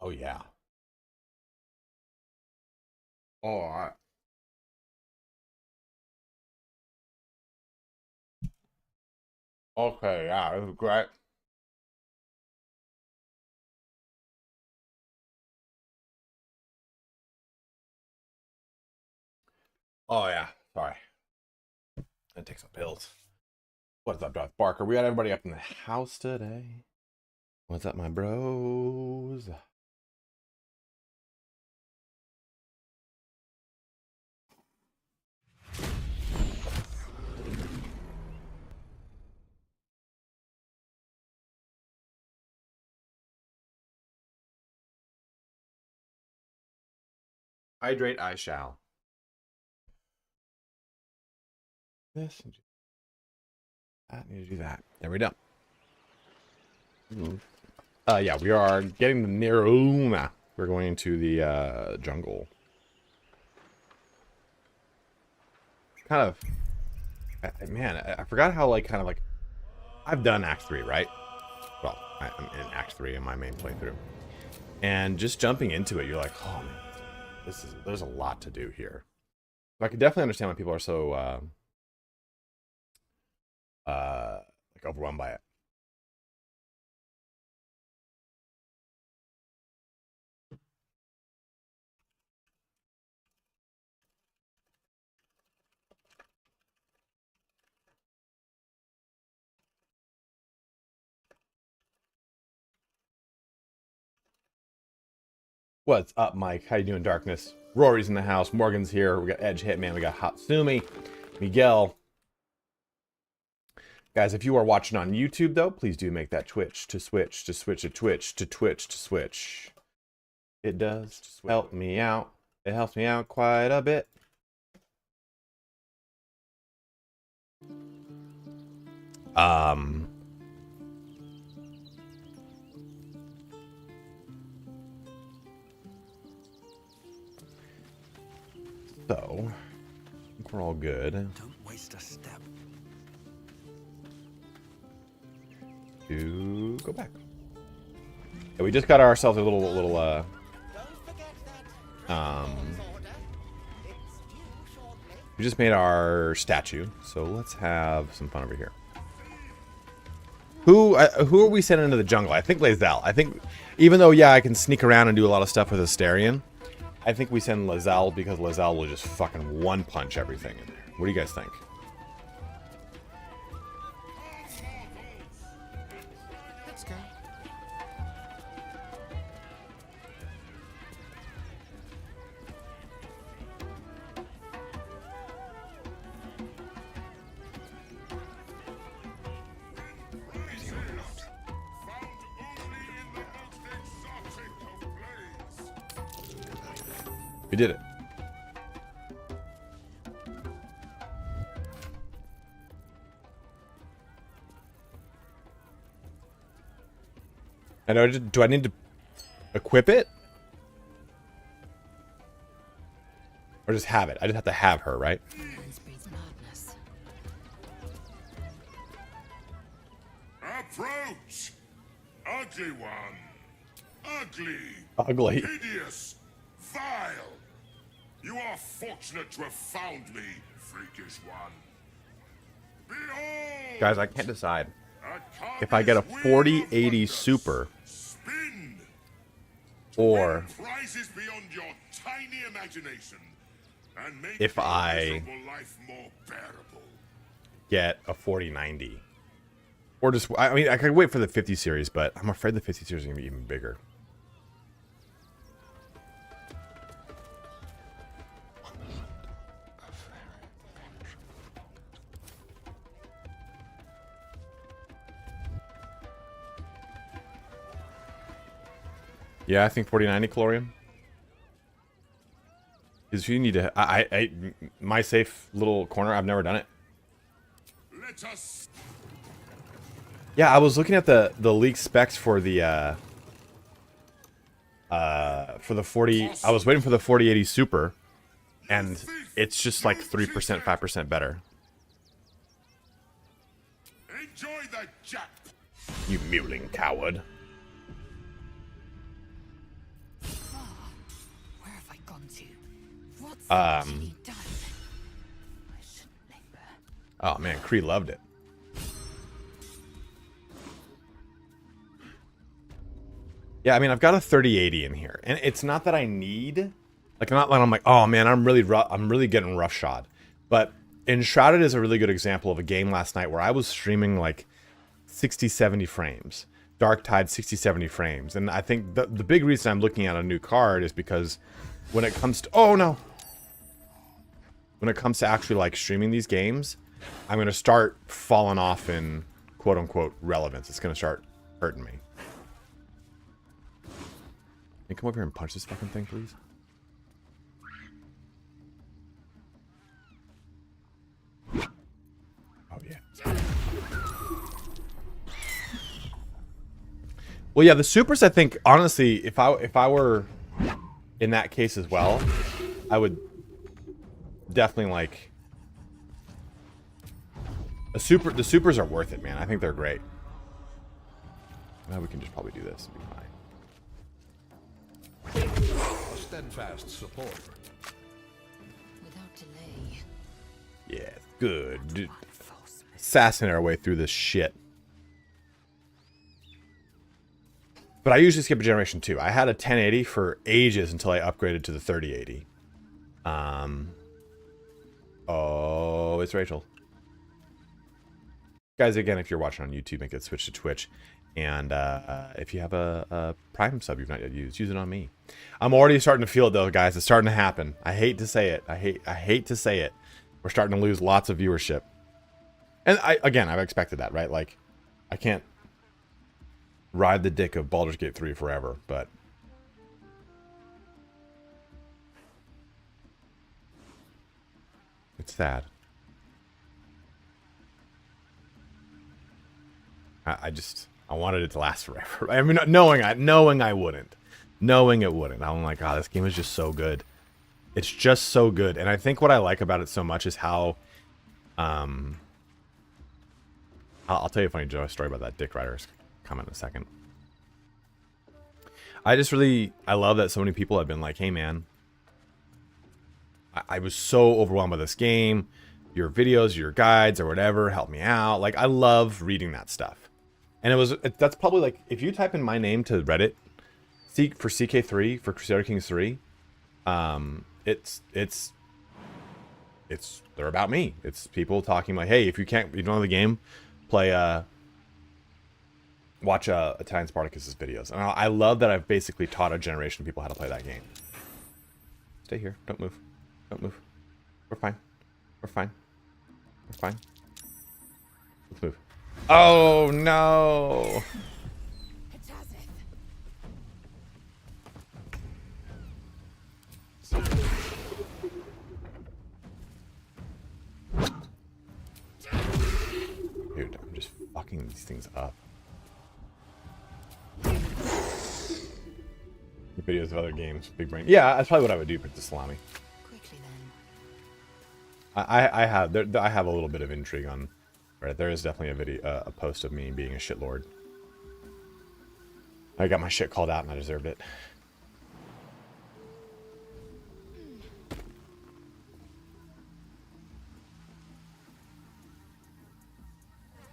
Oh yeah. All right. Okay, yeah, this is great. Oh yeah. Sorry. I take some pills. What's up, Darth Barker? We got everybody up in the house today. What's up, my bros? Hydrate, I shall. This and that. Need to do that. There we go. Yeah, we are getting the Niruma. We're going into the jungle. Kind of, man, I forgot how I've done Act 3, right? Well, I'm in Act 3 in my main playthrough, and just jumping into it, you're like, oh man, there's a lot to do here. So I can definitely understand why people are so like overwhelmed by it. What's up, Mike? How you doing, Darkness? Rory's in the house. Morgan's here. We got Edge Hitman. We got Hatsumi, Miguel. Guys, if you are watching on YouTube, though, please do make that switch to Twitch, to Twitch, to switch. It does help me out. It helps me out quite a bit. So, I think we're all good. Don't waste a step. To go back. Yeah, we just got ourselves a little we just made our statue, so let's have some fun over here. Who are we sending into the jungle? I think Lae'zel. I think, even though, yeah, I can sneak around and do a lot of stuff with Asterion, I think we send Lae'zel because Lae'zel will just fucking one-punch everything in there. What do you guys think? Let's go. We did it. I know. Do I need to equip it? Or just have it? I just have to have her, right? Approach! Ugly one! Ugly! Ugly. Hideous! Vile! You are fortunate to have found me, freakish one. Behold! Guys, I can't decide. If I get a 4080 super Spin! or Prizes beyond your tiny imagination and make if your I miserable life more bearable. get a 4090. Or just, I mean, I could wait for the 50 series, but I'm afraid the 50 series is going to be even bigger. Yeah, I think 4090 Chlorium. Because you need to, my safe little corner, I've never done it. Let us. Yeah, I was looking at the leaked specs for the 40, I was waiting for the 4080 Super, and it's just like 3%, 5% better. Enjoy the jack. You mewling coward. Oh man, Cree loved it. Yeah, I mean, I've got a 3080 in here, and it's not that I need, like, not that I'm like, oh man, I'm really getting roughshod. But Enshrouded is a really good example of a game last night where I was streaming like 60, 70 frames. Dark Tide 60, 70 frames. And I think the big reason I'm looking at a new card is because when it comes to, oh no! When it comes to actually like streaming these games, I'm going to start falling off in quote unquote relevance. It's going to start hurting me. Can you come over here and punch this fucking thing, please? Oh yeah. Well, yeah, the supers. I think honestly, if I were in that case as well, I would definitely like a super. The supers are worth it, man. I think they're great. Well, we can just probably do this. It'll be fine. A steadfast support. Without delay. Yeah, good. Dude. Assassinate our way through this shit. But I usually skip a generation too. I had a 1080 for ages until I upgraded to the 3080. Oh, it's Rachel. Guys, again, if you're watching on YouTube, make it switch to Twitch. And if you have a Prime sub you've not yet used, use it on me. I'm already starting to feel it though, guys. It's starting to happen. I hate to say it. I hate to say it. We're starting to lose lots of viewership. And I've expected that, right? Like, I can't ride the dick of Baldur's Gate 3 forever, but it's sad. I wanted it to last forever. I mean, knowing I wouldn't. Knowing it wouldn't. I'm like, oh, this game is just so good. It's just so good. And I think what I like about it so much is how I'll tell you a funny story about that Dick Rider's comment in a second. I love that so many people have been like, hey man, I was so overwhelmed by this game. Your videos, your guides or whatever helped me out. Like, I love reading that stuff. And that's probably like, if you type in my name to Reddit, for CK3, for Crusader Kings 3, they're about me. It's people talking like, hey, if you don't know the game, watch Italian Spartacus's videos. And I love that I've basically taught a generation of people how to play that game. Stay here. Don't move. Don't move. We're fine. We're fine. We're fine. Let's move. Oh, no. Dude, I'm just fucking these things up. Videos of other games, big brain. Yeah, that's probably what I would do for the salami. Quickly then. I have a little bit of intrigue on Reddit. There is definitely a post of me being a shitlord. I got my shit called out and I deserved it.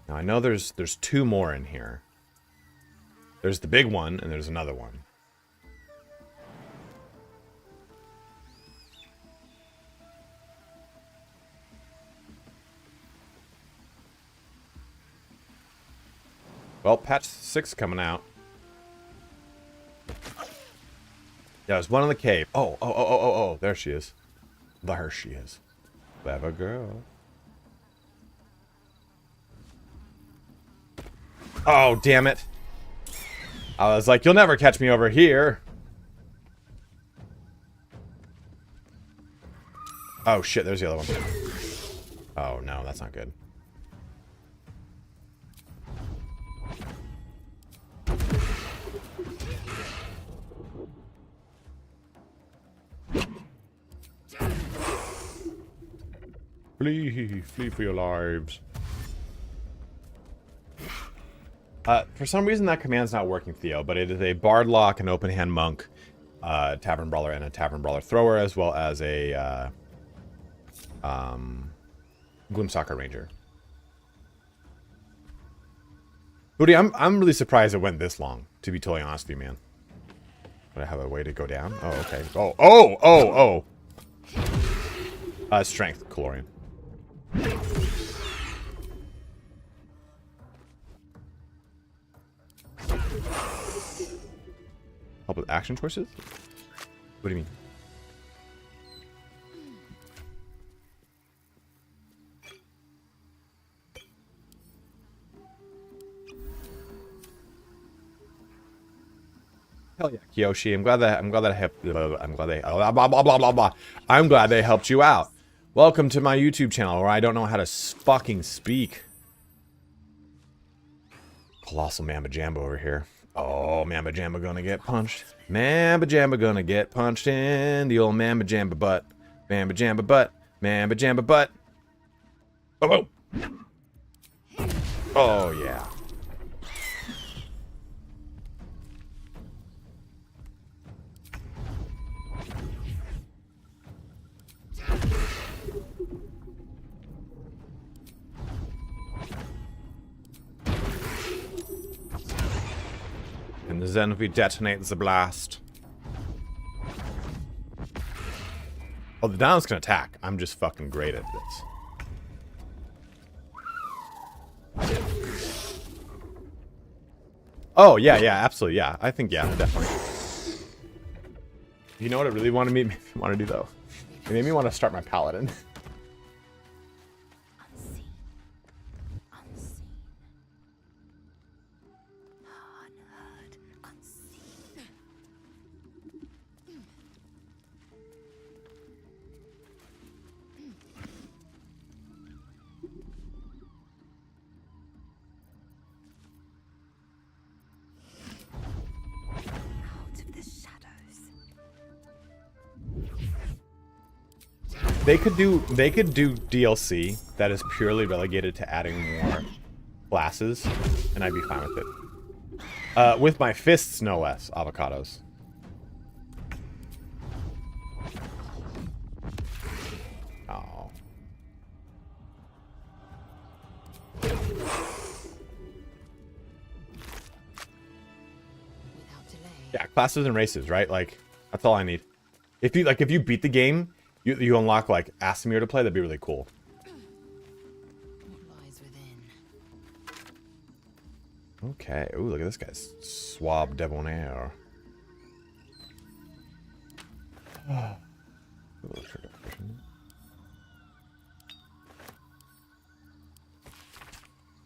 Now I know there's two more in here. There's the big one and there's another one. Well, patch 6 coming out. Yeah, there's one in the cave. Oh, there she is. There she is. Clever girl. Oh, damn it. I was like, you'll never catch me over here. Oh, shit, there's the other one. Oh, no, that's not good. Flee for your lives. For some reason that command's not working, Theo, but it is a Bard Lock and Open Hand Monk Tavern Brawler and a Tavern Brawler Thrower, as well as a Gloomstalker Ranger. Booty, I'm really surprised it went this long, to be totally honest with you, man. But I have a way to go down? Oh, okay. Oh! Strength, Calorian. Help with action choices? What do you mean? Hell yeah, Kiyoshi. I'm glad that I helped. I'm glad they helped you out. Welcome to my YouTube channel where I don't know how to fucking speak. Colossal Mamba Jambo over here. Oh, Mamba Jamba gonna get punched. Mamba Jamba gonna get punched in the old Mamba Jamba butt. Mamba Jamba butt. Mamba Jamba butt. Oh, oh. Oh, yeah. And then we detonate the blast. Oh, the Downs can attack. I'm just fucking great at this. Oh, yeah, absolutely, yeah. I think, yeah, definitely. You know what it really made me want to do, though? It made me want to start my Paladin. They could do DLC that is purely relegated to adding more classes, and I'd be fine with it. With my fists, no less. Avocados. Oh. Yeah, classes and races, right? Like, that's all I need. If you beat the game, you unlock like Asimir to play. That'd be really cool. What lies within? Okay. Ooh, look at this guy's Swab Debonair.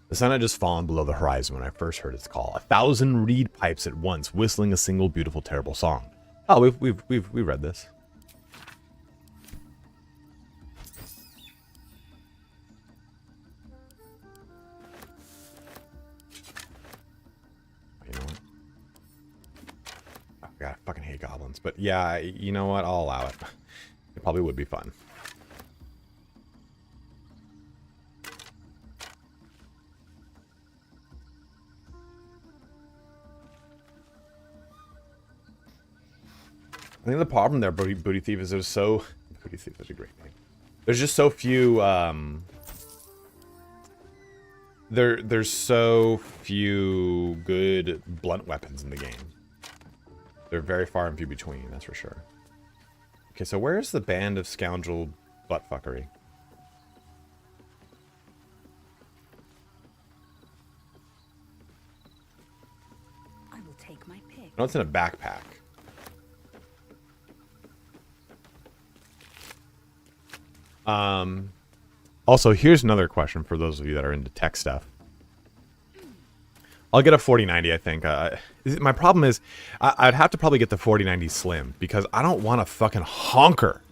The sun had just fallen below the horizon when I first heard its call. 1,000 reed pipes at once, whistling a single beautiful, terrible song. Oh, we've read this. God, I fucking hate goblins. But yeah, you know what? I'll allow it. It probably would be fun. I think the problem there, Booty Thief, is there's so... Booty Thief is a great name. There's just so few, There's so few good blunt weapons in the game. They're very far and few between, that's for sure. Okay, so where's the band of scoundrel buttfuckery? I will take my pick. No, it's in a backpack. Also, here's another question for those of you that are into tech stuff. I'll get a 4090, I think. My problem is, I'd have to probably get the 4090 Slim because I don't want a fucking honker,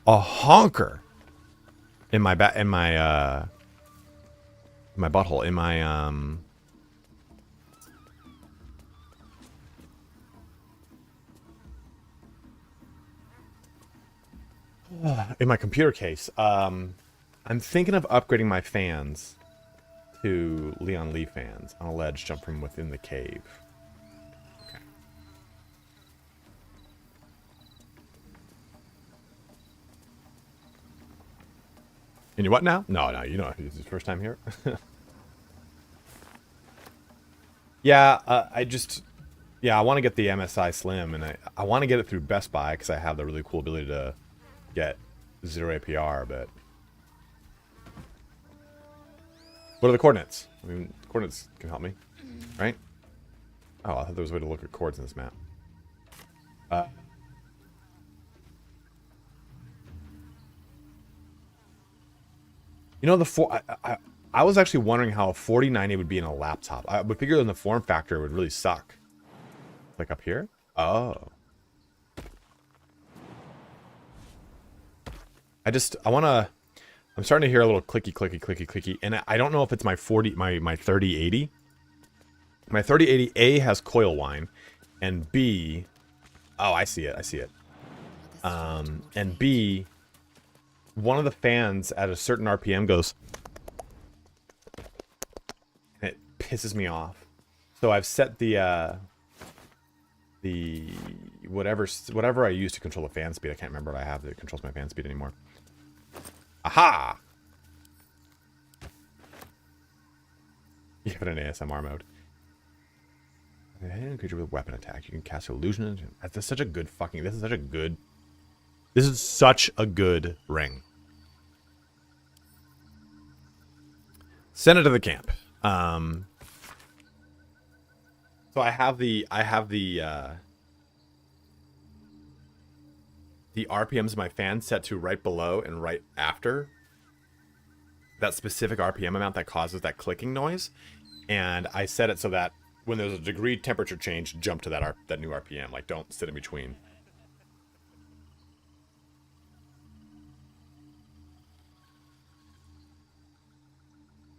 in my butthole, in my computer case. I'm thinking of upgrading my fans to Leon Lee fans on a ledge, jump from within the cave. Okay. And you what now? No, no, you know, it's his first time here. Yeah, I want to get the MSI Slim, and I want to get it through Best Buy because I have the really cool ability to get 0 APR, but... What are the coordinates? I mean, the coordinates can help me, right? Oh, I thought there was a way to look at chords in this map. You know, I was actually wondering how a 4090 would be in a laptop. I would figure in the form factor it would really suck. Like up here? Oh. I'm starting to hear a little clicky, and I don't know if it's my 3080. My 3080A has coil whine, and B, oh, I see it. And B, one of the fans at a certain RPM goes, and it pisses me off. So I've set the whatever I use to control the fan speed. I can't remember what I have that controls my fan speed anymore. Aha! You have it in ASMR mode. Creature with weapon attack. You can cast illusion. This is such a good fucking. This is such a good ring. Send it to the camp. So I have the RPMs of my fan set to right below and right after that specific RPM amount that causes that clicking noise, and I set it so that when there's a degree temperature change, jump to that new RPM. Like, don't sit in between.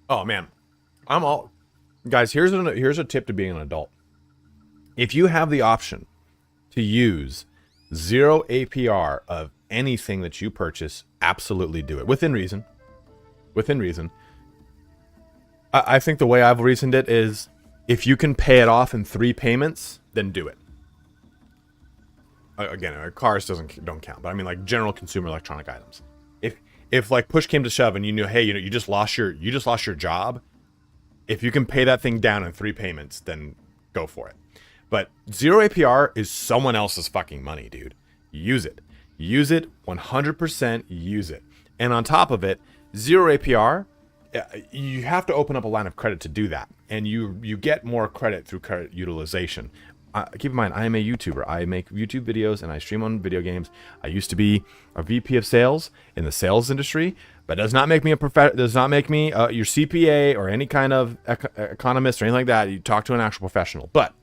Oh man, guys. Here's a tip to being an adult. If you have the option to use 0 APR of anything that you purchase, absolutely do it within reason. Within reason. I think the way I've reasoned it is, if you can pay it off in 3 payments, then do it. Again, cars don't count, but I mean like general consumer electronic items. If like push came to shove and you knew, hey, you just lost your job, if you can pay that thing down in 3 payments, then go for it. But 0 APR is someone else's fucking money, dude. Use it. Use it 100%. Use it. And on top of it, 0 APR, you have to open up a line of credit to do that, and you get more credit through credit utilization. Keep in mind, I am a YouTuber. I make YouTube videos and I stream on video games. I used to be a VP of sales in the sales industry, but does not make me your CPA or any kind of economist or anything like that. You talk to an actual professional. But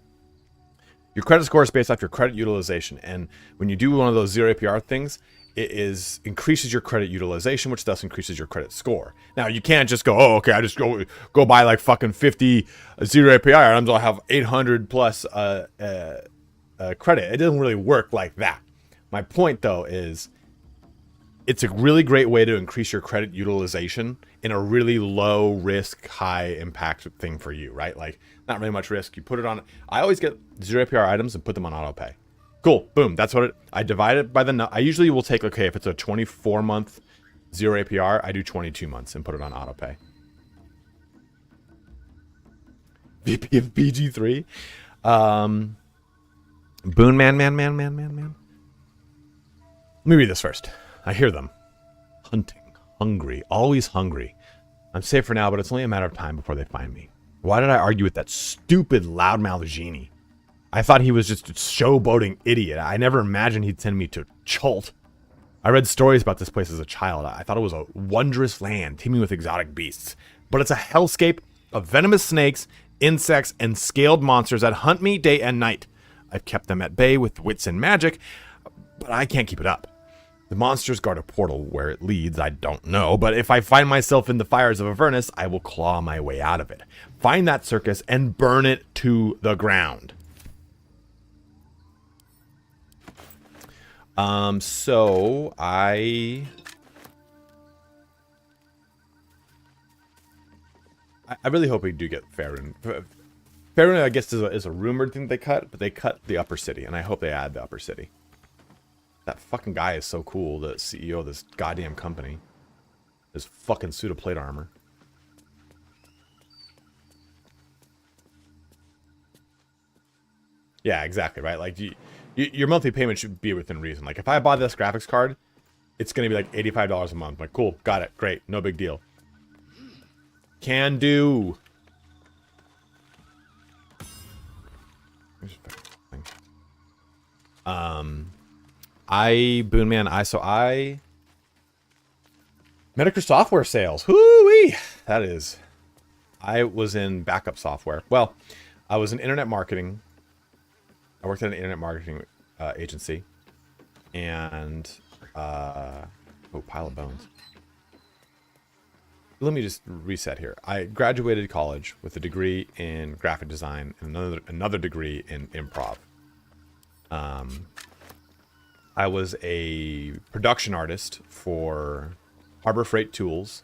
your credit score is based off your credit utilization, and when you do one of those 0 APR things, it increases your credit utilization, which thus increases your credit score. Now, you can't just go, oh, okay, I just go buy like fucking 50 0 APR items, I'll have 800 plus credit. It doesn't really work like that. My point, though, is it's a really great way to increase your credit utilization in a really low risk, high impact thing for you, right? Like, not really much risk. You put it on. I always get 0 APR items and put them on auto pay. Cool. Boom. That's what I divide it by I usually will take, okay, if it's a 24-month 0 APR, I do 22 months and put it on auto pay. VP of BG3. Boon man. Let me read this first. I hear them. Hunting. Hungry. Always hungry. I'm safe for now, but it's only a matter of time before they find me. Why did I argue with that stupid loudmouth genie? I thought he was just a showboating idiot. I never imagined he'd send me to Chult. I read stories about this place as a child. I thought it was a wondrous land teeming with exotic beasts. But it's a hellscape of venomous snakes, insects, and scaled monsters that hunt me day and night. I've kept them at bay with wits and magic, but I can't keep it up. The monsters guard a portal. Where it leads, I don't know, but if I find myself in the fires of Avernus, I will claw my way out of it. Find that circus and burn it to the ground. So I really hope we do get Faerun. Faerun, I guess, is a rumored thing they cut, but they cut the upper city, and I hope they add the upper city. That fucking guy is so cool, the CEO of this goddamn company. This fucking suit of plate armor. Yeah, exactly, right? Like, your monthly payment should be within reason. Like, if I buy this graphics card, it's going to be like $85 a month. I'm like, cool, got it, great, no big deal. Can do. Medicare software sales. Whoo-wee! That is. I was in backup software. Well, I was in internet marketing. I worked at an internet marketing agency. And, oh, pile of bones. Let me just reset here. I graduated college with a degree in graphic design and another degree in improv. I was a production artist for Harbor Freight Tools.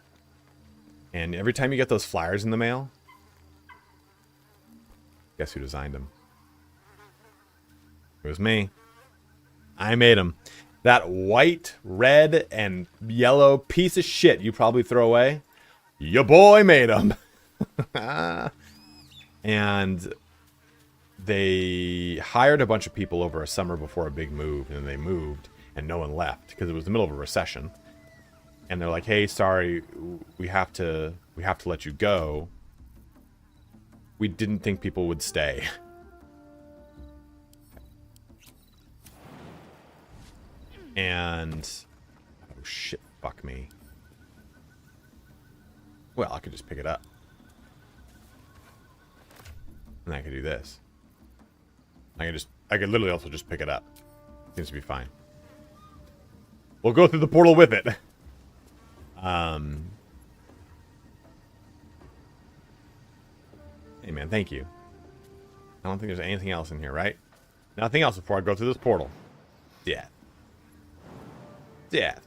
And every time you get those flyers in the mail, guess who designed them? It was me. I made them. That white, red, and yellow piece of shit you probably throw away, your boy made them. And they hired a bunch of people over a summer before a big move, and they moved, and no one left because it was the middle of a recession. And they're like, "Hey, sorry, we have to let you go. We didn't think people would stay." And oh shit, fuck me. Well, I could just pick it up. And I could do this. I could literally also just pick it up. Seems to be fine. We'll go through the portal with it. Hey man, thank you. I don't think there's anything else in here, right? Nothing else before I go through this portal. Yeah. Yeah.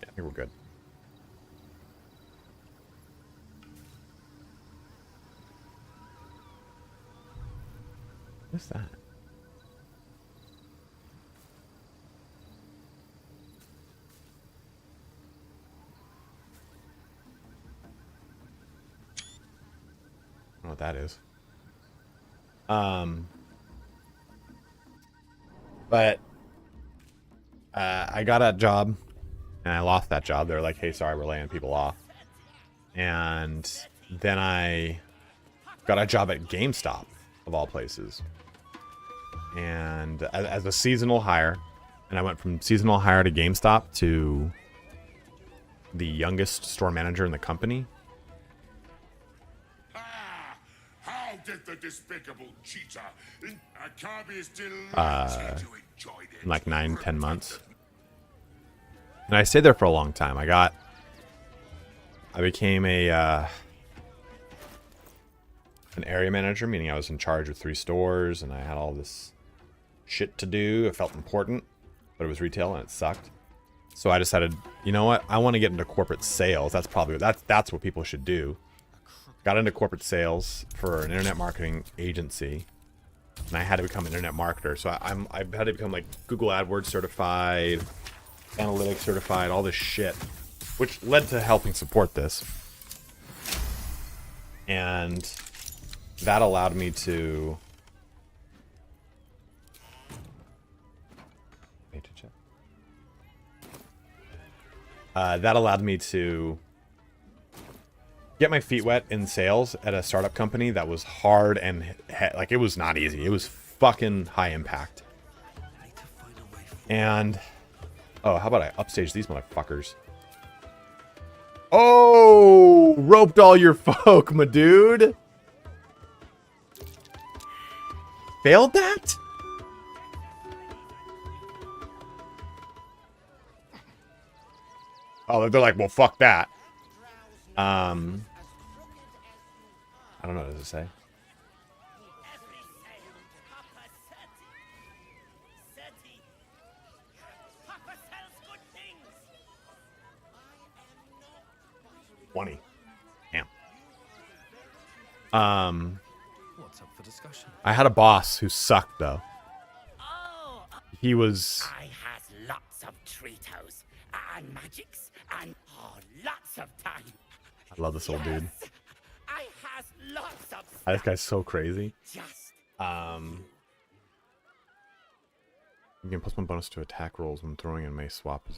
Yeah, I think we're good. What's that? I don't know what that is. But I got a job and I lost that job. They're like, "Hey, sorry, we're laying people off." And then I got a job at GameStop, of all places. And as a seasonal hire, and I went from seasonal hire to GameStop to the youngest store manager in the company. How did the despicable cheater Akabi's delighted to enjoy it? In like 9-10 months. And I stayed there for a long time. I became an area manager, meaning I was in charge of 3 stores, and I had all this shit to do. It felt important, but it was retail and it sucked. So I decided, you know what? I want to get into corporate sales. That's what people should do. Got into corporate sales for an internet marketing agency, and I had to become an internet marketer. So I've had to become like Google AdWords certified, analytics certified, all this shit, which led to helping support this. And that allowed me to get my feet wet in sales at a startup company that was hard and like, it was not easy. It was fucking high impact. And oh, how about I upstage these motherfuckers? Oh, roped all your folk, my dude. Failed that? Oh, they're like, well, fuck that. I don't know what does it say. $20. Damn. What's up for discussion? I had a boss who sucked though. he was... I has lots of treatos and magics and lots of time. I love this old dude. I has lots of This guy's so crazy. just You can +1 bonus to attack rolls when throwing in mace swap.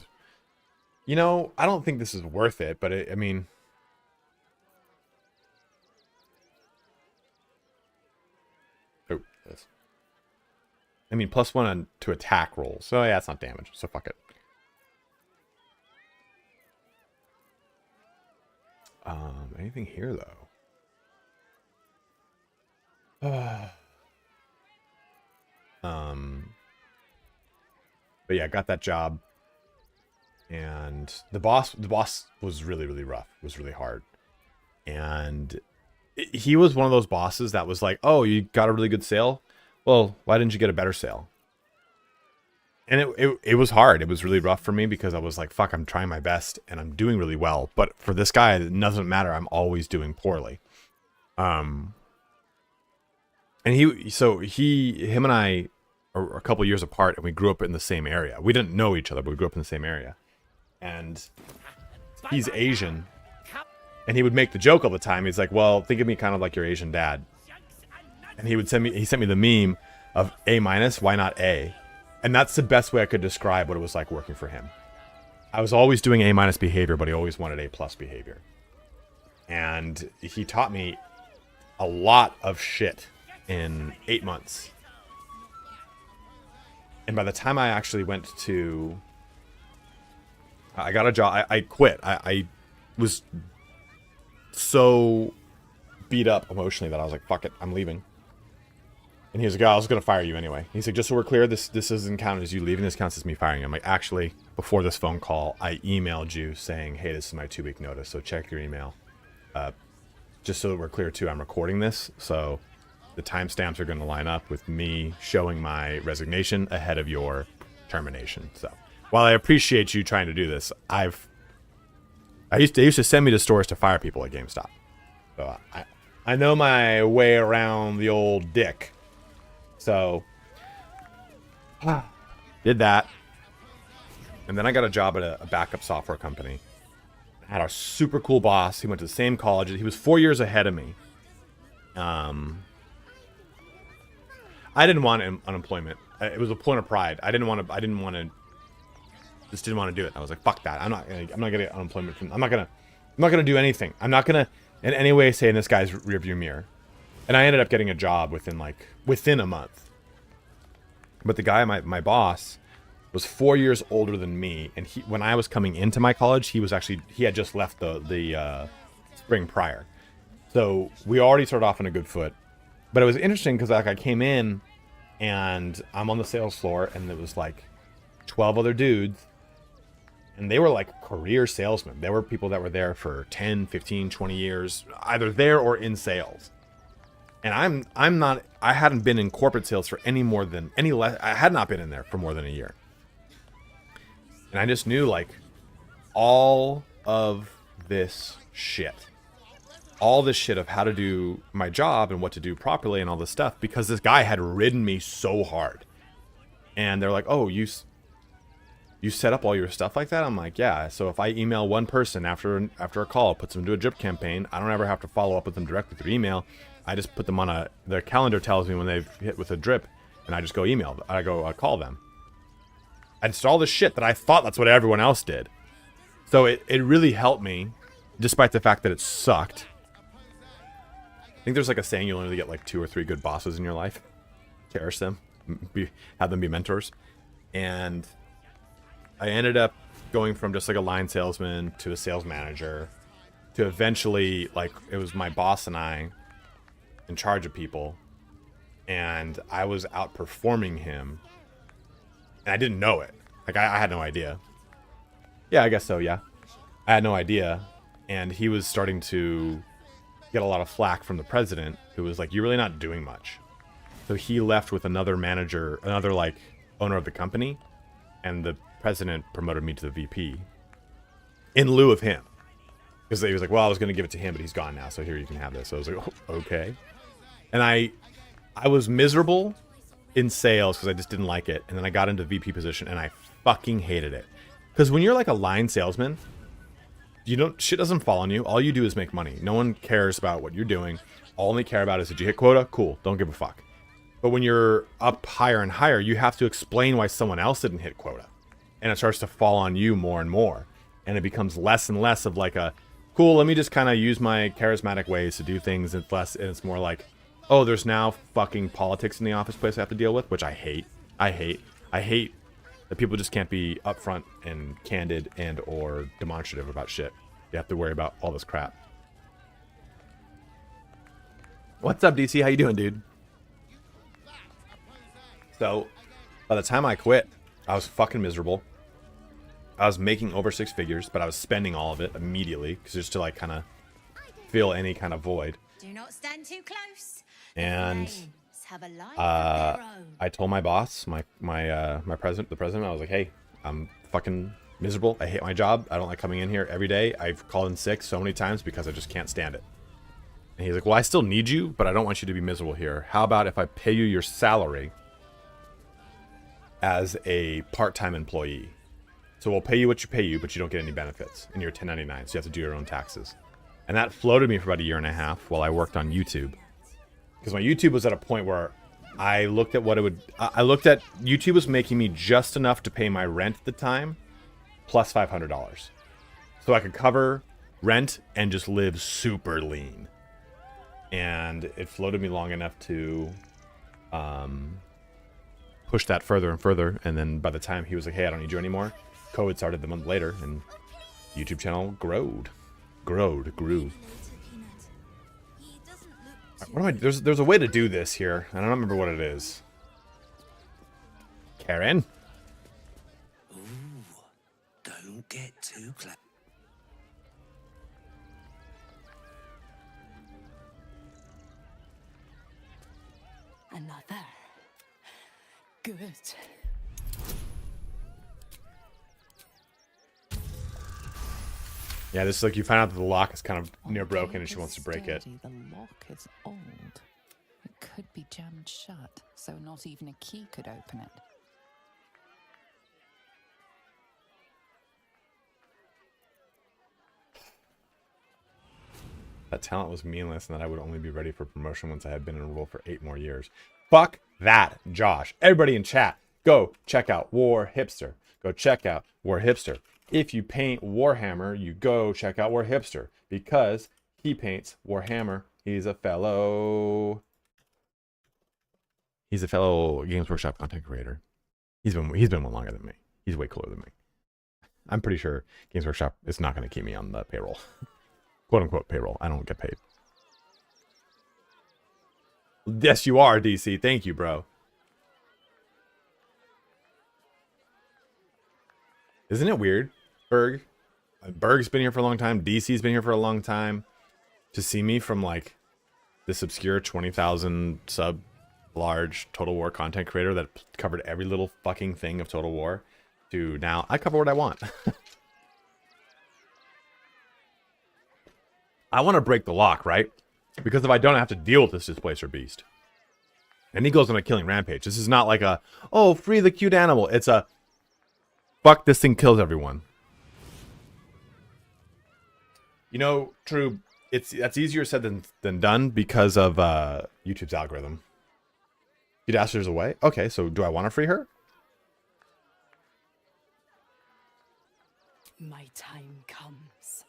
You know, I don't think this is worth it, but I mean... Oh, this. I mean, +1 to attack rolls. So yeah, it's not damage, so fuck it. Anything here, though? But yeah, I got that job, and the boss was really, really rough. It was really hard, and he was one of those bosses that was like, "Oh, you got a really good sale? Well, why didn't you get a better sale?" And it was hard. It was really rough for me because I was like, "Fuck, I'm trying my best and I'm doing really well." But for this guy, it doesn't matter. I'm always doing poorly. And him and I are a couple years apart, and we grew up in the same area. We didn't know each other, but we grew up in the same area. And he's Asian, and he would make the joke all the time. He's like, "Well, think of me kind of like your Asian dad." And he sent me the meme of A-, why not A? And that's the best way I could describe what it was like working for him. I was always doing A- behavior, but he always wanted A+ behavior. And he taught me a lot of shit in 8 months. And by the time I actually went to... I got a job. I quit. I was so beat up emotionally that I was like, fuck it, I'm leaving. And he was like, "Oh, I was going to fire you anyway." He's like, "Just so we're clear, this doesn't count as you leaving. This counts as me firing you." I'm like, "Actually, before this phone call, I emailed you saying, hey, this is my 2-week notice, so check your email." Just so that we're clear, too, I'm recording this, so the timestamps are going to line up with me showing my resignation ahead of your termination. So while I appreciate you trying to do this, they used to send me to stores to fire people at GameStop. So I know my way around the old dick. So, did that. And then I got a job at a backup software company. I had a super cool boss. He went to the same college. He was 4 years ahead of me. I didn't want unemployment. It was a point of pride. Just didn't want to do it. I was like, fuck that. I'm not gonna get unemployment. I'm not gonna do anything. I'm not gonna in any way say in this guy's rearview mirror. And I ended up getting a job within a month. But the guy, my boss, was 4 years older than me, and when I was coming into my college, he had just left the spring prior. So we already started off on a good foot. But it was interesting because I came in, and I'm on the sales floor, and there was 12 other dudes, and they were like career salesmen. There were people that were there for 10, 15, 20 years, either there or in sales. And I hadn't been in corporate sales for I had not been in there for more than a year. And I just knew all of this shit. All this shit of how to do my job and what to do properly and all this stuff, because this guy had ridden me so hard. And they're like, "Oh, you set up all your stuff like that?" I'm like, "Yeah." So if I email one person after a call, puts them into a drip campaign, I don't ever have to follow up with them directly through email. I just put them on their calendar tells me when they've hit with a drip, and I just go I call them. I just all this shit that I thought that's what everyone else did. So it really helped me, despite the fact that it sucked. I think there's a saying, you'll only get 2 or 3 good bosses in your life. Cherish them, have them be mentors. And I ended up going from just a line salesman to a sales manager to eventually it was my boss and I in charge of people, and I was outperforming him, and I didn't know it. I had no idea. Yeah, I guess so, yeah. I had no idea, and he was starting to get a lot of flack from the president, who was like, "You're really not doing much." So he left with another manager, another owner of the company, and the president promoted me to the VP in lieu of him. Because he was like, "Well, I was going to give it to him, but he's gone now, so here you can have this." So I was like, "Oh, okay." And I was miserable in sales because I just didn't like it. And then I got into VP position and I fucking hated it. Because when you're like a line salesman, shit doesn't fall on you. All you do is make money. No one cares about what you're doing. All they care about is, did you hit quota? Cool. Don't give a fuck. But when you're up higher and higher, you have to explain why someone else didn't hit quota. And it starts to fall on you more and more. And it becomes less and less of like a, cool, let me just kind of use my charismatic ways to do things. And it's more like, oh, there's now fucking politics in the office place I have to deal with, which I hate. I hate that people just can't be upfront and candid and or demonstrative about shit. You have to worry about all this crap. What's up, DC? How you doing, dude? So, by the time I quit, I was fucking miserable. I was making over 6 figures, but I was spending all of it immediately, because just to like kind of fill any kind of void. Do not stand too close. And Have a life of their own. I told my boss, the president, I was like, hey, I'm fucking miserable. I hate my job. I don't like coming in here every day. I've called in sick so many times because I just can't stand it. And he's like, well, I still need you, but I don't want you to be miserable here. How about if I pay you your salary as a part-time employee? So we'll pay you what you pay you, but you don't get any benefits. And you're 1099, so you have to do your own taxes. And that floated me for about 1.5 years while I worked on YouTube. Because my YouTube was at a point where I looked at what it would... I looked at... YouTube was making me just enough to pay my rent at the time, plus $500. So I could cover rent and just live super lean. And it floated me long enough to push that further and further. And then by the time he was like, hey, I don't need you anymore, COVID started the month later, and YouTube channel grew. What am I? There's a way to do this here. I don't remember what it is. Karen? Ooh, don't get too close. Another. Good. Yeah, this is like you find out that the lock is kind of near broken and she wants to break it. The lock is old. It could be jammed shut, so not even a key could open it. That talent was meaningless and that I would only be ready for promotion once I had been in a role for 8 more years. Fuck that, Josh. Everybody in chat, go check out War Hipster. Go check out War Hipster. If you paint Warhammer, you go check out War Hipster because he paints Warhammer. He's a fellow Games Workshop content creator. He's been one longer than me. He's way cooler than me. I'm pretty sure Games Workshop is not going to keep me on the payroll. Quote unquote payroll. I don't get paid. Yes, you are, DC. Thank you, bro. Isn't it weird? Berg's been here for a long time. DC's been here for a long time. To see me from like this obscure 20,000 sub large Total War content creator that covered every little fucking thing of Total War to now I cover what I want. I want to break the lock, right? Because if I don't have to deal with this Displacer Beast. And he goes on a killing rampage. This is not like a, oh, free the cute animal. It's a, fuck, this thing kills everyone. You know, True, that's easier said than done because of YouTube's algorithm. You'd ask her away? Okay, so do I want to free her? My time comes.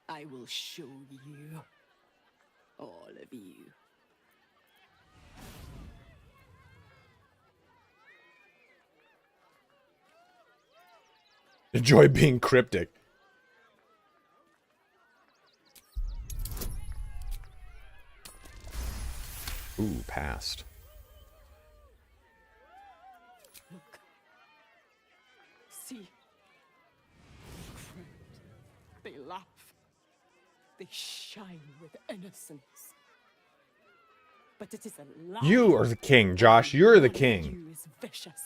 I will show you. All of you. Enjoy being cryptic. Ooh, passed. Look. See. Friend. They laugh. They shine with innocence. But it is a lie. You are the king, Josh. You're the king. You is vicious.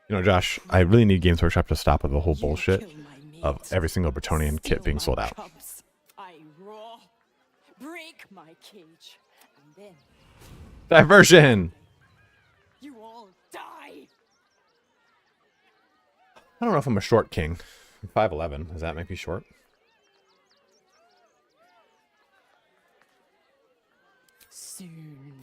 You know, Josh, I really need Games Workshop to stop with the whole bullshit of every single Bretonian kit being sold out. Cubs. I roar, break my cage, and then Diversion! die. I don't know if I'm a short king. I'm 5'11". Does that make me short? Soon.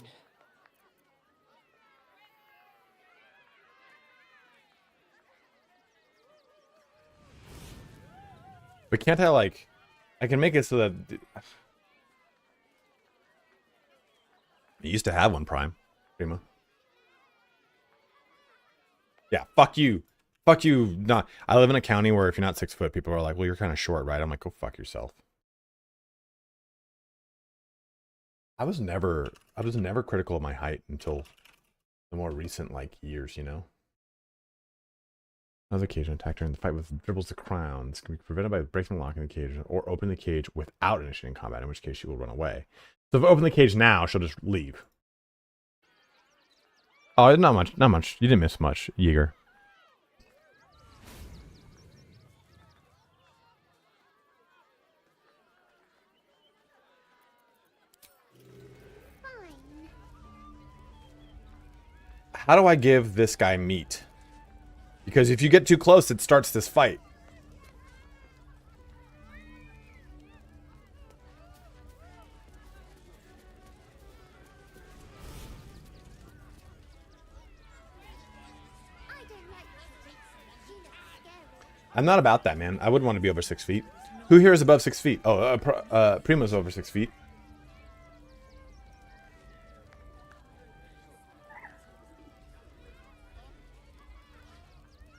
But can't I, like... I can make it so that... I used to have one, Prime. Prima. Yeah, fuck you. Fuck you. Not. I live in a county where if you're not 6 foot, people are like, well, you're kind of short, right? I'm like, go fuck yourself. I was never critical of my height until the more recent, like, years, you know? Another occasion attack during the fight with dribbles the crown. This can be prevented by breaking the lock in the cage or opening the cage without initiating combat, in which case she will run away. So if I open the cage now, she'll just leave. Oh, not much. Not much. You didn't miss much, Yeager. How do I give this guy meat? Because if you get too close, it starts this fight. I'm not about that, man. I wouldn't want to be over 6 feet. Who here is above 6 feet? Oh, Prima's over 6 feet.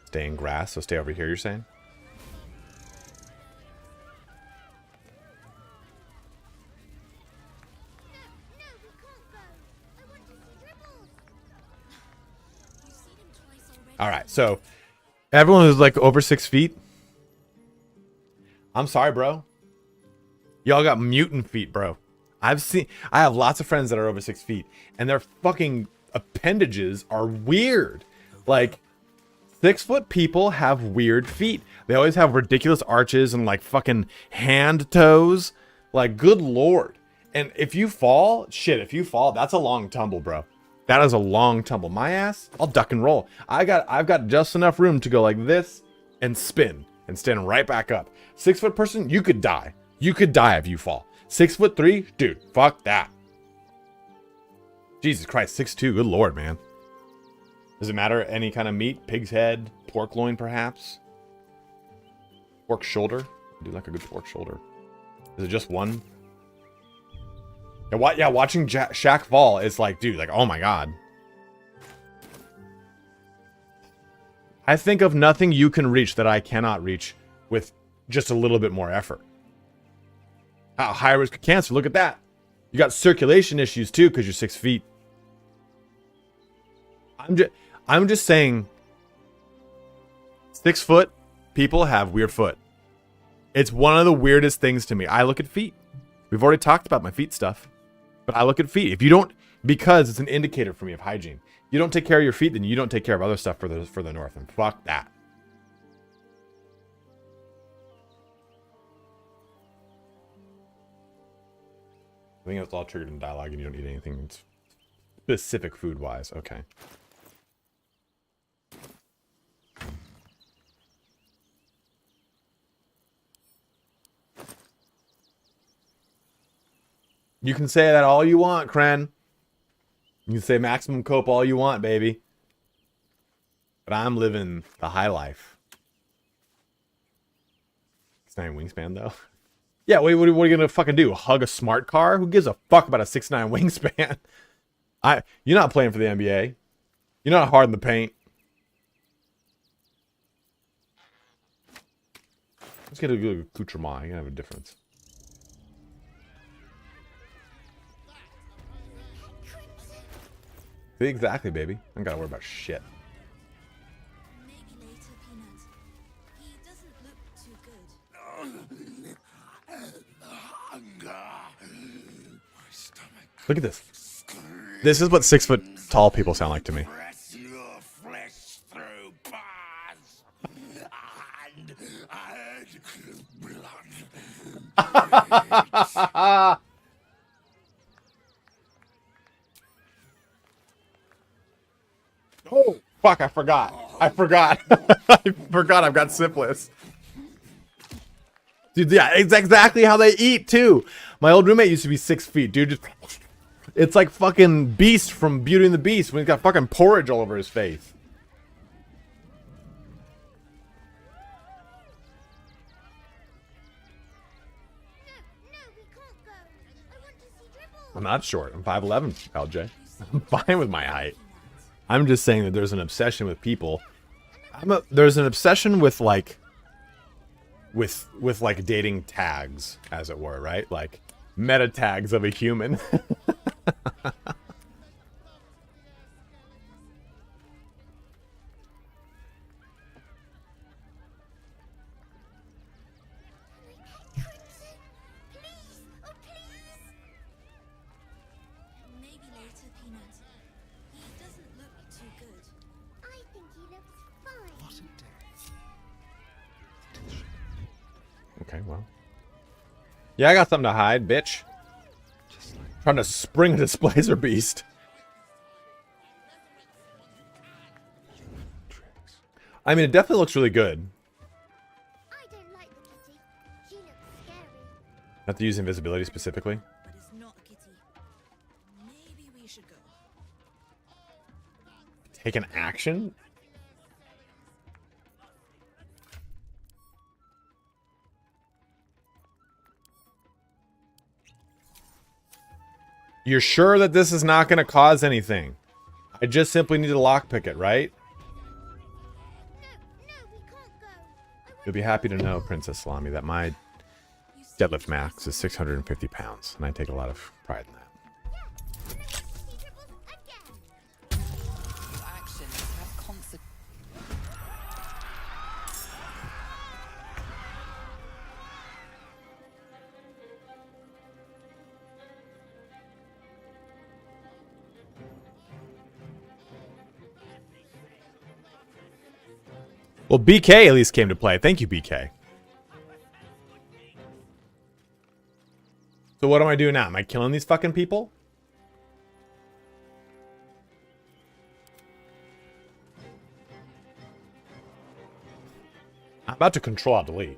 Stay in grass, so stay over here, you're saying? Alright, so everyone who's like over 6 feet, I'm sorry, bro. Y'all got mutant feet, bro. I have lots of friends that are over 6 feet, and their fucking appendages are weird. Like, 6 foot people have weird feet. They always have ridiculous arches and like fucking hand toes. Like, good lord. And if you fall, shit, if you fall, that's a long tumble, bro. That is a long tumble. My ass, I'll duck and roll. I've got just enough room to go like this and spin and stand right back up. 6 foot person, you could die. You could die if you fall. 6'3", dude, fuck that. Jesus Christ, 6'2", good lord, man. Does it matter any kind of meat? Pig's head, pork loin, perhaps? Pork shoulder? I do like a good pork shoulder. Is it just one? Yeah, watching Shaq fall is like, dude, like, oh my god. I think of nothing you can reach that I cannot reach with just a little bit more effort. High risk of cancer, look at that. You got circulation issues too because you're 6 feet. I'm just saying 6 foot people have weird foot. It's one of the weirdest things to me. I look at feet. We've already talked about my feet stuff. But I look at feet. If you don't, because it's an indicator for me of hygiene. You don't take care of your feet, then you don't take care of other stuff for the north. And fuck that. I think it's all triggered in dialogue and you don't eat anything specific food-wise. Okay. You can say that all you want, Kren. You can say maximum cope all you want, baby. But I'm living the high life. 6'9" wingspan, though. Yeah, what are you gonna fucking do? Hug a smart car? Who gives a fuck about a 6'9" wingspan? You're not playing for the NBA. You're not hard in the paint. Let's get a good accoutrement. You have a difference. Exactly, baby. I don't gotta worry about shit. Maybe later, Peanut. He doesn't look too good. My stomach. Look at this. This is what 6 foot tall people sound like to me. Press your flesh through bars and blood. Oh, Fuck, I forgot. I forgot. I forgot I've got syphilis. Dude, yeah, it's exactly how they eat, too. My old roommate used to be 6 feet, dude. Just, it's like fucking Beast from Beauty and the Beast when he's got fucking porridge all over his face. I'm not short. I'm 5'11", LJ. I'm fine with my height. I'm just saying that there's an obsession with people. There's an obsession with like with like dating tags, as it were, right? Like meta tags of a human. Maybe later, Peanut. He doesn't look too good. I think he looks fine. Okay, well. Yeah, I got something to hide, bitch. Trying to spring a displacer beast. I mean, it definitely looks really good. I don't like the kitty. She looks scary. Have to use invisibility specifically. But it's not a kitty. Maybe we should go. Take an action? You're sure that this is not going to cause anything? I just simply need to lockpick it, right? No, we can't go. You'll be happy to know, Princess Salami, that my deadlift max is 650 pounds, and I take a lot of pride in that. Actions have consequences. Well, BK at least came to play. Thank you, BK. So what am I doing now? Am I killing these fucking people? I'm about to Control-Delete.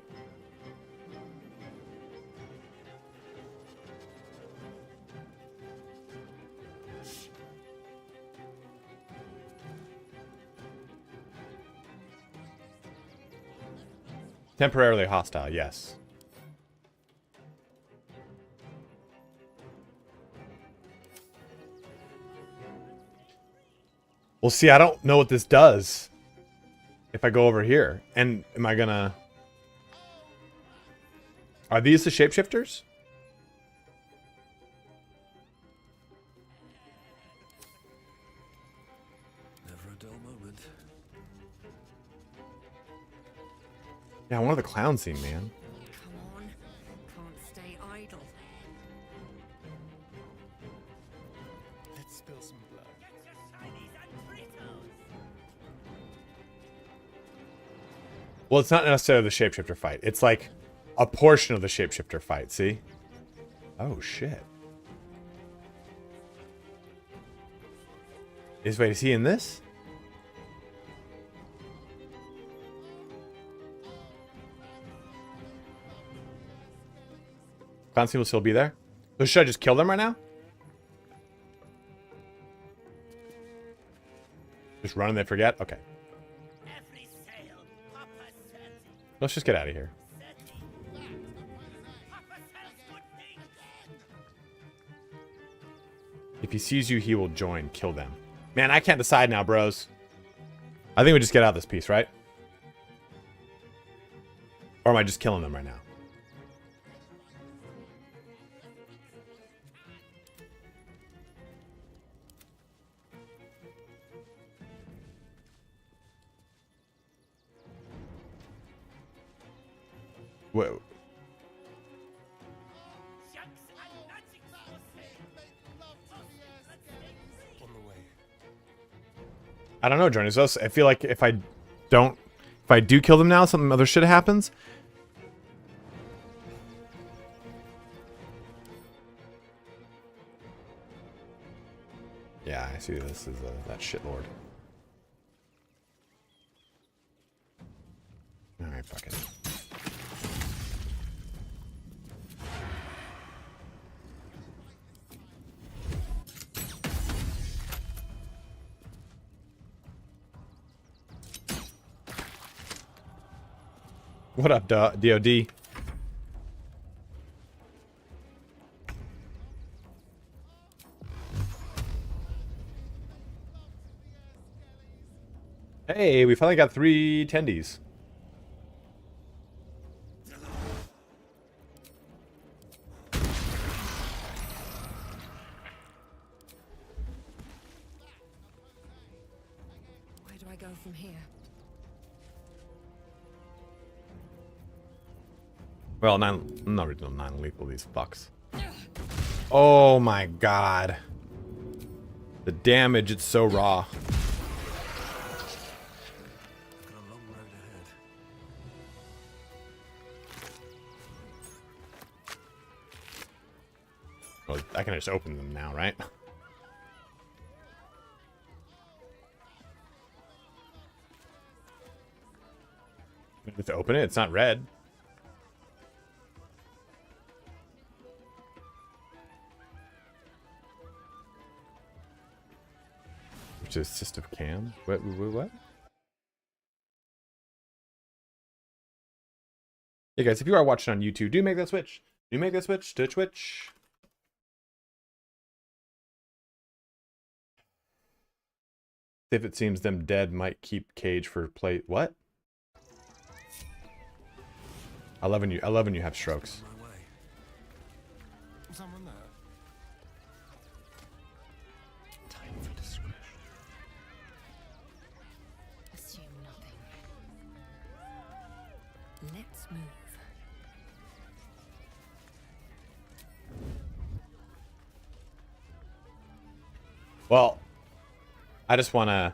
Temporarily hostile, yes. Well, see, I don't know what this does if I go over here. And am I gonna... Are these the shapeshifters? Never a dull moment. Yeah, I wanted the clown scene, man. Come on. Can't stay idle. Let's spill some blood. Well, it's not necessarily the shapeshifter fight. It's like a portion of the shapeshifter fight, see? Oh, shit. Wait, is he in this? Clancy will still be there? So should I just kill them right now? Just run and they forget? Okay. Let's just get out of here. If he sees you, he will join. Kill them. Man, I can't decide now, bros. I think we just get out of this piece, right? Or am I just killing them right now? Whoa. I don't know, join us. I feel like if I do kill them now, something other shit happens. Yeah, I see this is that shitlord. my fucking... What up, DOD? Hey, we finally got 3 tendies. Where do I go from here? Well, not original 9 lethal, these fucks. Oh my god. The damage, it's so raw. Got a long road ahead. Well, I can just open them now, right? Just open it, it's not red. Which is assistive cam? What? Hey guys, if you are watching on YouTube, do make that switch. Do make that switch to Twitch. If it seems them dead might keep cage for play. What? I love when you have strokes. My way. Someone there. Time for discretion. Assume nothing. Let's move. Well, I just want to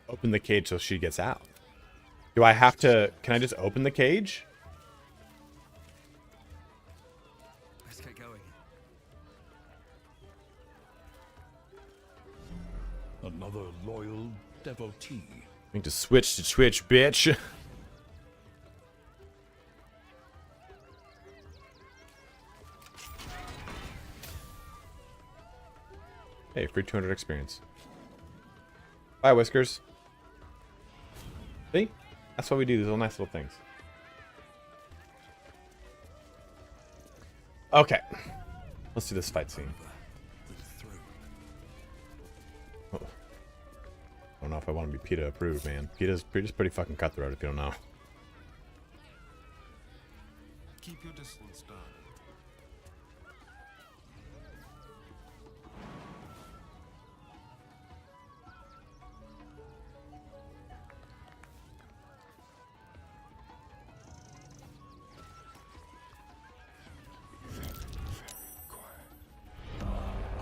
open the cage so she gets out. Do I have to... Can I just open the cage? Let's get going. Another loyal devotee. I need to switch to Twitch, bitch. Hey, free 200 experience. Bye, Whiskers. See? That's what we do, these little nice little things. Okay. Let's do this fight scene. Oh. I don't know if I want to be PETA approved, man. PETA's pretty fucking cutthroat if you don't know. Keep your distance, darling.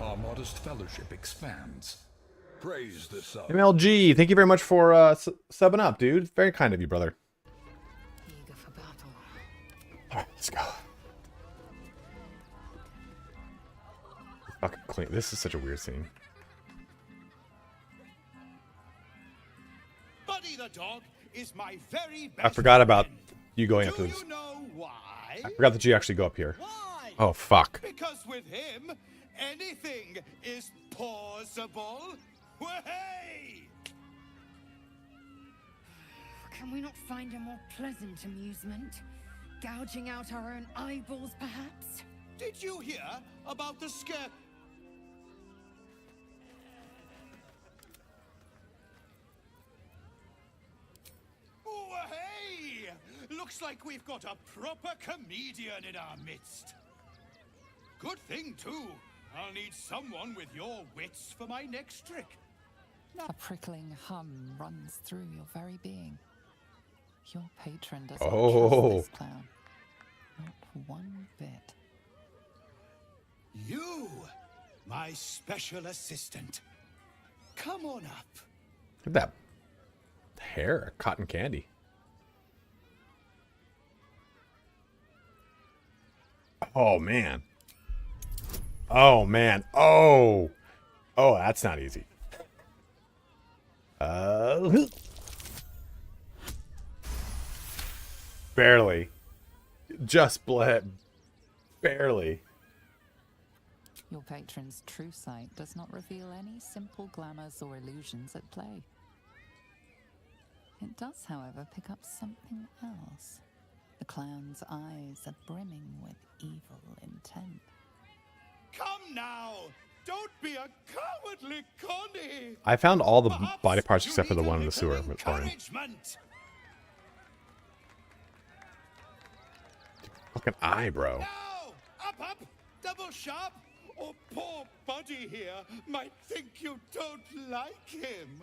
Our modest fellowship expands. Praise the sun. MLG, thank you very much for subbing up, dude. Very kind of you, brother. Eager for battle. Alright, let's go. Fucking clean. This is such a weird scene. Buddy the dog is my very best I forgot about friend. you going up to Do this. you know why? I forgot that you actually go up here. Why? Oh, fuck. Because with him, anything is possible. Way! Can we not find a more pleasant amusement? Gouging out our own eyeballs, perhaps? Did you hear about the scare? Oh, hey! Looks like we've got a proper comedian in our midst. Good thing, too. I'll need someone with your wits for my next trick. A prickling hum runs through your very being. Your patron does Oh. not trust this clown. Not one bit. You, my special assistant. Come on up. Look at that hair, cotton candy. Oh, man. Oh, man. Oh. Oh, that's not easy. Barely. Just bled. Barely. Your patron's true sight does not reveal any simple glamours or illusions at play. It does, however, pick up something else. The clown's eyes are brimming with evil intent. Come now! Don't be a cowardly Connie! I found all the Perhaps body parts you except for the need a one in the sewer little with Orion. encouragement. Fucking eye, bro. Now! Up! Double sharp! Or poor Buddy here might think you don't like him.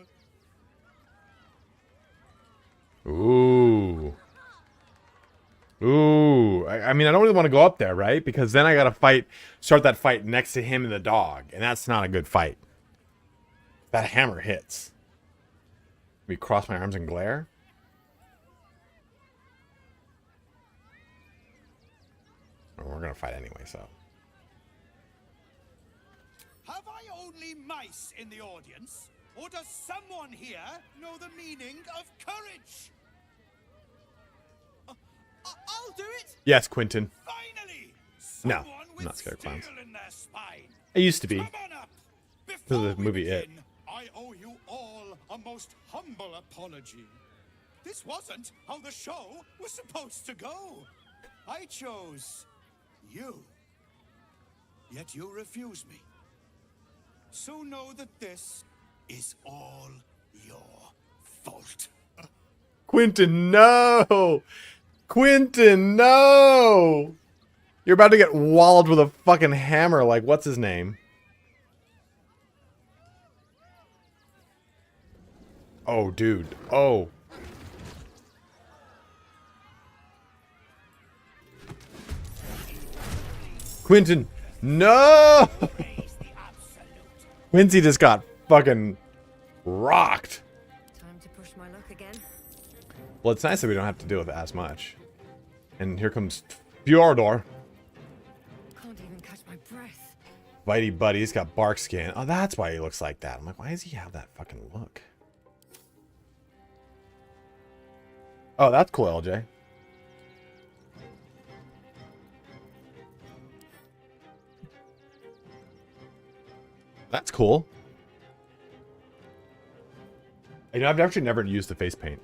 Ooh. Ooh. I mean, I don't really want to go up there, right? Because then I gotta start that fight next to him and the dog. And that's not a good fight. That hammer hits. We cross my arms and glare. Well, we're gonna fight anyway, so. Have I only mice in the audience? Or does someone here know the meaning of courage? I'll do it! Yes, Quentin. Finally! No, Someone I'm with not scared of clowns. steel in their spine. I used to be. Come on up. Because of Before the we movie It. begin, I owe you all a most humble apology. This wasn't how the show was supposed to go. I chose you. Yet you refuse me. So know that this is all your fault. Quentin, no! Quentin, no! You're about to get walled with a fucking hammer like what's his name? Oh, dude. Oh. Quentin, no! Quincy just got fucking rocked. Time to push my luck again. Well, it's nice that we don't have to deal with it as much. And here comes Fjordor. Can't even catch my breath. Bitey buddy, he's got bark skin. Oh, that's why he looks like that. I'm like, why does he have that fucking look? Oh, that's cool, LJ. That's cool. You know, I've actually never used the face paint.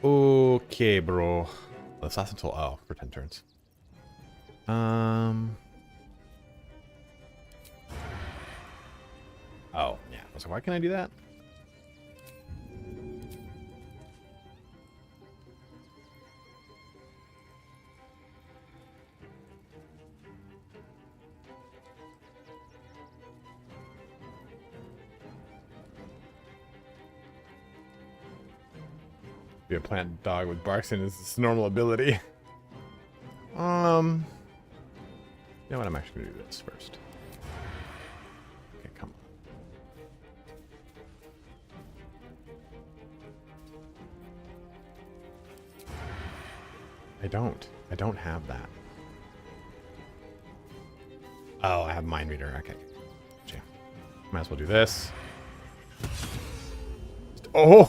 Okay, bro. Let's last until for 10 turns. Oh, yeah. So why can't I do that? Be a plant dog with barks in his normal ability. You know what? I'm actually gonna do this first. Okay, come on. I don't have that. Oh, I have mind reader. Okay. Gotcha. Might as well do this. Oh.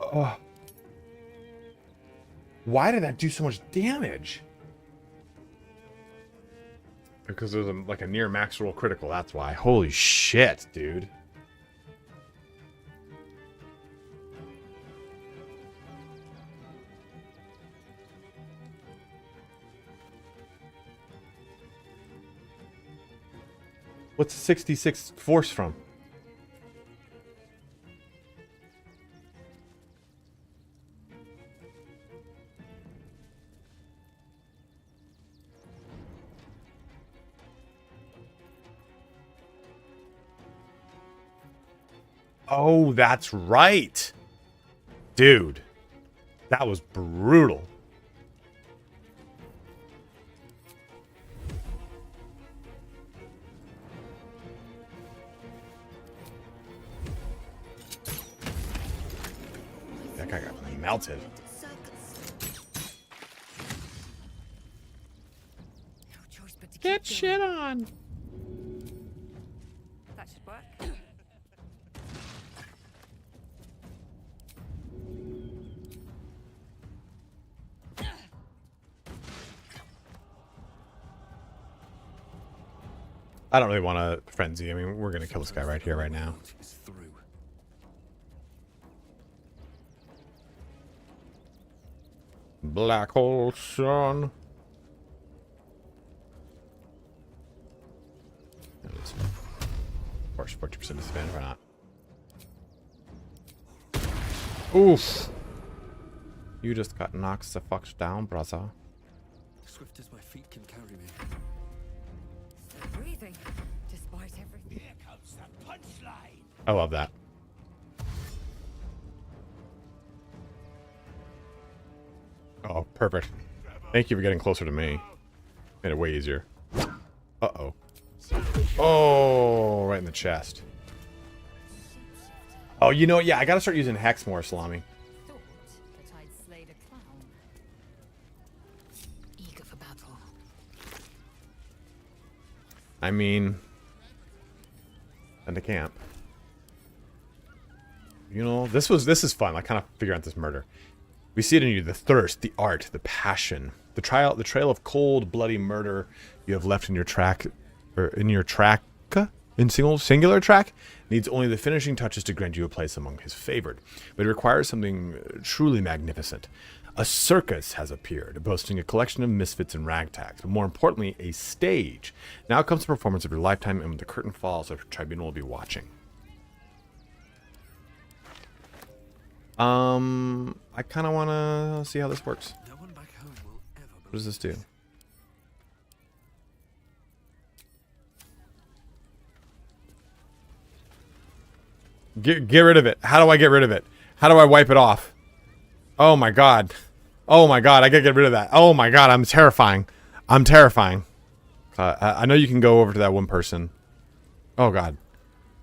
Oh. Why did that do so much damage? Because there's like a near max roll critical, that's why. Holy shit, dude. What's 66 force from? Oh, that's right. Dude, that was brutal. That guy got melted. Get shit on. That should work. I don't really want to frenzy. I mean, we're gonna kill this guy right here, right now. It's through. Black hole sun. Of course, 40% disadvantage. Why not? Oof. You just got knocked the fuck down, brother. Swift as my feet can carry me. Still breathing, despite everything. Here comes the punchline. I love that. Oh, perfect. Thank you for getting closer to me. Made it way easier. Uh-oh. Oh, right in the chest. Oh, you know, yeah, I gotta start using Hex more, Salami. Thought that I'd slayed a clown. Eager for battle. I mean... And the camp. You know, this is fun. I kind of figure out this murder. We see it in you, the thirst, the art, the passion, the trail of cold, bloody murder you have left in your track, or in your track, in singular track, needs only the finishing touches to grant you a place among his favored. But it requires something truly magnificent. A circus has appeared, boasting a collection of misfits and ragtags, but more importantly, a stage. Now comes the performance of your lifetime, and when the curtain falls, the tribunal will be watching. I kind of want to see how this works. No one back home will ever What does this do? Get rid of it. How do I get rid of it? How do I wipe it off? Oh my god. Oh my god, I gotta get rid of that. Oh my god, I'm terrifying. I'm terrifying. I know you can go over to that one person. Oh god.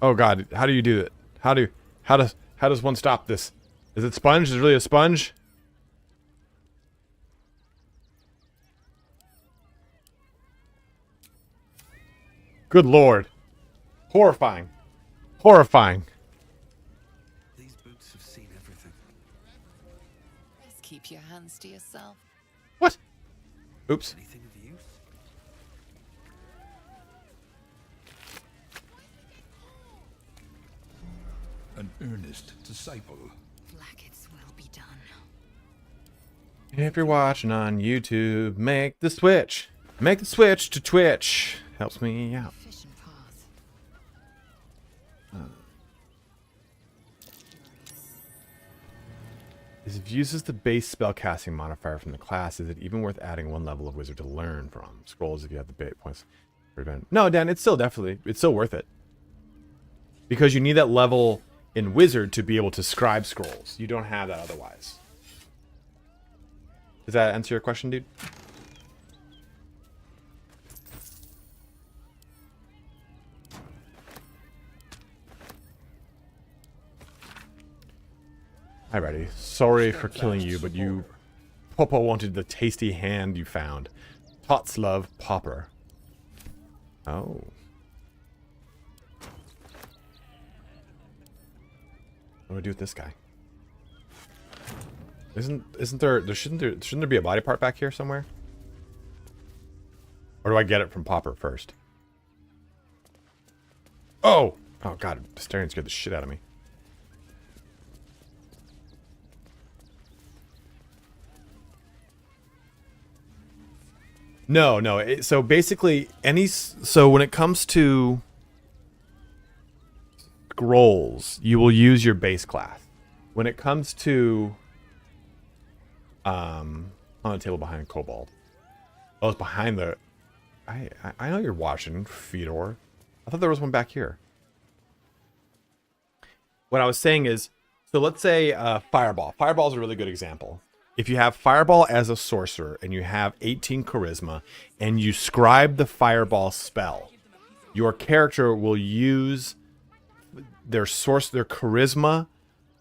Oh god, how do you do it? How does one stop this? Is it sponge? Is it really a sponge? Good lord. Horrifying. Horrifying. These boots have seen everything. Just keep your hands to yourself. What? Oops. Anything of use? An earnest disciple. Like it's well be done. If you're watching on YouTube, make the switch. Make the switch to Twitch. Helps me out. Efficient path. If it uses the base spellcasting modifier from the class, is it even worth adding one level of wizard to learn from? Scrolls if you have the bait points. No, Dan, it's still worth it. Because you need that level in wizard to be able to scribe scrolls. You don't have that otherwise. Does that answer your question, dude? Hi, Reddy. Sorry for killing you, but you... Popo wanted the tasty hand you found. Tots love Popper. Oh. What do I do with this guy? Shouldn't there be a body part back here somewhere? Or do I get it from Popper first? Oh! Oh god, the staring scared the shit out of me. No. So basically, so when it comes to scrolls, you will use your base class. When it comes to on the table behind Cobalt. Oh, it's behind the. I know you're watching, Fedor. I thought there was one back here. What I was saying is, so let's say Fireball. Fireball is a really good example. If you have Fireball as a sorcerer and you have 18 charisma and you scribe the Fireball spell, your character will use their charisma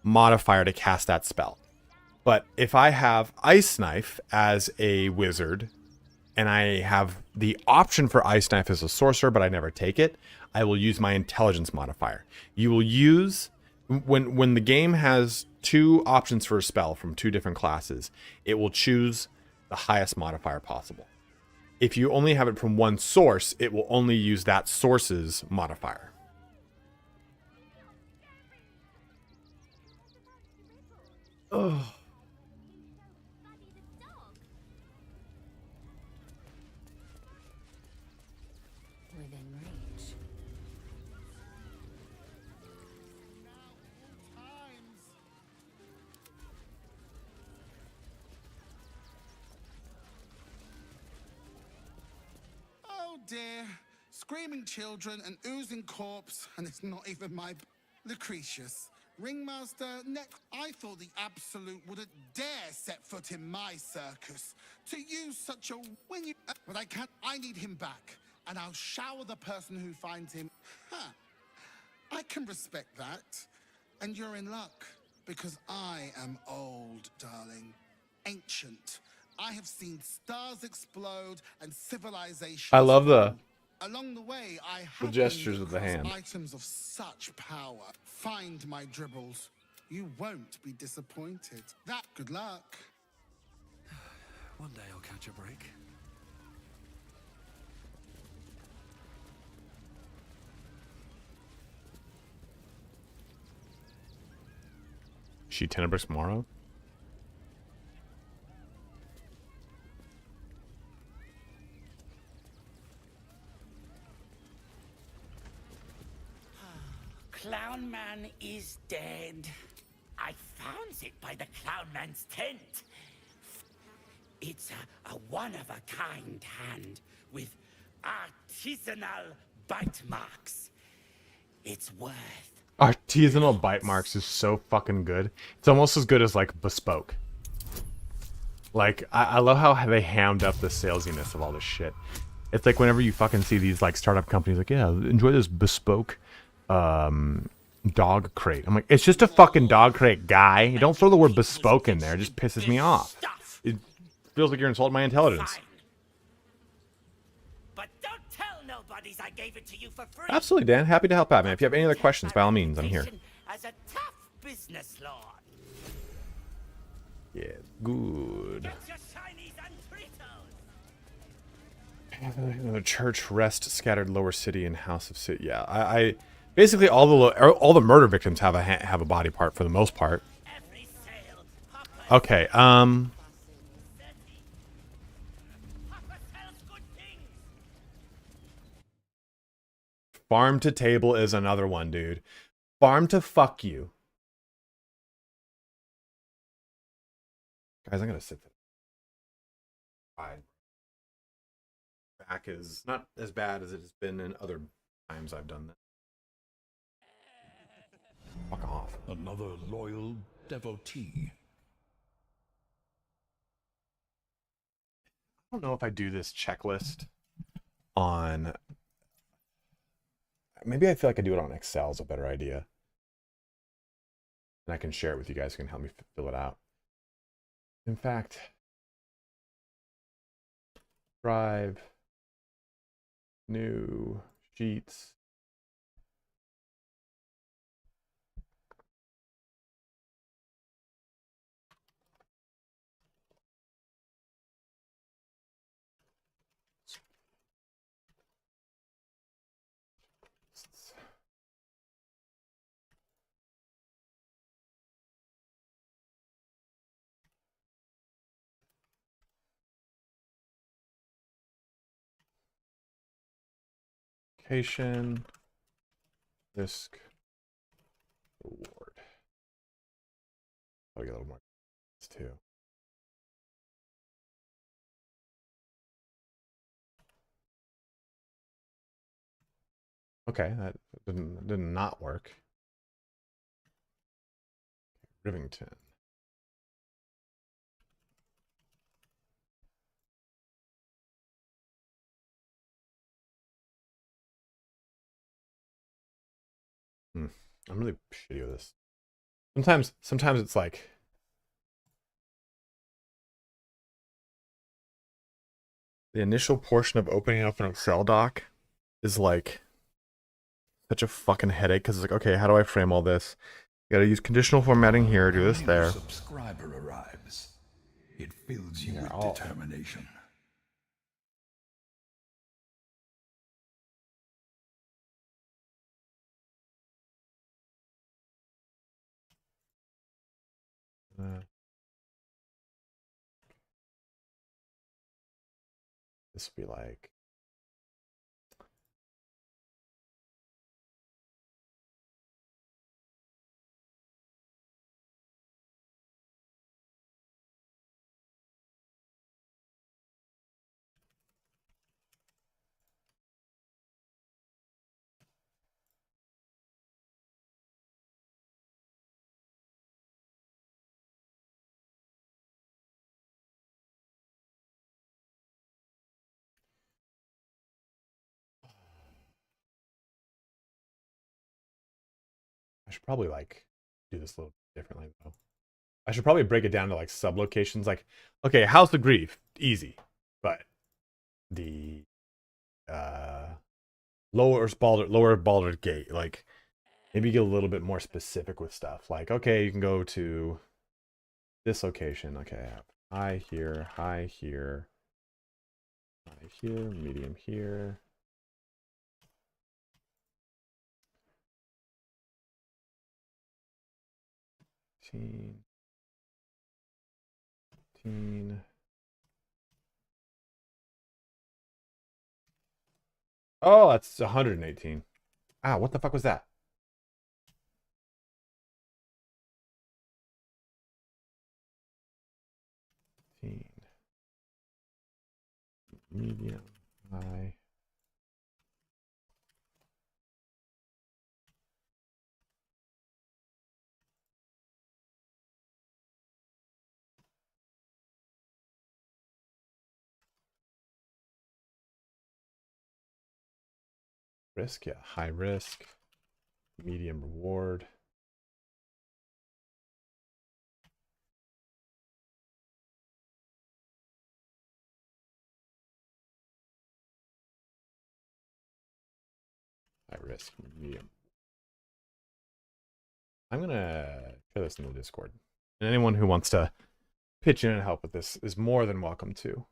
modifier to cast that spell. But if I have Ice Knife as a wizard and I have the option for Ice Knife as a sorcerer, but I never take it, I will use my intelligence modifier. You will use, when the game has 2 options for a spell from 2 different classes, it will choose the highest modifier possible. If you only have it from one source, it will only use that source's modifier. Oh. Within reach. Oh dear. Screaming children, an oozing corpse, and it's not even my Lucretius. Ringmaster, I thought the Absolute wouldn't dare set foot in my circus. To use such a but I can't. I need him back, and I'll shower the person who finds him. Huh. I can respect that. And you're in luck, because I am old, darling. Ancient. I have seen stars explode and civilizations. I love the Along the way, I have gestures of the hand. Items of such power. Find my dribbles. You won't be disappointed. Good luck. One day I'll catch a break. She Tenebrous Morrow? Clown Man is dead. I found it by the Clown Man's tent. It's a one-of-a-kind hand with artisanal bite marks. It's worth. Artisanal bite marks is so fucking good. It's almost as good as like bespoke. Like I love how they hammed up the salesiness of all this shit. It's like whenever you fucking see these like startup companies like, yeah, enjoy this bespoke dog crate. I'm like, it's just a fucking dog crate, guy. You don't throw the word bespoke in there. It just pisses me off. It feels like you're insulting my intelligence. But don't tell nobodies I gave it to you for free. Absolutely, Dan. Happy to help out, man. If you have any other questions, by all means, I'm here. As a tough business lord. Yeah, good. Get your shinies and Tritos. The church, rest, scattered lower city, and house of city. Yeah, I basically all the murder victims have a body part for the most part. Okay, farm to table is another one, dude. Farm to fuck you. Guys, I'm gonna sit there. Fine. Back is not as bad as it has been in other times I've done that. Fuck off. Another loyal devotee. I don't know if I do this checklist on... Maybe I feel like I do it on Excel is a better idea. And I can share it with you guys who can help me fill it out. In fact, Drive, new sheets. Location, risk, reward. I'll get a little more too. Okay, that did not work. Rivington. I'm really shitty with this. Sometimes it's like The initial portion of opening up an Excel doc is like such a fucking headache because it's like, okay, how do I frame all this? You gotta use conditional formatting here, do this there. Subscriber arrives. It fills you with determination. This would be like I should probably like do this a little differently though. I should probably break it down to like sub-locations. Like, okay, House of Grief, easy. But the lower Baldur Gate, like maybe get a little bit more specific with stuff. Like, okay, you can go to this location. Okay, I have high here, high here, high here, medium here. Teen. Oh, that's 118. Ah, what the fuck was that? Teen. Medium, high. Risk, yeah, high risk, medium reward. High risk, medium. I'm gonna share this in the Discord. And anyone who wants to pitch in and help with this is more than welcome to.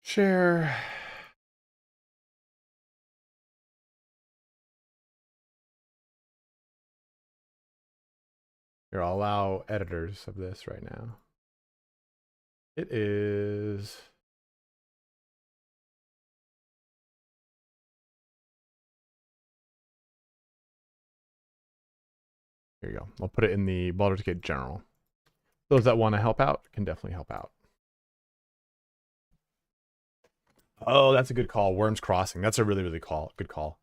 Share. Here, I'll allow editors of this right now. It is... Here you go. I'll put it in the Baldur's Gate General. Those that want to help out can definitely help out. Oh, that's a good call. Worms Crossing. That's a really, really good call.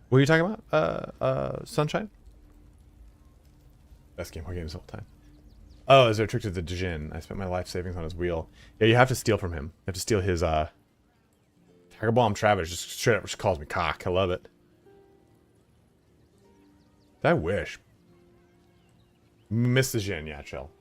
What are you talking about? Sunshine? Best game games of all time. Oh, is there a trick to the Djinn? I spent my life savings on his wheel. Yeah, you have to steal from him. You have to steal his, Tiger Bomb Travis just straight up just calls me cock. I love it. I wish. Miss the Djinn, yeah, chill.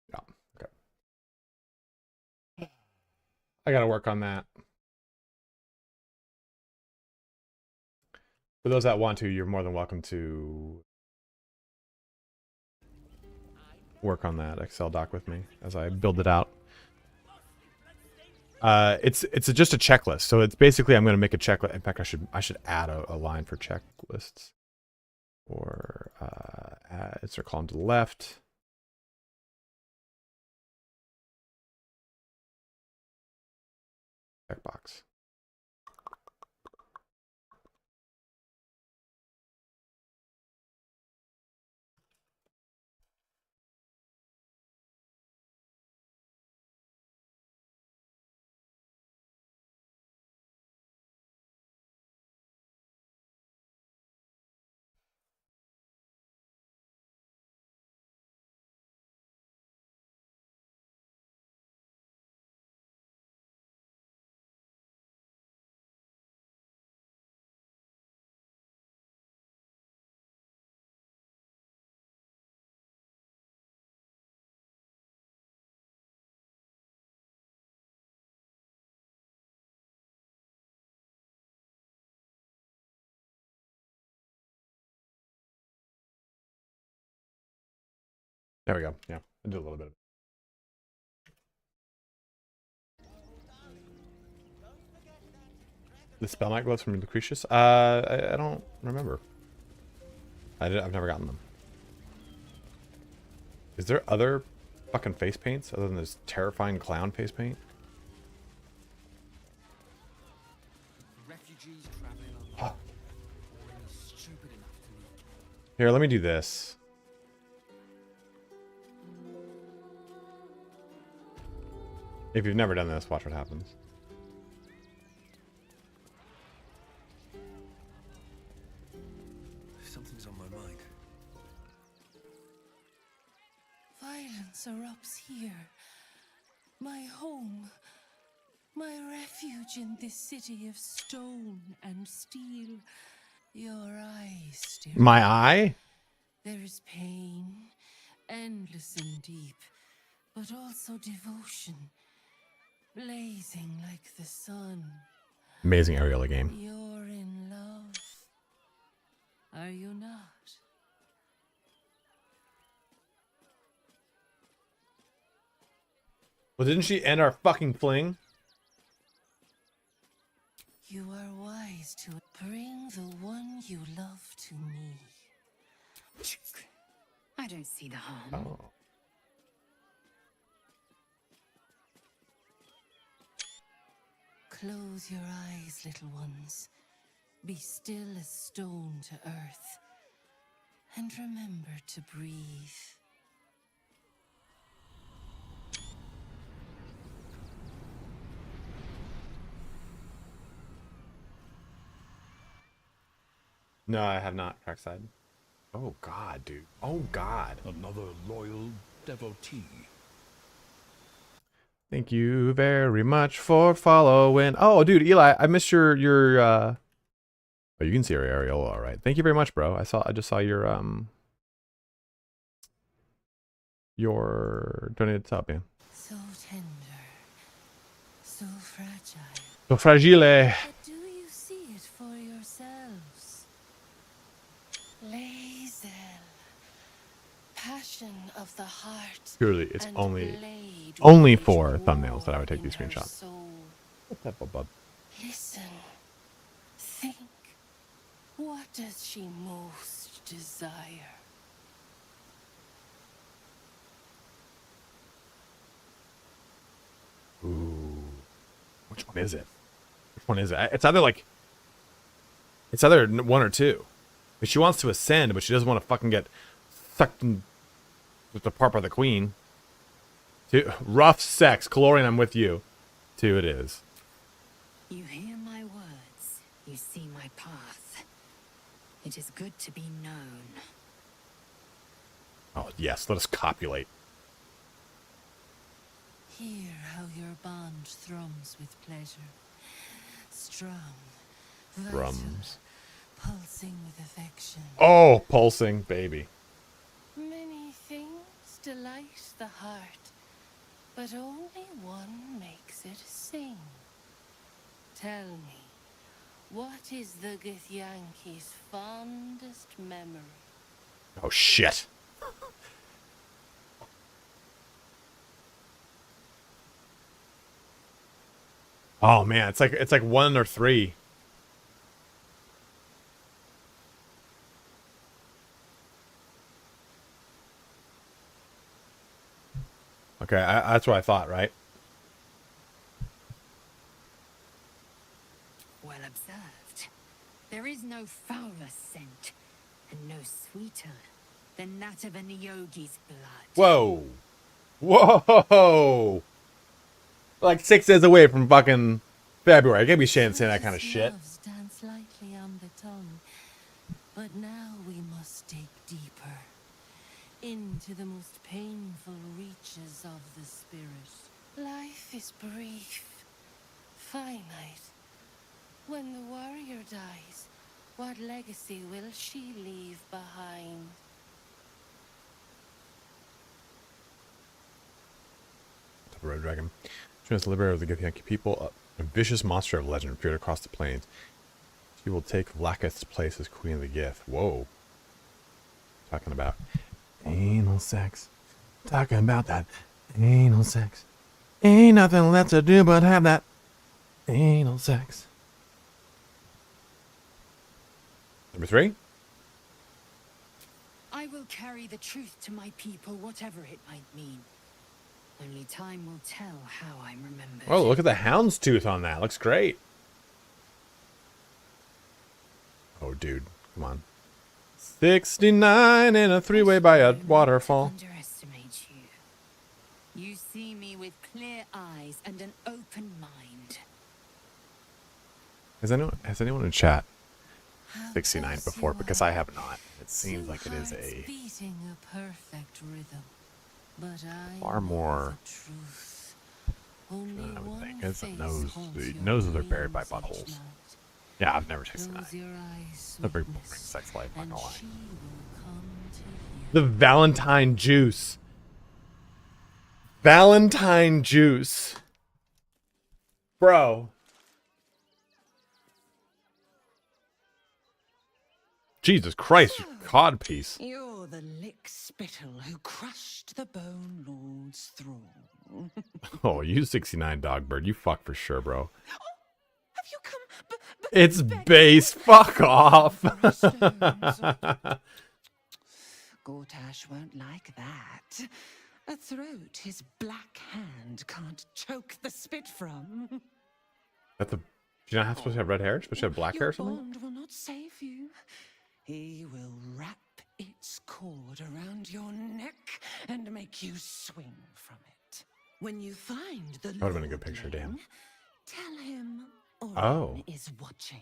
Yeah, okay. I gotta work on that. For those that want to, you're more than welcome to work on that Excel doc with me as I build it out. It's just a checklist. So it's basically I'm going to make a checklist. In fact, I should add a line for checklists. Or insert column to the left. Checkbox. There we go. Yeah, I did a little bit of it. The spell knight gloves from Lucretius? I don't remember. I've never gotten them. Is there other fucking face paints other than this terrifying clown face paint? Refugees traveling alone. Oh. Stupid enough to meet. Here, let me do this. If you've never done this, watch what happens. Something's on my mind. Violence erupts here. My home. My refuge in this city of stone and steel. Your eyes stare. My eye? There is pain, endless and deep, but also devotion, blazing like the sun. Amazing Areola game. You're in love. Are you not? Well, didn't she end our fucking fling? You are wise to bring the one you love to me. I don't see the harm. Oh. Close your eyes, little ones. Be still as stone to earth. And remember to breathe. No, I have not. Trackside. Oh god, dude. Oh god. Another loyal devotee. Thank you very much for following. Oh, dude, Eli, I missed your oh, you can see your Areola, all right. Thank you very much, bro. I just saw your donated sub, man. So tender. So fragile. So fragile. But do you see it for yourselves? Lazel. Passion of the heart. Truly, it's and only blade for rage thumbnails that I would take in these her screenshots. soul. What's that, bud? Listen. Think. What does she most desire? Ooh. Which one is it? Which one is it? It's either like... It's either one or two. But she wants to ascend, but she doesn't want to fucking get sucked in with the part by the queen. Two, rough sex. Calorian, I'm with you. Two it is. You hear my words. You see my path. It is good to be known. Oh, yes. Let us copulate. Hear how your bond thrums with pleasure. Strong, vital, Drums. pulsing with affection. Oh, pulsing, baby. Many things delight the heart, but only one makes it sing. Tell me, What is the Githyanki's fondest memory? Oh shit. Oh man, it's like 1 or 3. Okay, that's what I thought, right? Well observed. There is no fouler scent, and no sweeter than that of an yogi's blood. Whoa. Whoa. Like 6 days away from fucking February. I can't be saying that kind of shit. Loves dance lightly on the tongue, but now we must dig deeper into the most painful reaches of the spirit. Life is brief, finite. When the warrior dies, what legacy will she leave behind? The Road Dragon. She was the liberator of the Githyanki people. A vicious monster of legend appeared across the plains. She will take Vlakith's place as Queen of the Gith. Whoa. Talking about anal sex. Talking about that anal sex. Ain't nothing left to do but have that anal sex. Number 3? I will carry the truth to my people, whatever it might mean. Only time will tell how I'm remembered. Oh, look at the houndstooth on that. Looks great. Oh, dude. Come on. 69 in a 3-way by a waterfall. Underestimate you. You see me with clear eyes and an open mind. Has anyone in chat 69 before? Because I have not. It seems like it is a beating a perfect rhythm. But I far more. I would think. It's a nose. The noses are buried by buttholes. Yeah, I've never 69. It's a very boring sex life, I'm not gonna lie. The Valentine juice. Valentine juice. Bro. Jesus Christ, you codpiece. You're the lick spittle who crushed the Bone Lord's throne. Oh, you 69 Dogbird. You fuck for sure, bro. Have you come? It's base. Fuck off. Gortash won't like that. A throat his black hand can't choke the spit from. That's a. You're not supposed to have red hair? You're supposed to have black hair or Your something? bond will not save you. He will wrap its cord around your neck and make you swing from it. When you find the That would have been a good picture, damn. tell him Orin Oh. is watching.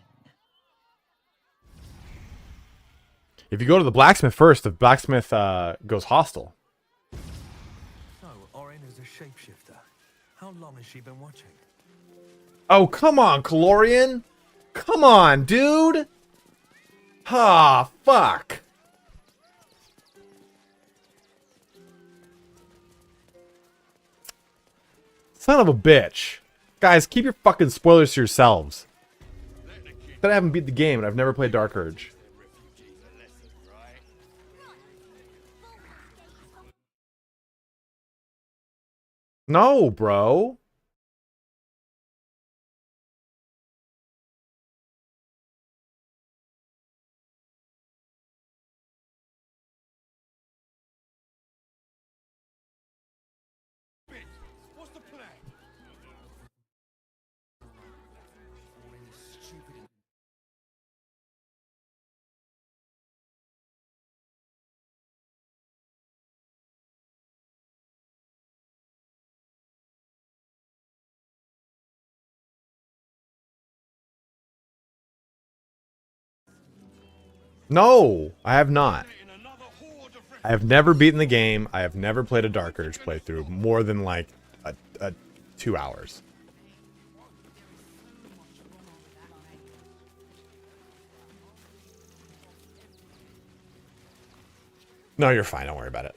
If you go to the blacksmith first, the blacksmith goes hostile. So, Orin is a shapeshifter. How long has she been watching? Oh, come on, Calorian. Come on, dude. Ah, fuck. Son of a bitch. Guys, keep your fucking spoilers to yourselves. But I haven't beat the game and I've never played Dark Urge. No, bro. What's the plan? No, I have not. I have never beaten the game. I have never played a Dark Urge playthrough more than like a 2 hours. No, you're fine. Don't worry about it.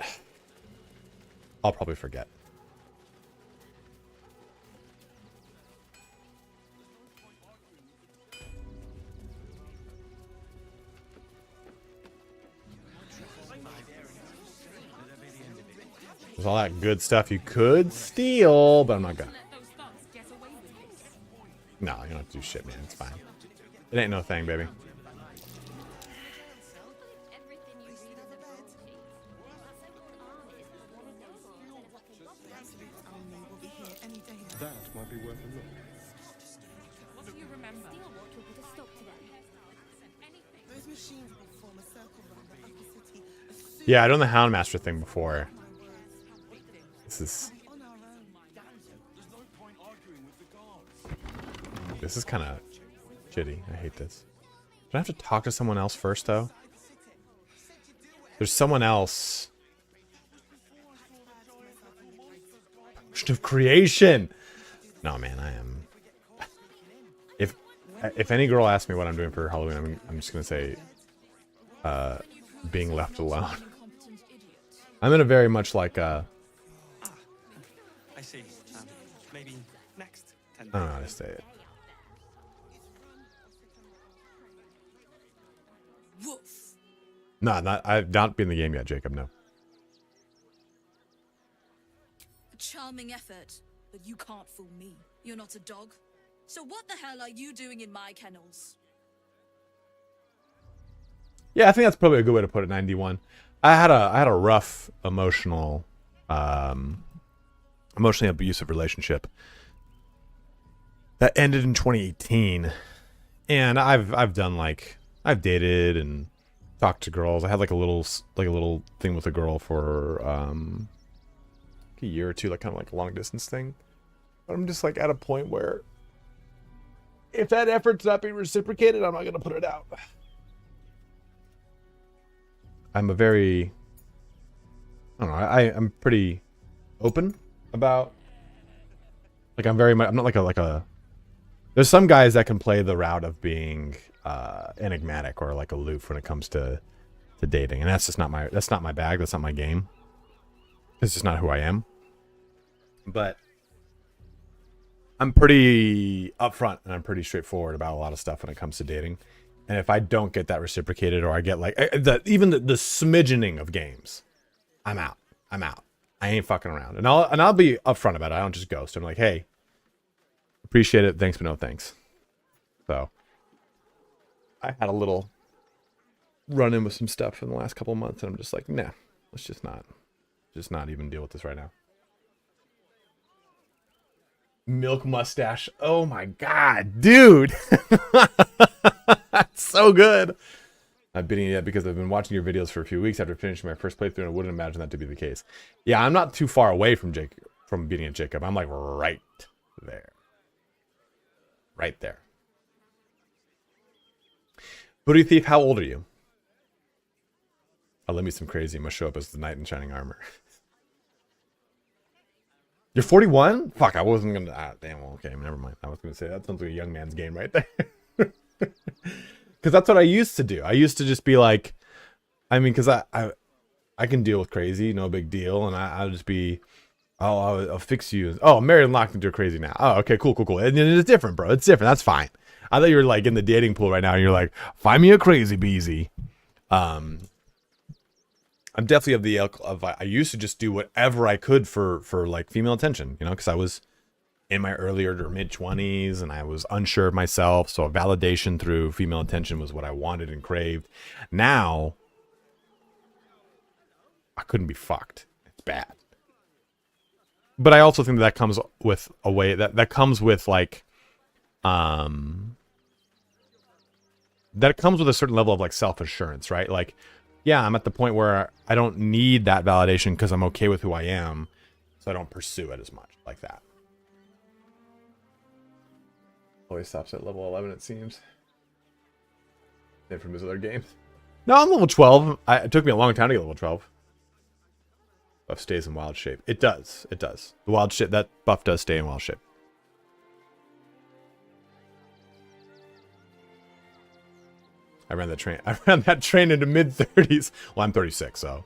I'll probably forget. There's all that good stuff you could steal, but I'm not gonna. No, you don't have to do shit, man. It's fine. It ain't no thing, baby. That might be worth a look. What do you remember? Yeah, I done the Houndmaster thing before. This is kind of shitty. I hate this. Do I have to talk to someone else first, though? There's someone else. Potion of creation. No, man, I am. If any girl asks me what I'm doing for Halloween, I'm just gonna say, being left alone. I'm in a very much like I see. Maybe next 10 days. I don't know how to say it. No, I've not been in the game yet, Jacob. No. A charming effort, but you can't fool me. You're not a dog. So what the hell are you doing in my kennels? Yeah, I think that's probably a good way to put it. 91. I had a rough emotionally abusive relationship that ended in 2018, and I've done I've dated and talked to girls. I had like a little thing with a girl for a year or two, like kind of like a long distance thing. But I'm just like at a point where if that effort's not being reciprocated, I'm not gonna put it out. I'm a very, I don't know, I'm pretty open about, like, I'm not like a, there's some guys that can play the route of being enigmatic or like aloof when it comes to dating, and that's not my bag, that's not my game. It's just not who I am. But I'm pretty upfront and I'm pretty straightforward about a lot of stuff when it comes to dating. And if I don't get that reciprocated, or I get like even the smidgening of games, I'm out. I ain't fucking around. And I'll be upfront about it. I don't just ghost. I'm like, hey, appreciate it, thanks but no thanks. So I had a little run in with some stuff in the last couple of months, and I'm just like, nah, let's just not even deal with this right now. Milk mustache. Oh my god, dude. That's so good. I'm bidding it because I've been watching your videos for a few weeks after finishing my first playthrough, and I wouldn't imagine that to be the case. Yeah, I'm not too far away from beating it, Jacob. I'm like right there. Right there. Booty Thief, how old are you? Oh, let me some crazy. Must show up as the knight in shining armor. You're 41? Fuck, I wasn't gonna. Damn. Well, okay, never mind. I was gonna say that sounds like a young man's game right there. Because that's what I used to do. I used to just be like, I mean, because I can deal with crazy, no big deal, and I'll just be, oh, I'll fix you. Oh, I'm married and locked into crazy now. Oh, okay, cool. And it's different, bro. It's different. That's fine. I thought you were like in the dating pool right now, and you're like, find me a crazy beezy. I'm definitely of the ilk of, I used to just do whatever I could for like female attention, you know, because I was in my earlier or mid 20s and I was unsure of myself. So validation through female attention was what I wanted and craved. Now I couldn't be fucked. It's bad. But I also think that comes with a way that comes with like, that comes with a certain level of like self-assurance, right? Like, yeah, I'm at the point where I don't need that validation because I'm okay with who I am, so I don't pursue it as much like that. Always stops at level 11, it seems. And from his other games. No, I'm level 12. It took me a long time to get level 12. Buff stays in wild shape. It does. It does. The wild shape, that buff does stay in wild shape. I ran that train into mid 30s. Well, I'm 36, so.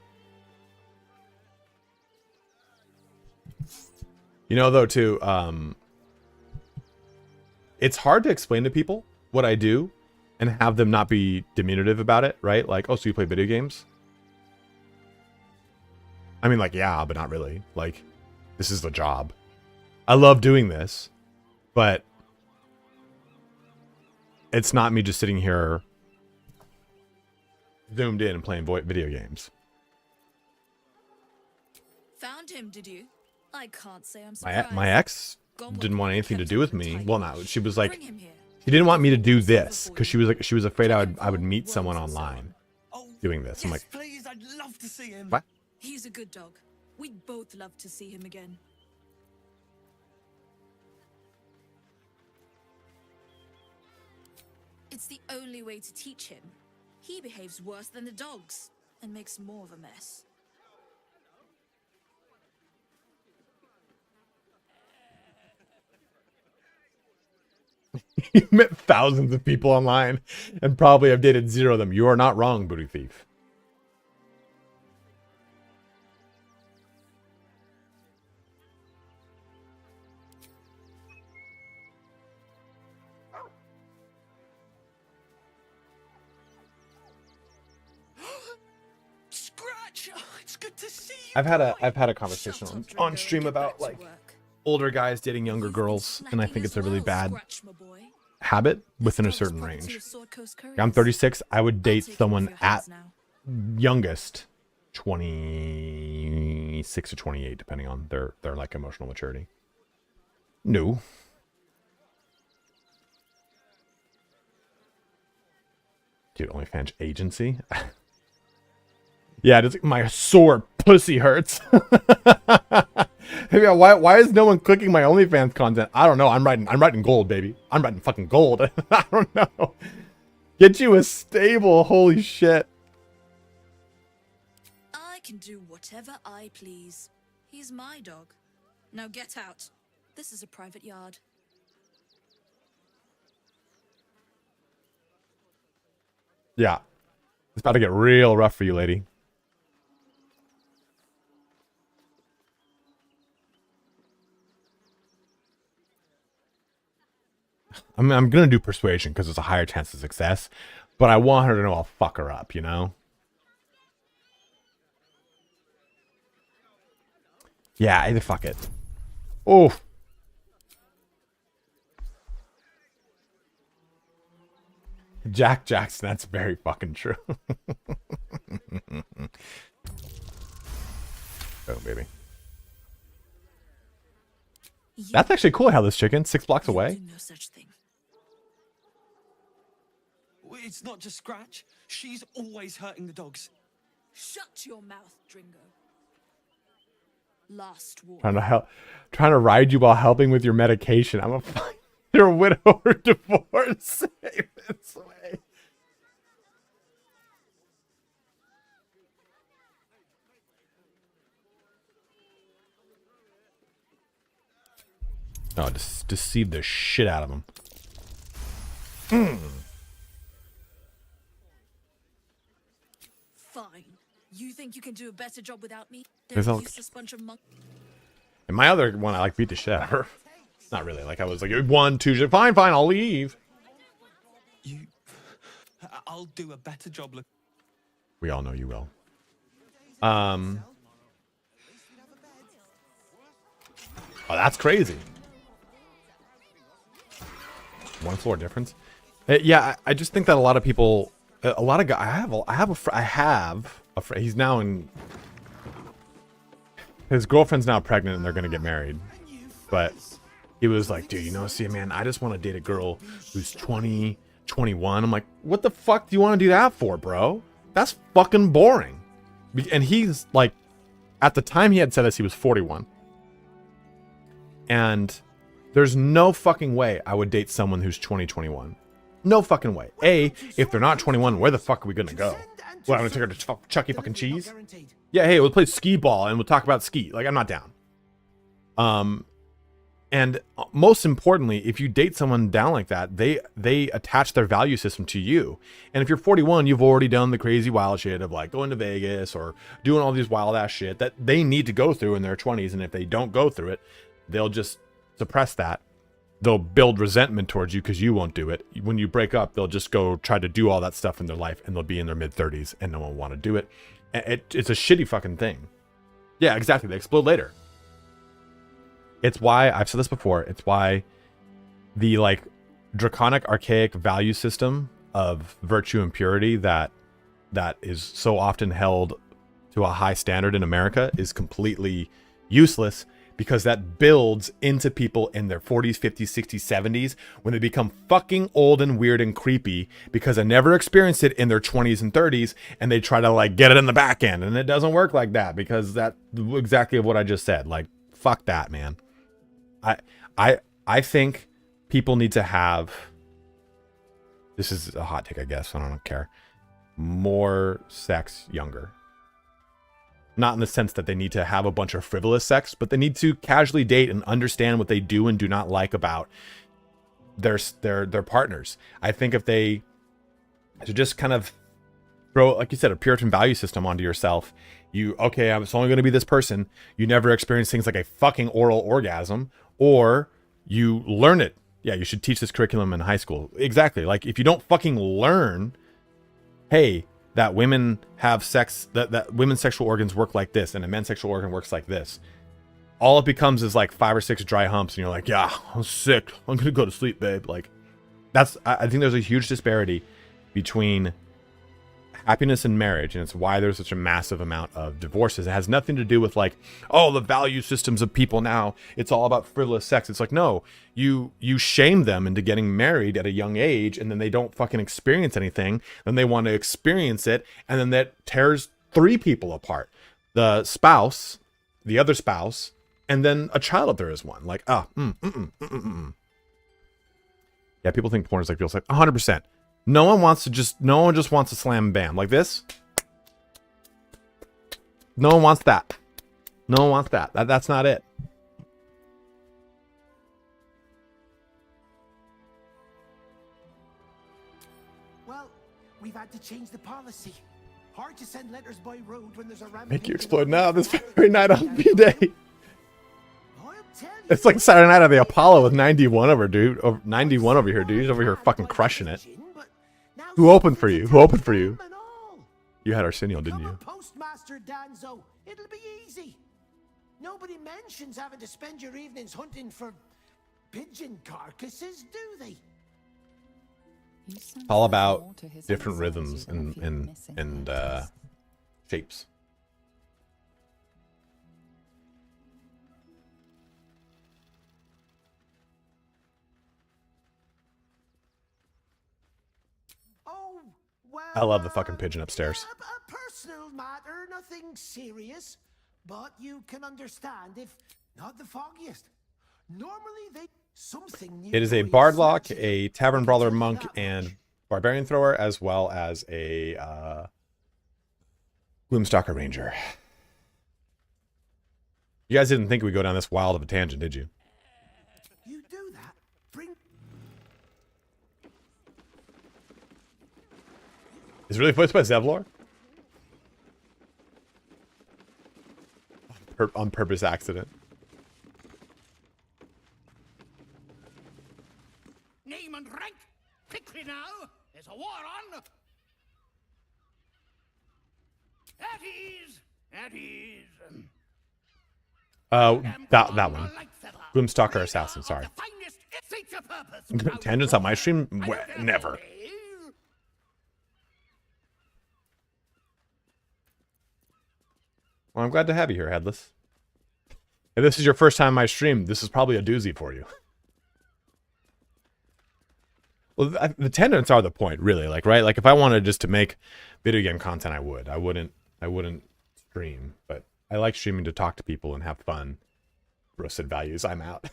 You know, though, too, it's hard to explain to people what I do and have them not be diminutive about it, right? Like, oh, so you play video games? I mean, like, yeah, but not really. Like, this is the job. I love doing this, but it's not me just sitting here zoomed in and playing video games. Found him, did you? I can't say I'm surprised. My ex didn't want anything to do with me. Well, no, she was like, she didn't want me to do this because she was afraid I would meet someone online doing this. I'm like, please, I'd love to see him. What? He's a good dog. We'd both love to see him again. It's the only way to teach him. He behaves worse than the dogs and makes more of a mess. You met thousands of people online and probably have dated 0 of them. You are not wrong, Booty Thief. Scratch! Oh, it's good to see you. I've had a conversation on stream about like older guys dating younger girls, and I think it's a really bad habit within a certain range. I'm 36. I would date someone at youngest 26 or 28, depending on their like emotional maturity. No. Dude, OnlyFans agency. Yeah, just, my sore pussy hurts. Yeah, why is no one clicking my OnlyFans content? I don't know. I'm writing gold, baby. I'm writing fucking gold. I don't know. Get you a stable. Holy shit. I can do whatever I please. He's my dog. Now get out. This is a private yard. Yeah. It's about to get real rough for you, lady. I'm gonna do persuasion because it's a higher chance of success, but I want her to know I'll fuck her up, you know? Yeah, either fuck it. Oh. Jack Jackson, that's very fucking true. Oh, baby. That's actually cool how this chicken 6 blocks away. No such thing. It's not just Scratch. She's always hurting the dogs. Shut your mouth, Dringo. Last war. Trying to ride you while helping with your medication. I'm a you're a widow or divorce. Save this way. Oh, just deceive the shit out of him. Fine. You think you can do a better job without me? There's They're all- a useless bunch of monkeys. And my other one, I like beat the shit out of her. Not really. Like I was like 1, 2, fine, I'll leave. I'll do a better job. We all know you will. Oh, that's crazy. 1 floor difference. Yeah, I just think that a lot of people, a lot of guys. I have a friend. He's now in. His girlfriend's now pregnant, and they're gonna get married. But he was like, dude, you know, see, man, I just want to date a girl who's 20, 21. I'm like, what the fuck do you want to do that for, bro? That's fucking boring. And he's like, at the time he had said this, he was 41. And there's no fucking way I would date someone who's 20, 21. No fucking way. If they're not 21, where the fuck are we gonna go? What, I'm gonna take her to Chuck E. fucking Cheese? Yeah, hey, we'll play skee ball and we'll talk about ski. Like, I'm not down. And most importantly, if you date someone down like that, they attach their value system to you. And if you're 41, you've already done the crazy wild shit of like going to Vegas or doing all these wild ass shit that they need to go through in their 20s. And if they don't go through it, they'll just suppress that. They'll build resentment towards you because you won't do it. When you break up, they'll just go try to do all that stuff in their life, and they'll be in their mid-30s and no one will want to do it. It's a shitty fucking thing. Yeah, exactly. They explode later. It's why, I've said this before, it's why the like draconic archaic value system of virtue and purity that is so often held to a high standard in America is completely useless, because that builds into people in their 40s, 50s, 60s, 70s when they become fucking old and weird and creepy because they never experienced it in their 20s and 30s, and they try to like get it in the back end, and it doesn't work like that, because that's exactly what I just said. Like, fuck that, man. I think people need to have, this is a hot take, I guess, I don't care, more sex younger. Not in the sense that they need to have a bunch of frivolous sex, but they need to casually date and understand what they do and do not like about their partners. I think if they to just kind of throw, like you said, a Puritan value system onto yourself, okay, it's only going to be this person. You never experience things like a fucking oral orgasm, or you learn it. Yeah, you should teach this curriculum in high school. Exactly. Like, if you don't fucking learn, hey, that women have sex, that women's sexual organs work like this, and a men's sexual organ works like this. All it becomes is like 5 or 6 dry humps, and you're like, yeah, I'm sick. I'm gonna go to sleep, babe. Like, I think there's a huge disparity between happiness in marriage, and it's why there's such a massive amount of divorces. It has nothing to do with like, oh, the value systems of people now, it's all about frivolous sex. It's like, no, you shame them into getting married at a young age, and then they don't fucking experience anything, then they want to experience it, and then that tears 3 people apart: the spouse, the other spouse, and then a child if there is one. Like, yeah, people think porn is like real sex. 100%. No one just wants to slam and bam like this. No one wants that. No one wants that. That's not it. Well, we've had to change the policy. Hard to send letters by road when there's a rampage. Make you explode now this very night on B-Day. It's like Saturday Night at the Apollo with 91 over, dude. 91 over here, dude. He's over here fucking crushing it. Who opened for you? Who opened for you? You had Arsenio, didn't you? Postmaster Danzo. It'll be easy. Nobody mentions having to spend your evenings hunting for pigeon carcasses, do they? It's all about different rhythms and shapes. Well, I love the fucking pigeon upstairs. A personal matter, nothing serious, but you can understand if not the foggiest. Normally they something new. It is a Bardlock, a Tavern Brawler Monk, and Barbarian Thrower, as well as a Gloomstalker Ranger. You guys didn't think we'd go down this wild of a tangent, did you? You do that. Is it really voiced by Zevlor? On purpose accident. Name and rank, quickly now. There's a war on. At ease. At ease. That one. Gloomstalker Assassin, sorry. Tangents on my stream? Never. Well, I'm glad to have you here, Headless. If this is your first time on my stream, this is probably a doozy for you. Well, the tangents are the point, really. Like, right? Like, if I wanted just to make video game content, I would. I wouldn't stream, but I like streaming to talk to people and have fun. Roasted values. I'm out.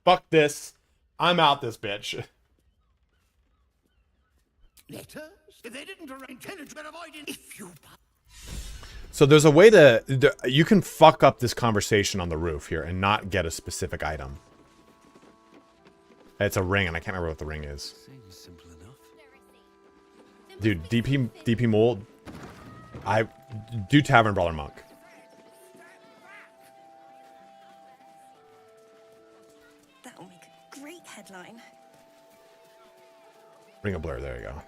Fuck this. I'm out this bitch. Letters? If they didn't intelligent avoided. If you. So there's a way to you can fuck up this conversation on the roof here and not get a specific item. It's a ring, and I can't remember what the ring is. Seems simple enough. Dude, DP mold. I do Tavern Brawler Monk. That'll make a great headline. Ring of Blur, there you go.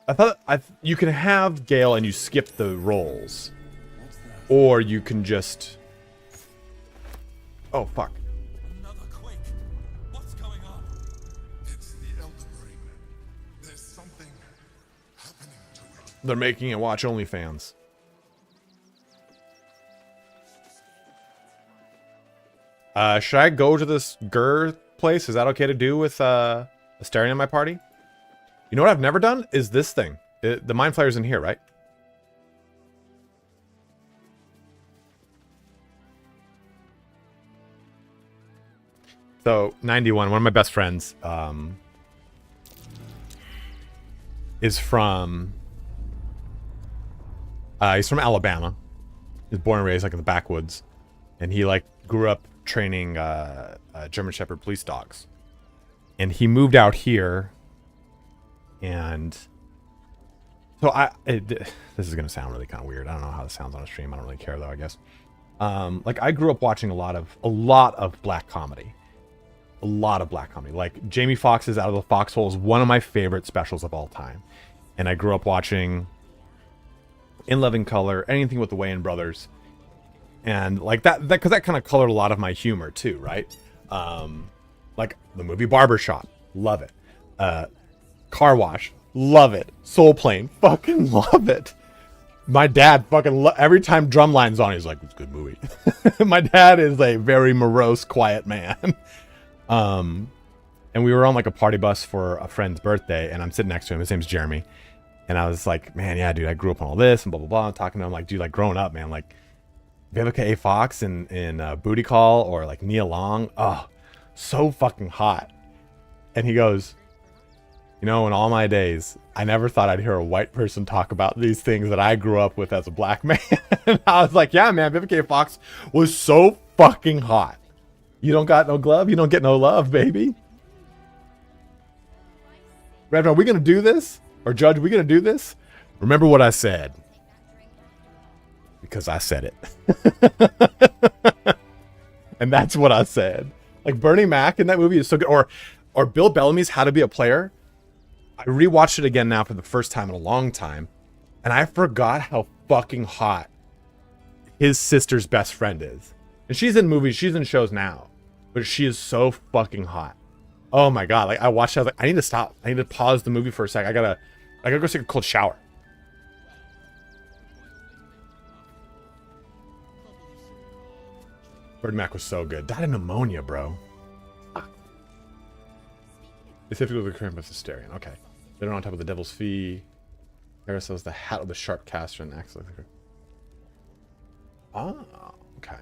I thought you can have Gale and you skip the rolls, or you can just. Oh fuck! Another quake. What's going on? It's the Elder Ring. There's something happening to it. They're making it watch OnlyFans. Should I go to this Gur place? Is that okay to do with Astarion in my party? You know what I've never done is this thing. The Mind Flayer's in here, right? So 91, one of my best friends, is from. He's from Alabama. He was born and raised like in the backwoods, and he like grew up training German Shepherd police dogs, and he moved out here. And so this is gonna sound really kind of weird. I don't know how this sounds on a stream. I don't really care though, I guess. Like I grew up watching a lot of black comedy. A lot of black comedy. Like Jamie Foxx's Out of the Foxhole is one of my favorite specials of all time. And I grew up watching In Living Color, anything with the Wayans brothers. And like that because that kind of colored a lot of my humor too, right? Like the movie Barbershop, love it. Car Wash, love it. Soul Plane, fucking love it. My dad fucking every time Drumline's on, he's like, "It's a good movie." My dad is a very morose, quiet man. And we were on like a party bus for a friend's birthday, and I'm sitting next to him. His name's Jeremy, and I was like, "Man, yeah, dude, I grew up on all this and blah blah blah." I'm talking to him like, "Dude, like growing up, man, like Vivica A. Fox in Booty Call or like Nia Long, oh, so fucking hot." And he goes, "You know, in all my days, I never thought I'd hear a white person talk about these things that I grew up with as a black man." And I was like, "Yeah, man, Vivica A. Fox was so fucking hot. You don't got no glove, you don't get no love, baby." Reverend, are we gonna do this? Or Judge, are we gonna do this? Remember what I said. Because I said it. And that's what I said. Like Bernie Mac in that movie is so good. Or Bill Bellamy's How to Be a Player. I rewatched it again now for the first time in a long time, and I forgot how fucking hot his sister's best friend is. And she's in movies, she's in shows now, but she is so fucking hot. Oh my god! Like I watched it, I was like, I need to stop. I need to pause the movie for a sec. I gotta go take a cold shower. Bird Mac was so good. Died of pneumonia, bro. Specifically with the current of Astarion. Okay. They're on top of the Devil's Fee. Eris was the hat of the sharp caster and axe like the. Oh, okay.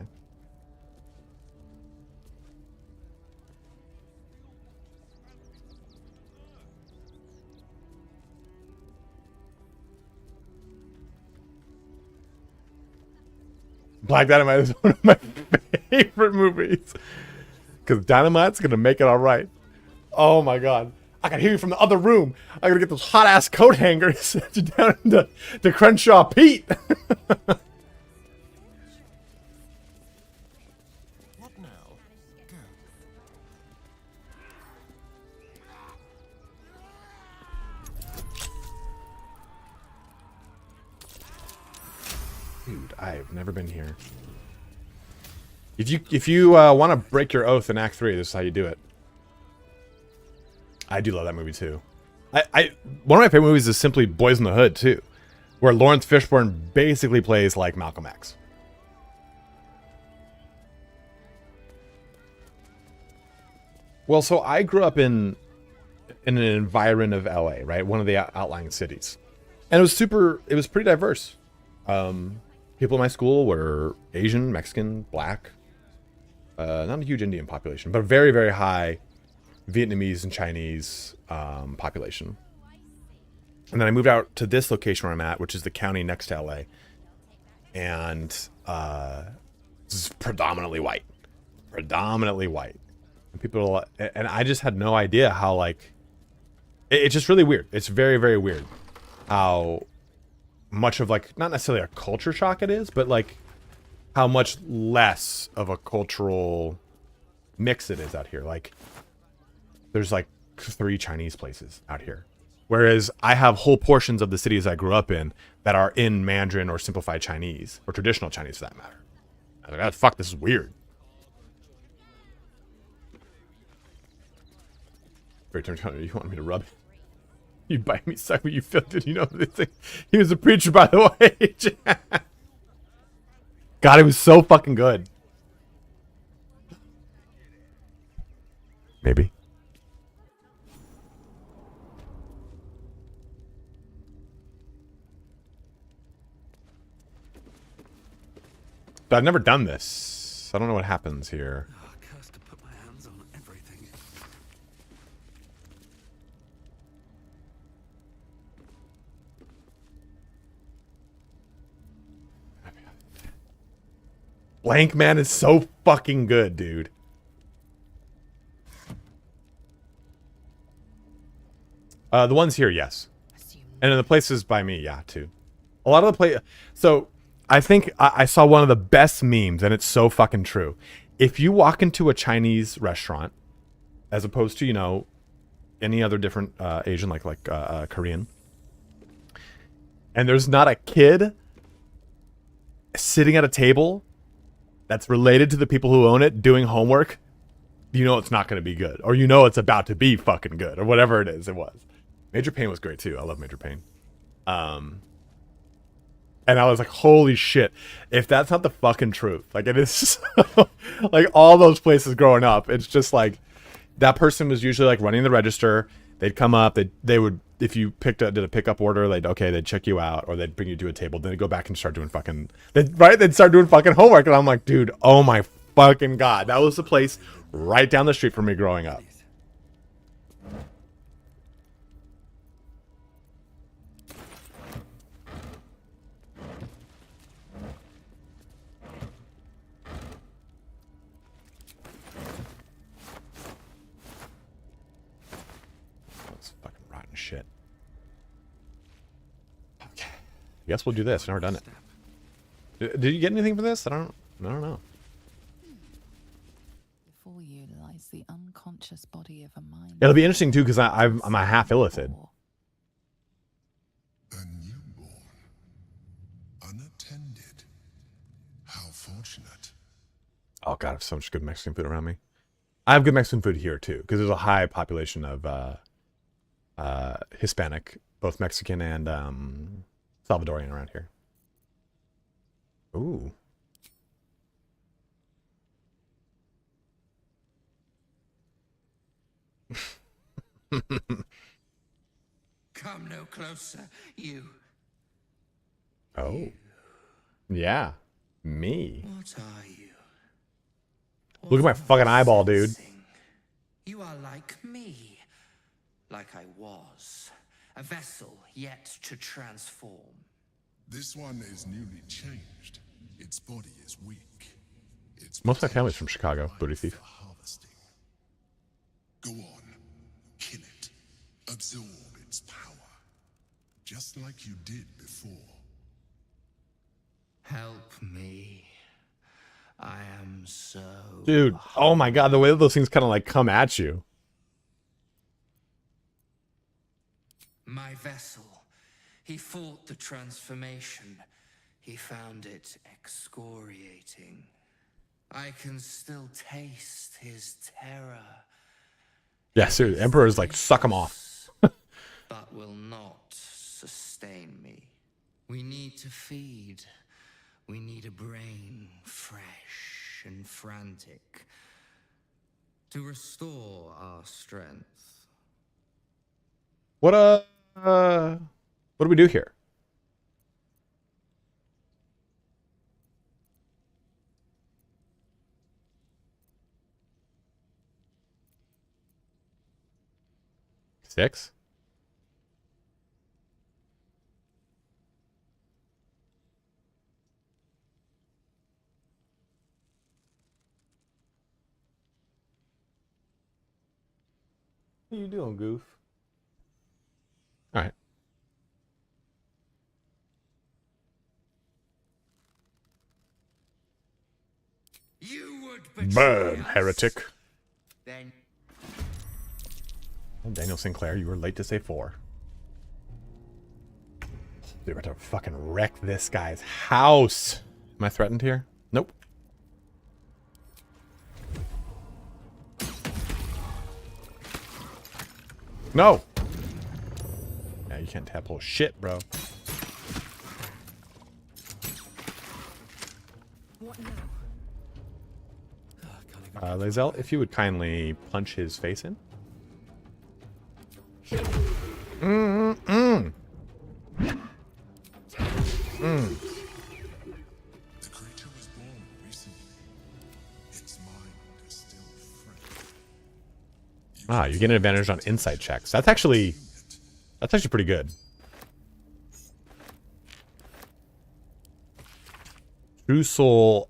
Black Dynamite is one of my favorite movies. Because Dynamite's going to make it all right. Oh my god. I can hear you from the other room. I gotta get those hot ass coat hangers down to Crenshaw Pete. What now? Go. Dude, I've never been here. If you want to break your oath in Act 3, this is how you do it. I do love that movie too. One of my favorite movies is simply Boys in the Hood too, where Lawrence Fishburne basically plays like Malcolm X. Well, so I grew up in an environment of LA, right? One of the outlying cities. And it was pretty diverse. People in my school were Asian, Mexican, black. Not a huge Indian population, but a very, very high Vietnamese and Chinese population. And then I moved out to this location where I'm at, which is the county next to LA. And this is predominantly white. Predominantly white. And people, and I just had no idea how, like, it's just really weird. It's very, very weird how much of, like, not necessarily a culture shock it is, but like how much less of a cultural mix it is out here. Like, there's like 3 Chinese places out here. Whereas I have whole portions of the cities I grew up in that are in Mandarin or simplified Chinese, or traditional Chinese for that matter. I was like, oh, fuck, this is weird. You want me to rub it? You bite me, suck me, you feel it. You know this thing. He was a preacher, by the way. God, it was so fucking good. Maybe. But I've never done this. I don't know what happens here. Oh, cursed to put my hands on everything. Blank Man is so fucking good, dude. The ones here, yes. And in the places by me, yeah, too. A lot of the play. So I think I saw one of the best memes, and it's so fucking true. If you walk into a Chinese restaurant, as opposed to, you know, any other different Asian, like Korean, and there's not a kid sitting at a table that's related to the people who own it doing homework, you know it's not going to be good. Or you know it's about to be fucking good. Or whatever it is, it was. Major Payne was great too. I love Major Payne. And I was like, holy shit. If that's not the fucking truth. Like, it is so, like, all those places growing up, it's just like, that person was usually like running the register. They'd come up, they would, if you did a pickup order, they'd check you out, or they'd bring you to a table, then they'd go back and start doing fucking, they'd start doing fucking homework. And I'm like, dude, oh my fucking God. That was the place right down the street from me growing up. Shit. Okay. I guess we'll do this. I've never done it. Did you get anything for this? I don't know. Before you lies the unconscious body of a mind. It'll be interesting too, because I'm a half illithid. A newborn, unattended. How fortunate. Oh God, I have so much good Mexican food around me. I have good Mexican food here too, because there's a high population of Hispanic, both Mexican and Salvadorian around here. Ooh. Come no closer, you. Oh. Yeah. Me. What are you? Look at my fucking eyeball, dude. You are like me. Like I was. A vessel yet to transform. This one is newly changed. Its body is weak. Most of my family's from Chicago, Booty Thief. Go on. Kill it. Absorb its power. Just like you did before. Help me. I am so... Dude, oh my God, the way that those things kind of like come at you. My vessel. He fought the transformation. He found it excoriating. I can still taste his terror. Yeah, seriously, Emperor's like, suck him off. But will not sustain me. We need to feed. We need a brain fresh and frantic to restore our strength. What do we do here? Six? What are you doing, goof? All right. You would Burn, heretic. Then Daniel Sinclair, you were late to say 4. They're about to fucking wreck this guy's house. Am I threatened here? Nope. No! Yeah, you can't tap whole shit, bro. What now? Lae'zel, if you would kindly punch his face in. Mm. The creature was born recently. Its mind is still fresh. You get an advantage on insight checks. That's actually pretty good. True Soul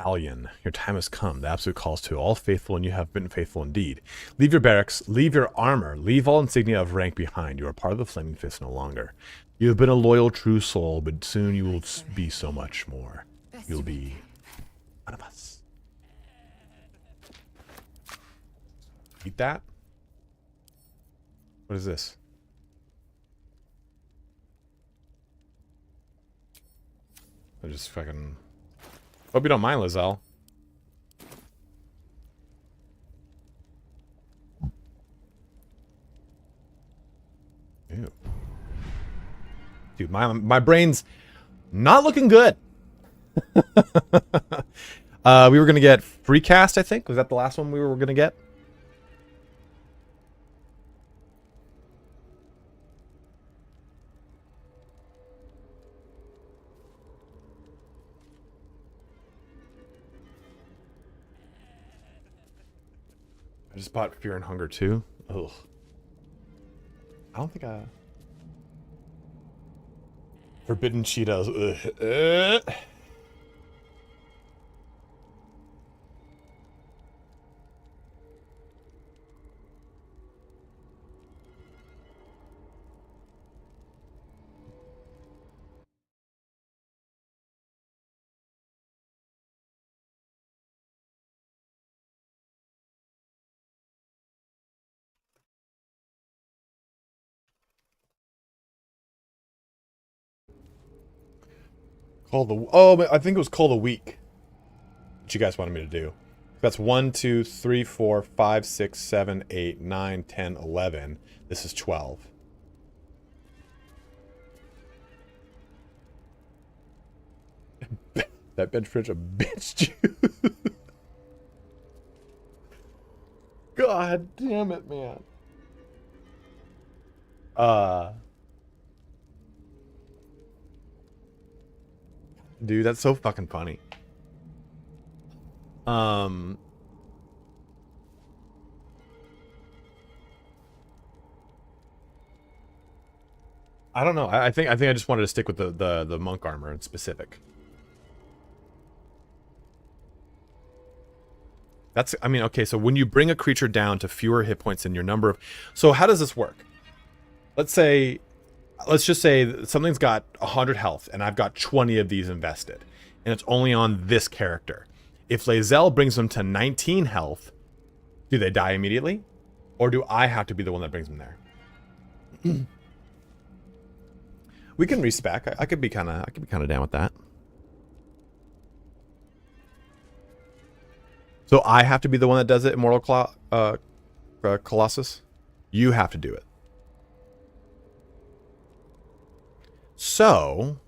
Alien, your time has come. The absolute calls to all faithful, and you have been faithful indeed. Leave your barracks, leave your armor, leave all insignia of rank behind. You are part of the Flaming Fist no longer. You have been a loyal true soul, but soon you will be so much more. You'll be one of us. Eat that? What is this? I just fucking... Hope you don't mind, Lae'zel. Ew. Dude, my brain's not looking good. We were gonna get free cast, I think. Was that the last one we were gonna get? I just bought Fear and Hunger 2. Ugh. I don't think I... Forbidden Cheetos. Ugh. I think it was Call the Week. What you guys wanted me to do. That's 1, 2, 3, 4, 5, 6, 7, 8, 9, 10, 11. This is 12. That bench press a bitch you. God damn it, man. Dude, that's so fucking funny. I don't know. I think I just wanted to stick with the monk armor in specific. That's, I mean, okay, so when you bring a creature down to fewer hit points than your number of... So how does this work? Let's just say something's got 100 health, and I've got 20 of these invested, and it's only on this character. If Lae'zel brings them to 19 health, do they die immediately? Or do I have to be the one that brings them there? We can respec. I could be kind of down with that. So I have to be the one that does it, Immortal Colossus? You have to do it. So,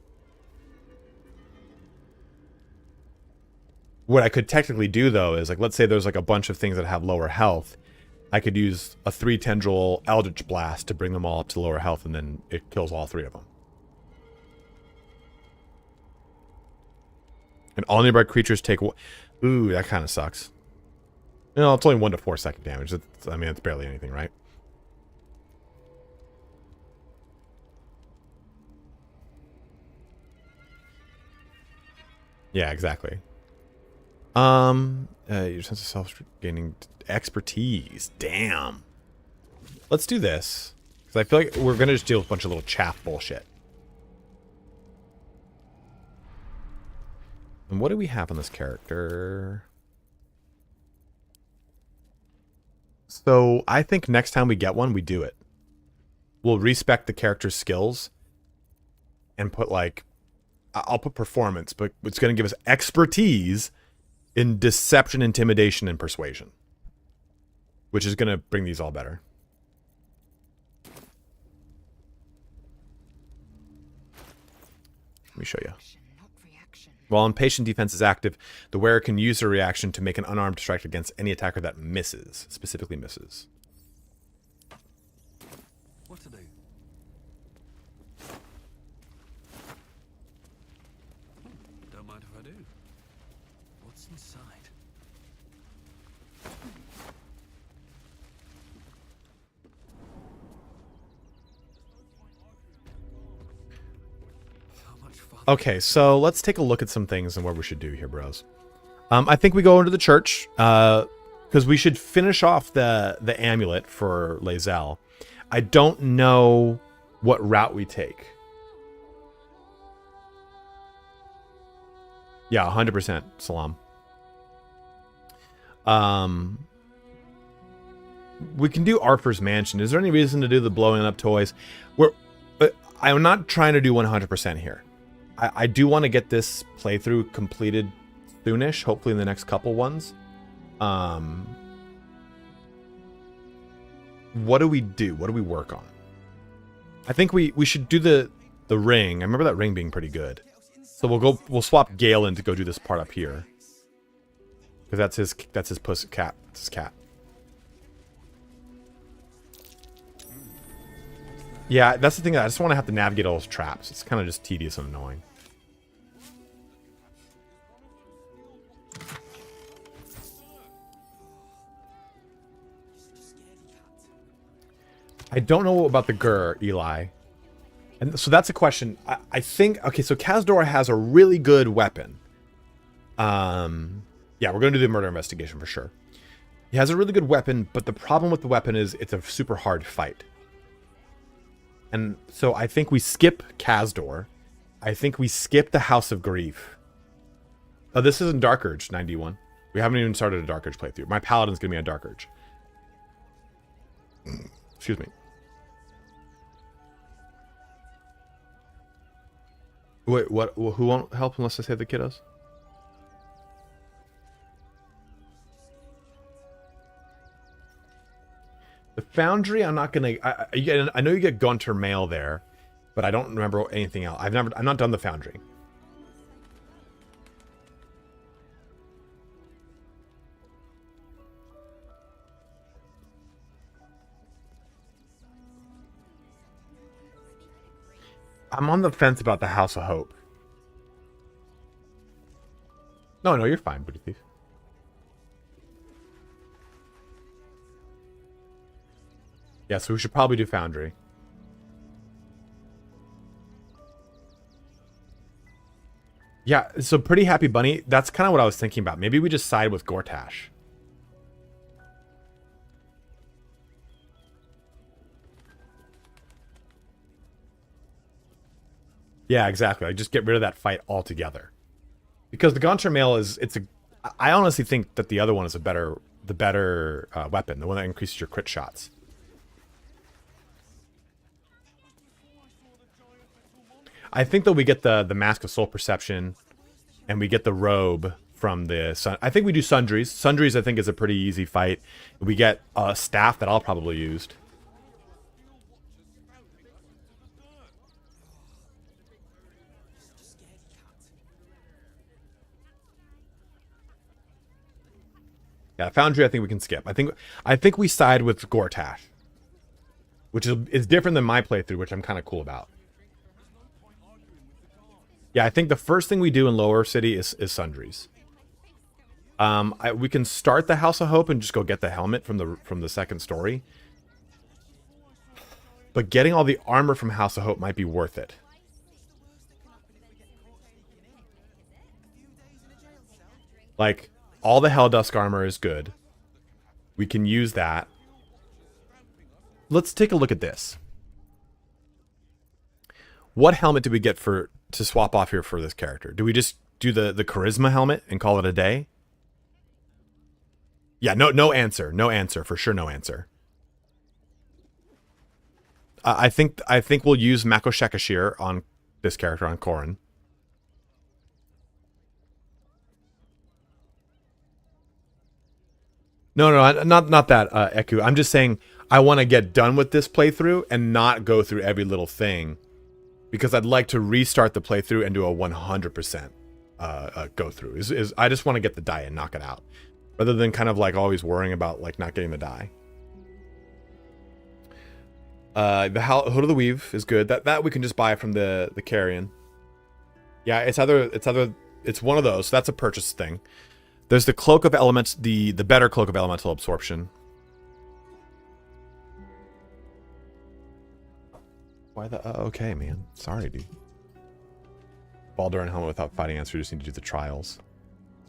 what I could technically do, though, is, like, let's say there's, like, a bunch of things that have lower health. I could use a 3-tendril Eldritch Blast to bring them all up to lower health, and then it kills all 3 of them. And all nearby creatures take... Ooh, that kind of sucks. You know, it's only 1 to 4 second damage. I mean, it's barely anything, right? Yeah, exactly. Your sense of self gaining expertise. Damn. Let's do this. Because I feel like we're going to just deal with a bunch of little chaff bullshit. And what do we have on this character? So I think next time we get one, we do it. We'll respec the character's skills. and put like, I'll put performance, but it's going to give us expertise in deception, intimidation, and persuasion, which is going to bring these all better. Let me show you. While impatient defense is active, the wearer can use a reaction to make an unarmed strike against any attacker that misses, specifically misses. What to do? Don't mind if I do. What's inside? Okay, so let's take a look at some things and what we should do here, bros. I think we go into the church, because we should finish off the amulet for Lae'zel. I don't know what route we take. Yeah, 100%, Salam. We can do Arthur's Mansion. Is there any reason to do the blowing up toys? I'm not trying to do 100% here. I do want to get this playthrough completed soonish, hopefully in the next couple ones. What do we do? What do we work on? I think we should do the ring. I remember that ring being pretty good. So we'll swap Galen to go do this part up here. Because that's his pussy cat. That's his cat. Yeah, that's the thing. I just want to have to navigate all those traps. It's kind of just tedious and annoying. I don't know about the Gur, Eli. And so that's a question. I think... Okay, so Kazdor has a really good weapon. Yeah, we're going to do the murder investigation for sure. He has a really good weapon, but the problem with the weapon is it's a super hard fight. And so I think we skip Kazdor. I think we skip the House of Grief. Oh, this isn't Dark Urge 91. We haven't even started a Dark Urge playthrough. My Paladin's going to be on Dark Urge. Excuse me. Wait, what? Who won't help unless I save the kiddos? The Foundry, I'm not gonna. I know you get Gunter Mail there, but I don't remember anything else. I've not done the Foundry. I'm on the fence about the House of Hope. No, you're fine, Booty Thief. Yeah, so we should probably do Foundry. Yeah, so Pretty Happy Bunny, that's kind of what I was thinking about. Maybe we just side with Gortash. Yeah, exactly. I just get rid of that fight altogether. Because the Gaunter Mail I honestly think that the other one is the better weapon, the one that increases your crit shots. I think that we get the Mask of Soul Perception, and we get the robe from the Sun. I think we do Sundries. Sundries, I think, is a pretty easy fight. We get a staff that I'll probably use. Yeah, Foundry, I think we can skip. I think we side with Gortash, which is different than my playthrough, which I'm kind of cool about. Yeah, I think the first thing we do in Lower City is Sundries. We can start the House of Hope and just go get the helmet from the second story. But getting all the armor from House of Hope might be worth it. Like, all the Helldusk armor is good. We can use that. Let's take a look at this. What helmet do we get to swap off here for this character? Do we just do the charisma helmet and call it a day? Yeah, no answer. No answer. For sure, no answer. I think we'll use Mako Shekashir on this character on Corrin. No, not that, Eku. I'm just saying I want to get done with this playthrough and not go through every little thing, because I'd like to restart the playthrough and do a 100% go through. I just want to get the die and knock it out, rather than kind of like always worrying about like not getting the die. The Hood of the Weave is good. That we can just buy from the Carrion. Yeah, it's one of those. So that's a purchase thing. There's the Cloak of Elements, the better Cloak of Elemental Absorption. Why the okay, man. Sorry, dude. Baldur and Helmet without fighting answer. You just need to do the trials.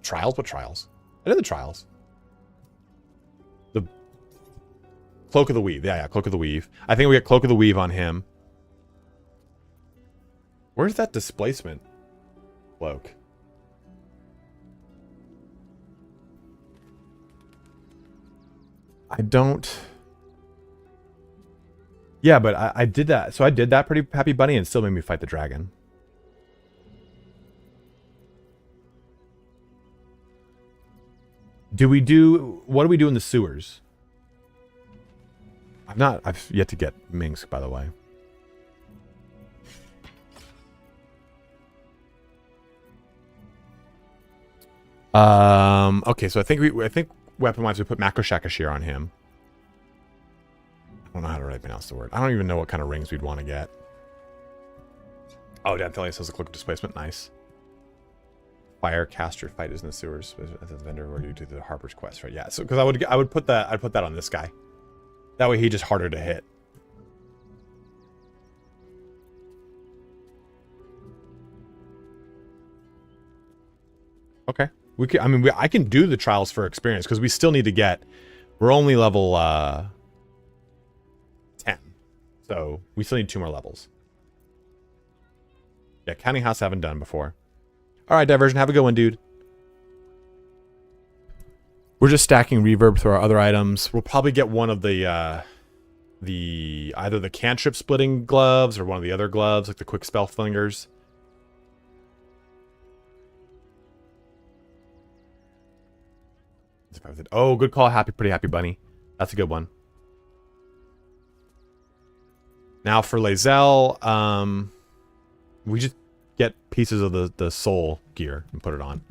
Trials? What trials? I did the trials. The Cloak of the Weave. Yeah, Cloak of the Weave. I think we get Cloak of the Weave on him. Where's that displacement cloak? I don't... Yeah, but I did that. So I did that pretty happy bunny and it still made me fight the dragon. What do we do in the sewers? I've yet to get Minsk, by the way. Okay, so I think weapon-wise we put Makoshakashir on him. I don't know how to really pronounce the word. I don't even know what kind of rings we'd want to get. Oh, Dad says a Cloak of Displacement. Nice. Firecaster fight is in the sewers as a vendor where you do the Harper's Quest, right? Yeah, so because I would put that on this guy. That way he's just harder to hit. Okay. I can do the trials for experience because we still need to get, we're only level 10. So we still need 2 more levels. Yeah, Counting House I haven't done before. All right, Diversion, have a good one, dude. We're just stacking reverb through our other items. We'll probably get one of the either the cantrip splitting gloves or one of the other gloves, like the quick spell flingers. Oh, good call, Pretty Happy Bunny. That's a good one. Now for Lae'zel, we just get pieces of the soul gear and put it on.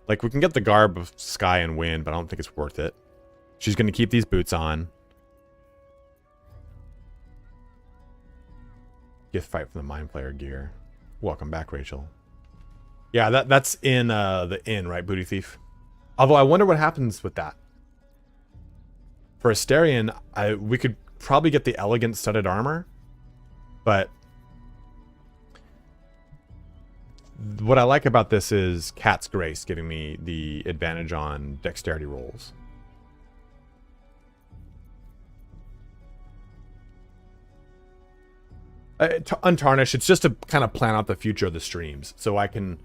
Like, we can get the garb of Sky and Wind, but I don't think it's worth it. She's going to keep these boots on. Gift fight from the Mind Player gear. Welcome back, Rachel. Yeah, that's in the inn, right, Booty Thief? Although I wonder what happens with that. For Asterion, we could probably get the elegant studded armor, but what I like about this is Cat's Grace giving me the advantage on dexterity rolls. Untarnished, it's just to kind of plan out the future of the streams, so I can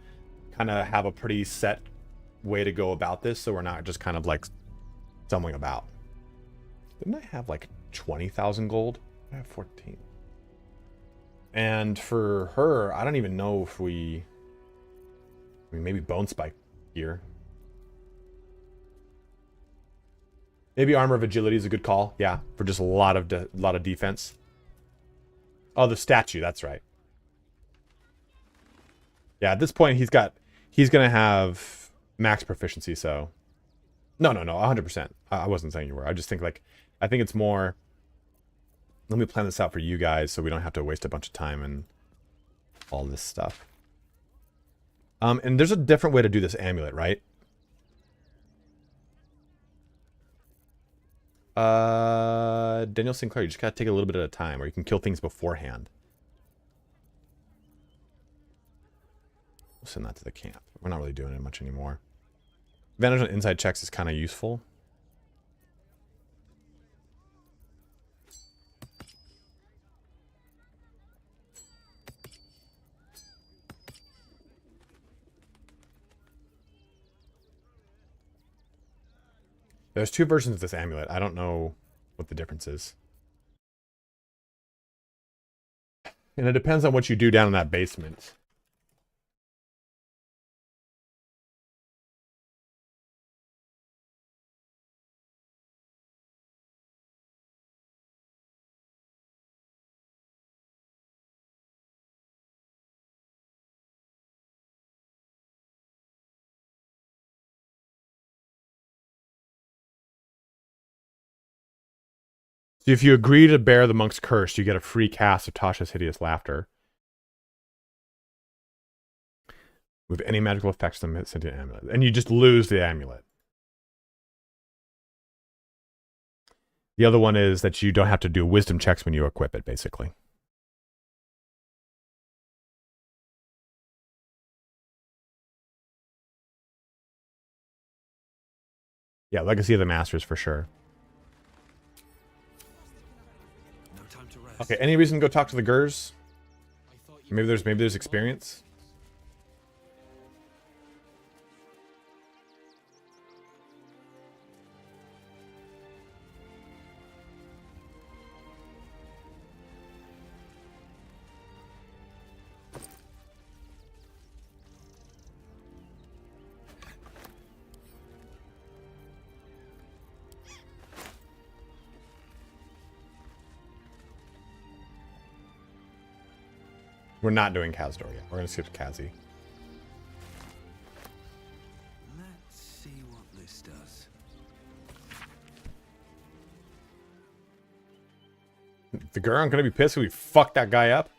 kind of have a pretty set way to go about this, so we're not just kind of like stumbling about. Didn't I have like 20,000 gold? I have 14. And for her, I don't even know if we... I mean, maybe Bone Spike gear. Maybe Armor of Agility is a good call. Yeah, for just a lot of defense. Oh, the statue. That's right. Yeah, at this point, he's gonna have max proficiency. So, no, 100%. I wasn't saying you were. I just think I think it's more. Let me plan this out for you guys, so we don't have to waste a bunch of time and all this stuff. And there's a different way to do this amulet, right? Daniel Sinclair, you just gotta take a little bit at a time, or you can kill things beforehand. We'll send that to the camp. We're not really doing it much anymore. Advantage on inside checks is kind of useful. There's 2 versions of this amulet. I don't know what the difference is. And it depends on what you do down in that basement. So if you agree to bear the monk's curse, you get a free cast of Tasha's Hideous Laughter. With any magical effects on the sentient amulet. And you just lose the amulet. The other one is that you don't have to do wisdom checks when you equip it, basically. Yeah, Legacy of the Masters for sure. Okay, any reason to go talk to the Gurs? Maybe there's experience. We're not doing Kazdor yet. We're gonna skip to Kazi. Let's see what this does. The girl aren't gonna be pissed if we fuck that guy up.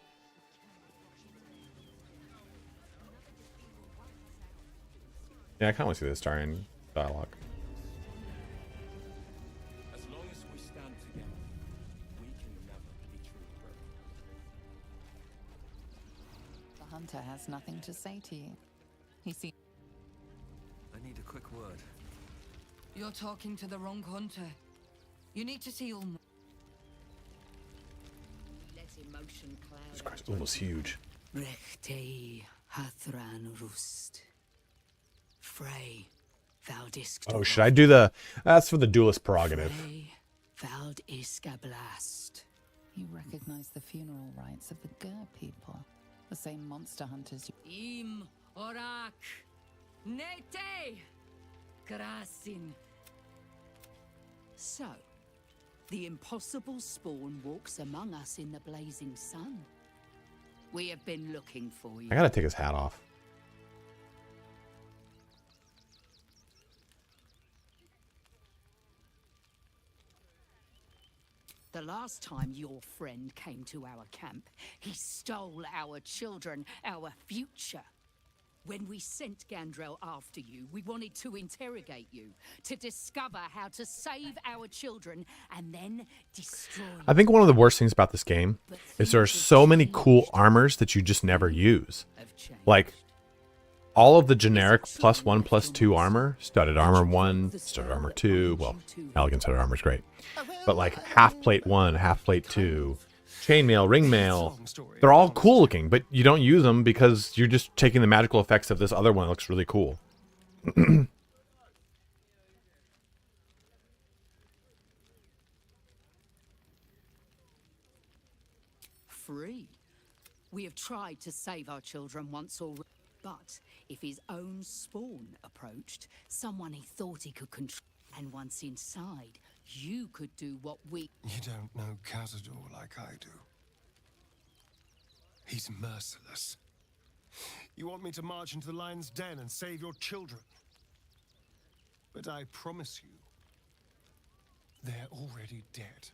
Yeah, I kinda wanna see this Starian dialogue. As long as we stand together, we can never be true friends. The hunter has nothing to say to you. He seems... I need a quick word. You're talking to the wrong hunter. You need to see Ulm. Let emotion cloud. Jesus Christ, almost huge. Rechtei hathran rust. Frey, Valdisk. Oh, should I do the... That's for the duelist prerogative. Vald iskablast. You recognize the funeral rites of the Gur people. The same monster hunters you... Im orak. Nete. Grasin. So, the impossible spawn walks among us in the blazing sun. We have been looking for you. I gotta take his hat off. The last time your friend came to our camp, he stole our children, our future. When we sent Gandrel after you, we wanted to interrogate you, to discover how to save our children, and then destroy you. I think one of the worst things about this game is there are so many cool armors that you just never use. Like, all of the generic +1/+2 armor, studded armor 1, studded armor 2, well, elegant studded armor is great. But like half plate 1, half plate 2, chainmail, ringmail, they're all cool looking, but you don't use them because you're just taking the magical effects of this other one that looks really cool. Free. We have tried to save our children once already, but if his own spawn approached, someone he thought he could control, and once inside, you could do what we... You don't know Cazador like I do. He's merciless. You want me to march into the lion's den and save your children? But I promise you, they're already dead.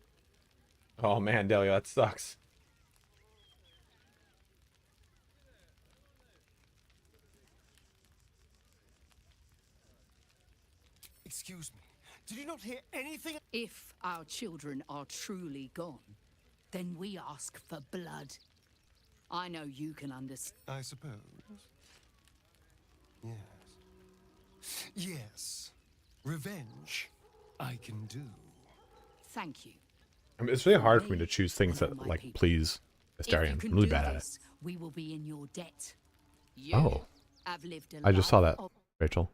Oh man, Delia, that sucks. Excuse me. Did you not hear anything? If our children are truly gone, then we ask for blood. I know you can understand. I suppose. Yes. Yes. Revenge, I can do. Thank you. I mean, it's really hard for me to choose things that like please Astarion. I'm really bad at it. We will be in your debt. Oh, I just saw that, Rachel.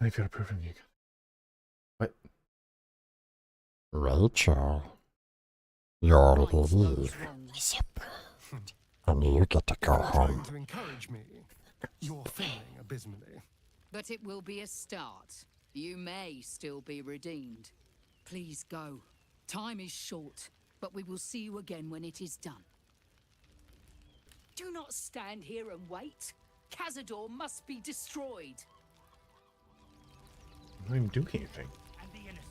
If you got approved, you what? Rachel. You're leave. And you get to go home. To encourage me, you're failing abysmally. But it will be a start. You may still be redeemed. Please go. Time is short, but we will see you again when it is done. Do not stand here and wait. Cazador must be destroyed. I'm not even doing anything. And the innocent.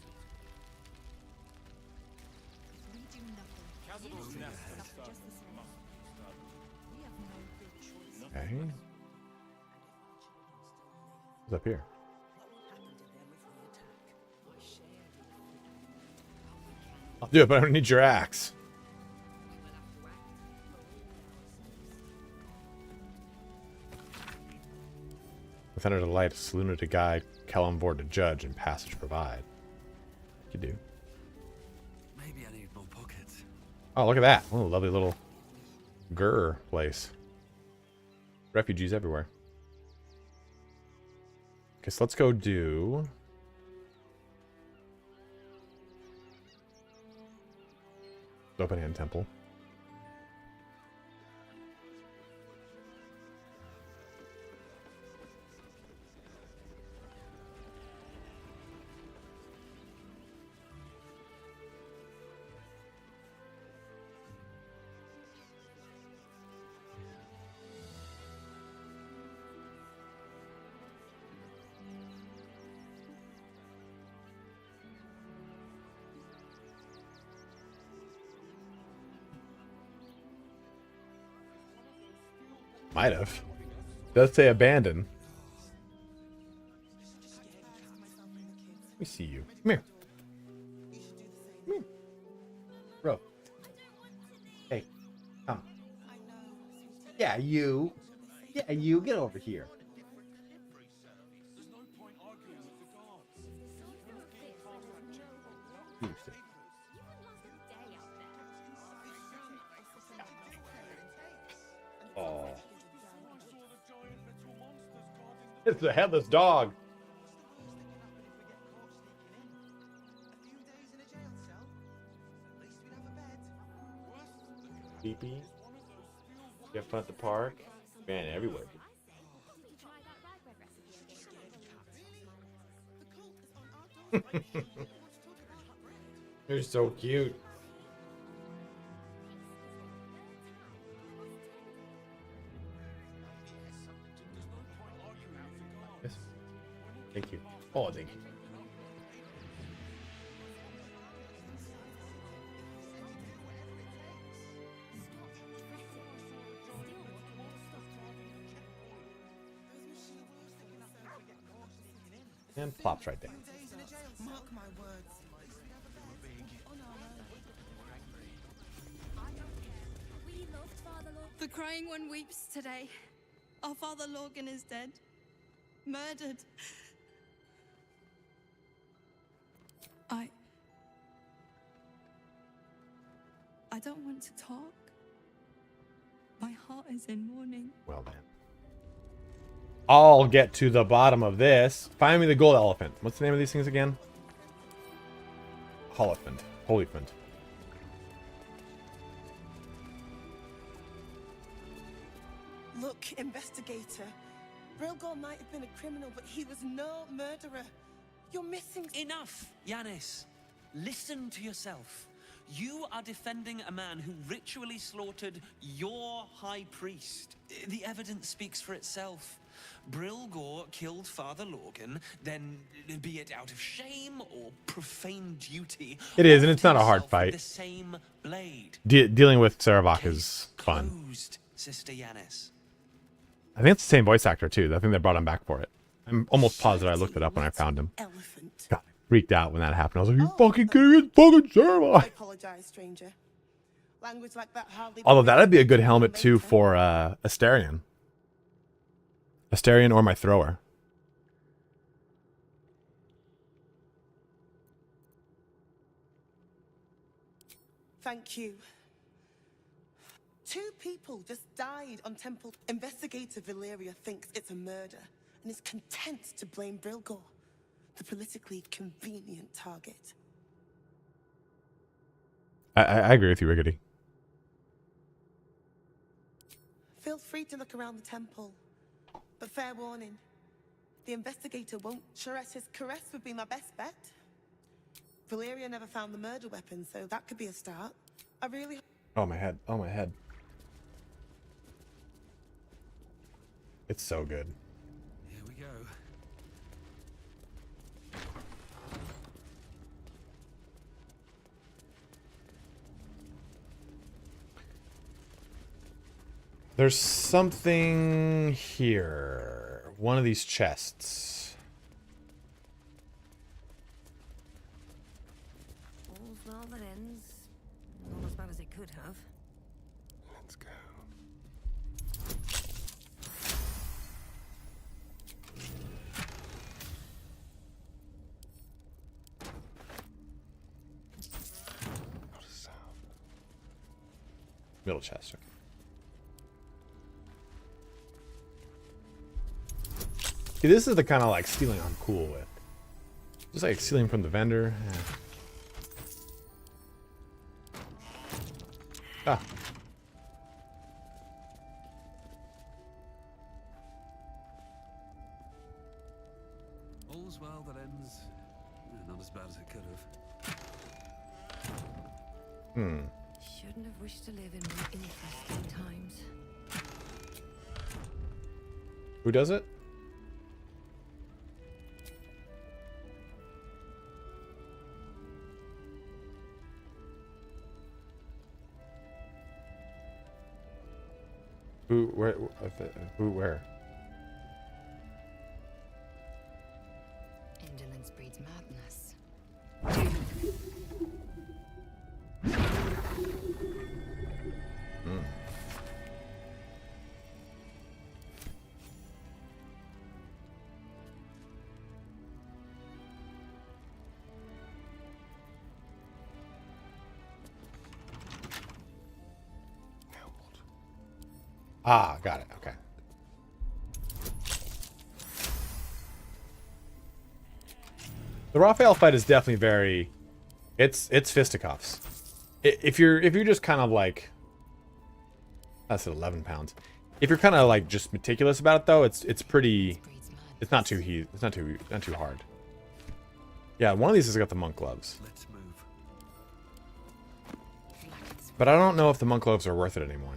We do nothing. Cazador's nest has started. We have no good choice. Okay. What's up here? I'll do it, but I don't need your axe. With under the light, Saluna to guide, Kellenborg to judge, and passage provide. You do. Maybe I need more pockets. Oh, look at that. Oh, lovely little Gur place. Refugees everywhere. Okay, so let's go do... Open Hand Temple. Might have. Does say abandon. Let me see you. Come here. Come here. Bro. Hey. Come. Yeah, you. Yeah, you. Get over here. You sit. Oh. It's a headless dog. Beepy. You have fun at the park? Man, everywhere. You're so cute. Yes. Thank you. Oh, thank you. And plops right there. Mark my words. The crying one weeps today. Our father Lorgan is dead. Murdered. I don't want to talk. My heart is in mourning. Well then. I'll get to the bottom of this. Find me the gold elephant. What's the name of these things again? Holophant. Holyphant. Look, investigator. Brilgor might have been a criminal, but he was no murderer. You're missing... Enough, Yanis. Listen to yourself. You are defending a man who ritually slaughtered your high priest. The evidence speaks for itself. Brilgor killed Father Lorgan, then, be it out of shame or profane duty, It is, and it's not a hard with fight. the same blade. Dealing with Saravok is fun. Closed, Sister Yanis. I think it's the same voice actor too. I think they brought him back for it. I'm almost positive I looked it up when I found him. Got freaked out when that happened. I was like, "You fucking kidding? It's fucking Saravok!" I apologize, stranger. Language like that hardly... Although that'd be a good helmet too for Asterion. Asterion or my thrower. Thank you. 2 people just died on Temple. Investigator Valeria thinks it's a murder and is content to blame Brilgor, the politically convenient target. I agree with you, Riggedy. Feel free to look around the temple. But fair warning, the investigator won't. Charette's caress would be my best bet. Valeria never found the murder weapon, so that could be a start. I really... Oh, my head. Oh, my head. It's so good. Here we go. There's something here. One of these chests. All's well that ends. Not as bad as it could have. Let's go. Not a sound. Middle chest. Okay. See, this is the kind of like stealing I'm cool with. Just like stealing from the vendor. Ah. All's well that ends. Not as bad as it could have. Hmm. Shouldn't have wished to live in more interesting times. Who does it? Who, where, who, where? Indolence breeds madness. Hmm. Ah, got it. Okay. The Raphael fight is definitely very. It's fisticuffs. If you're just kind of like. That's at 11 pounds. If you're kind of like just meticulous about it though, it's pretty. It's not too It's not too hard. Yeah, one of these has got the monk gloves. Let's move. But I don't know if the monk gloves are worth it anymore.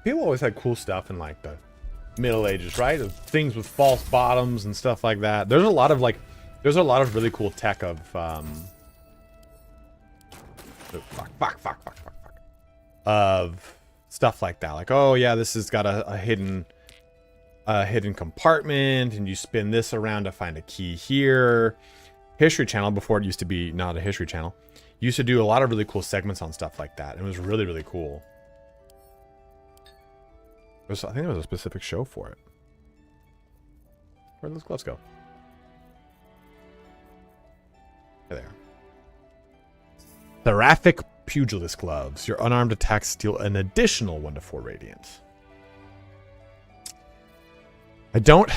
People always had cool stuff in like the Middle Ages, right? Things with false bottoms and stuff like that. There's a lot of really cool tech of of stuff like that. Like, oh yeah, this has got a hidden compartment, and you spin this around to find a key here. History Channel, before it used to be not a History Channel, used to do a lot of really cool segments on stuff like that. It was really, really cool. I think there was a specific show for it. Where'd those gloves go? There they are. Seraphic Pugilist Gloves. Your unarmed attacks deal an additional 1 to 4 radiant. I don't...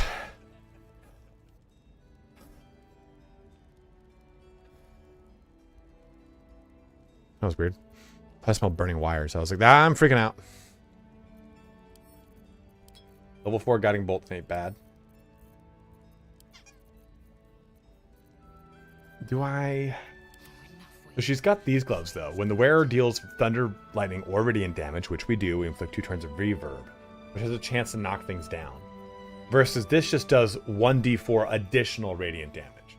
That was weird. I smelled burning wires. I was like, I'm freaking out. Level 4 guiding bolts ain't bad. Do I... So she's got these gloves, though. When the wearer deals thunder, lightning, or radiant damage, which we do, we inflict 2 turns of reverb, which has a chance to knock things down. Versus this just does 1d4 additional radiant damage.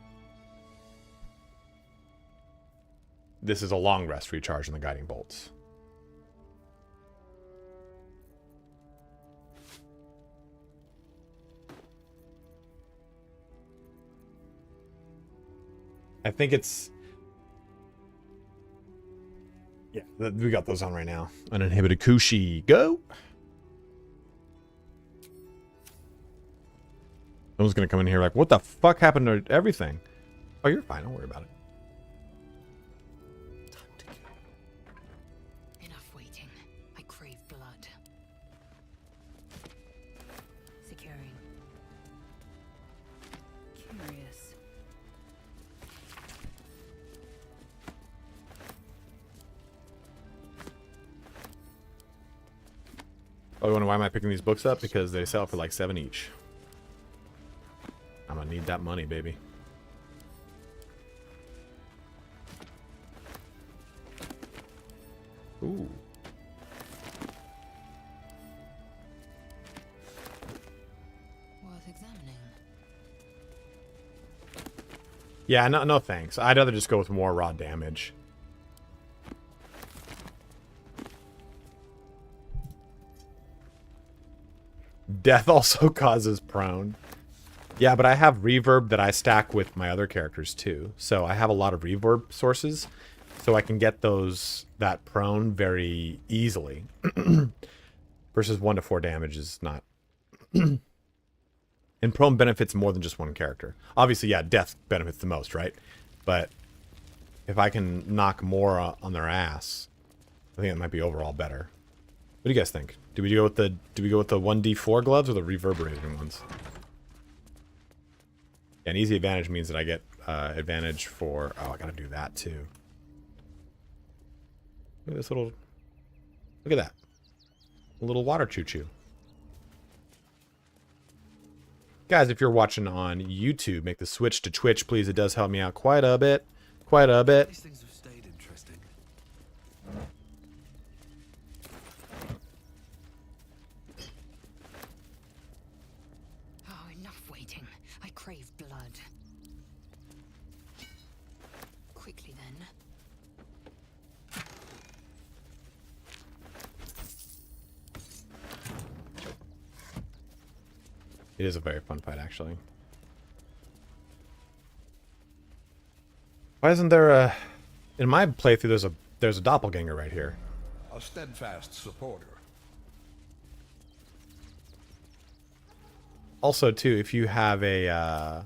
This is a long rest recharge in the guiding bolts. I think it's... Yeah, we got those on right now. Uninhibited Kushi, go! Someone's gonna come in here like, what the fuck happened to everything? Oh, you're fine, don't worry about it. Oh, you wonder why am I picking these books up? Because they sell for like 7 each. I'm gonna need that money, baby. Ooh. Worth examining. Yeah, no thanks. I'd rather just go with more raw damage. Death also causes prone. Yeah, but I have reverb that I stack with my other characters too. So I have a lot of reverb sources. So I can get that prone very easily. Versus 1 to 4 damage is not... And prone benefits more than just one character. Obviously, yeah, death benefits the most, right? But if I can knock more on their ass, I think it might be overall better. What do you guys think? Do we go with the 1d4 gloves or the reverberating ones? Yeah, an easy advantage means that I get advantage for... Oh, I gotta do that too. Look at this little... Look at that. A little water choo-choo. Guys, if you're watching on YouTube, make the switch to Twitch, please. It does help me out quite a bit. Quite a bit. These things have stayed interesting. Oh, enough waiting. I crave blood. Quickly then. It is a very fun fight, actually. Why isn't there a... In my playthrough, there's a doppelganger right here. A steadfast supporter. Also, too, if you have a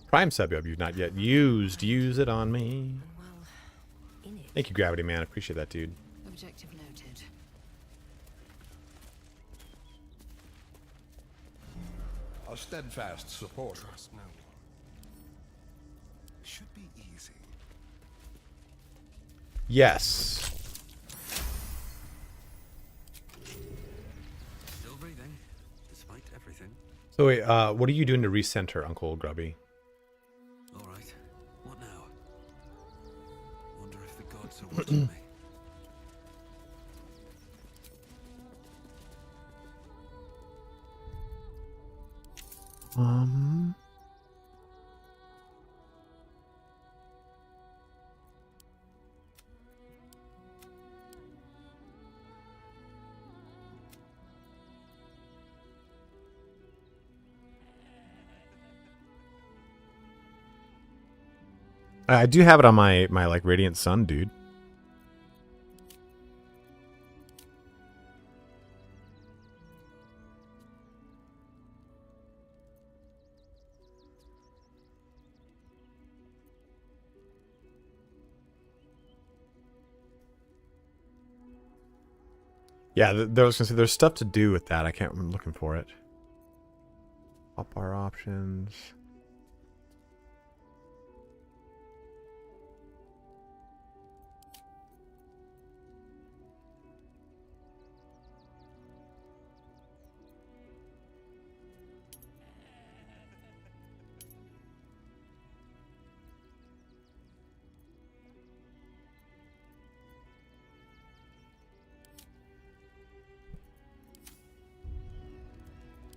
Prime sub you've not yet used, use it on me. Thank you, Gravity Man. I appreciate that, dude. Objective noted. A steadfast supporter. Trust no one. Should be easy. Yes. Still breathing, despite everything. So wait, what are you doing to recenter, Uncle Grubby? All right. What now? Wonder if the gods are watching me. I do have it on my like Radiant Sun, dude. Yeah, there was gonna say there's stuff to do with that. I'm looking for it. Up our options.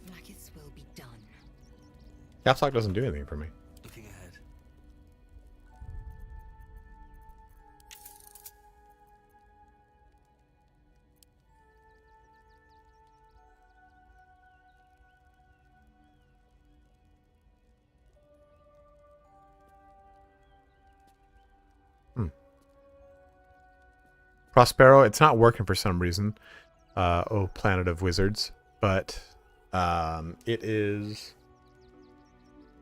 Blackets will be done. Caps Lock doesn't do anything for me. Looking ahead. Prospero, it's not working for some reason. Oh, Planet of Wizards. But it is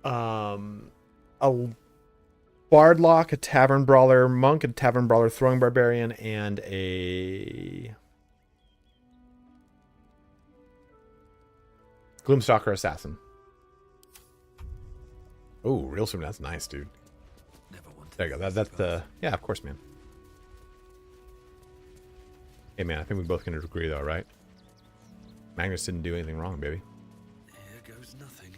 a Bardlock, a Tavern Brawler, Monk, a Tavern Brawler, Throwing Barbarian, and a Gloomstalker Assassin. Oh, real soon. That's nice, dude. There you go. That's the... Yeah, of course, man. Hey, man, I think we both can agree, though, right? Magnus didn't do anything wrong, baby. Here goes nothing.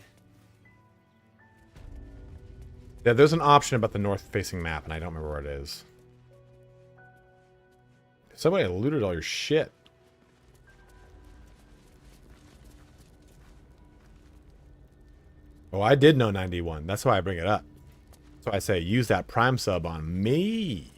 Yeah, there's an option about the north-facing map, and I don't remember where it is. Somebody looted all your shit. Oh, I did know 91. That's why I bring it up. That's why I say use that Prime sub on me.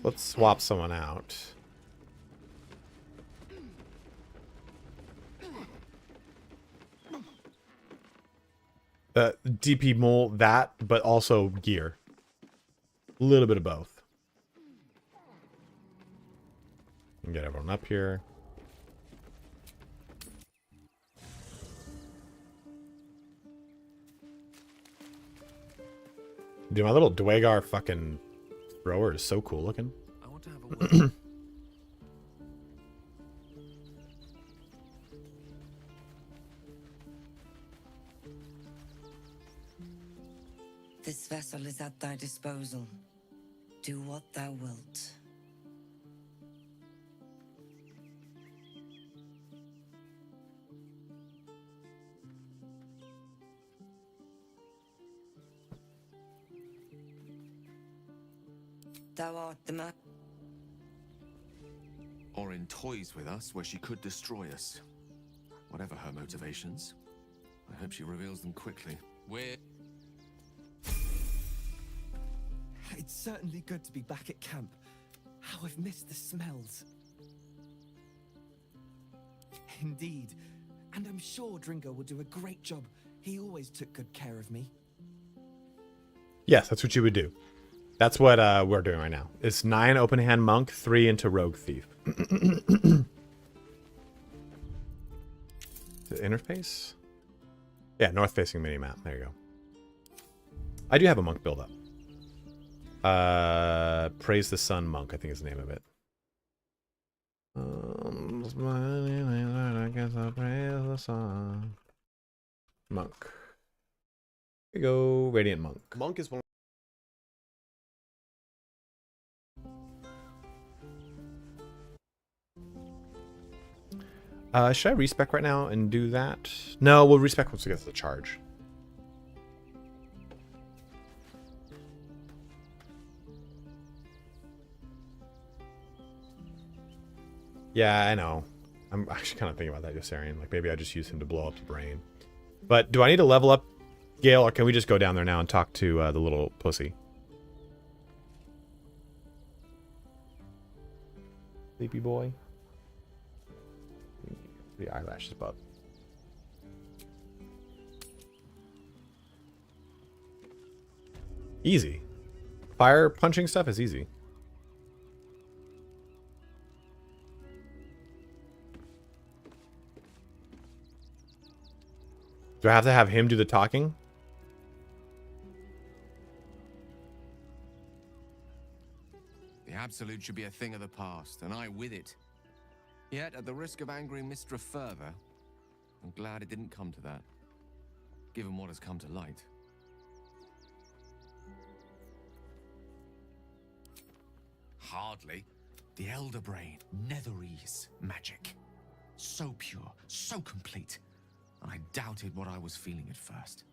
Let's swap someone out. DP mole, that, but also gear. A little bit of both. And get everyone up here. Dude, my little Dwagar fucking thrower is so cool looking. I want to have a word. This vessel is at thy disposal. Do what thou wilt. Thou art the man. Or in toys with us, where she could destroy us. Whatever her motivations, I hope she reveals them quickly. We're... It's certainly good to be back at camp. How I've missed the smells. Indeed. And I'm sure Dringo will do a great job. He always took good care of me. Yes, that's what you would do. That's what we're doing right now. It's 9 open hand monk, 3 into rogue thief. The interface? Yeah, north facing mini map. There you go. I do have a monk build up. Praise the Sun Monk, I think is the name of it. I guess I'll praise the sun. Monk. Here we go, Radiant Monk. Monk is one. Should I respec right now and do that? No, we'll respec once we get to the charge. Yeah, I know. I'm actually kind of thinking about that, Yossarian. Like, maybe I just use him to blow up the brain. But do I need to level up Gale, or can we just go down there now and talk to the little pussy? Sleepy boy. The eyelashes above. Easy. Fire punching stuff is easy. Do I have to have him do the talking? The Absolute should be a thing of the past, and I with it. Yet, at the risk of angering Mistra further, I'm glad it didn't come to that, given what has come to light. Hardly. The Elder Brain, Netherese magic. So pure, so complete. I doubted what I was feeling at first.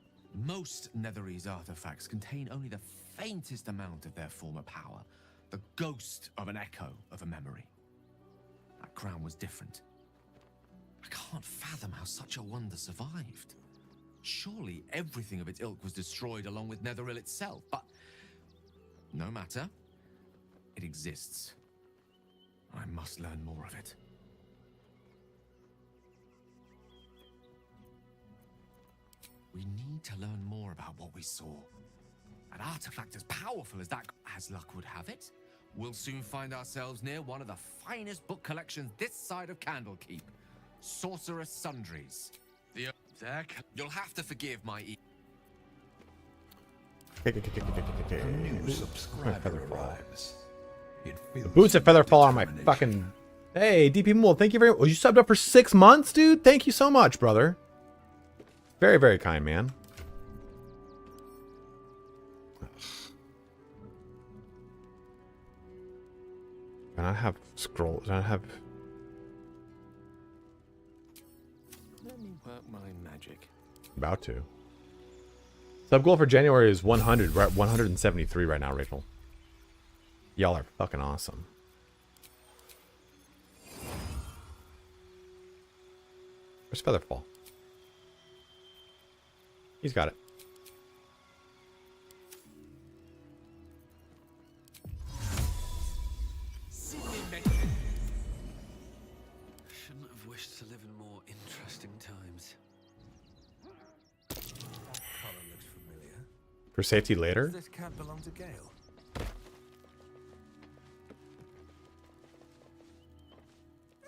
Most Netherese artifacts contain only the faintest amount of their former power, the ghost of an echo of a memory. That crown was different. I can't fathom how such a wonder survived. Surely everything of its ilk was destroyed along with Netheril itself, but no matter. It exists. I must learn more of it. We need to learn more about what we saw. An artifact as powerful as that, as luck would have it, we'll soon find ourselves near one of the finest book collections this side of Candlekeep. Sorcerous Sundries. You'll have to forgive my... A new subscriber arrives. The boots of Featherfall are my fucking... Hey, DP Mool, thank you very much. You subbed up for 6 months, dude? Thank you so much, brother. Very, very kind, man. I don't have scroll. I don't have... Let me work my magic. About to. Sub goal for January is 100. We're at 173 right now, Rachel. Y'all are fucking awesome. Where's Featherfall? He's got it. Shouldn't have wished to live in more interesting times. Color looks familiar. For safety later? Does this cat belong to Gale?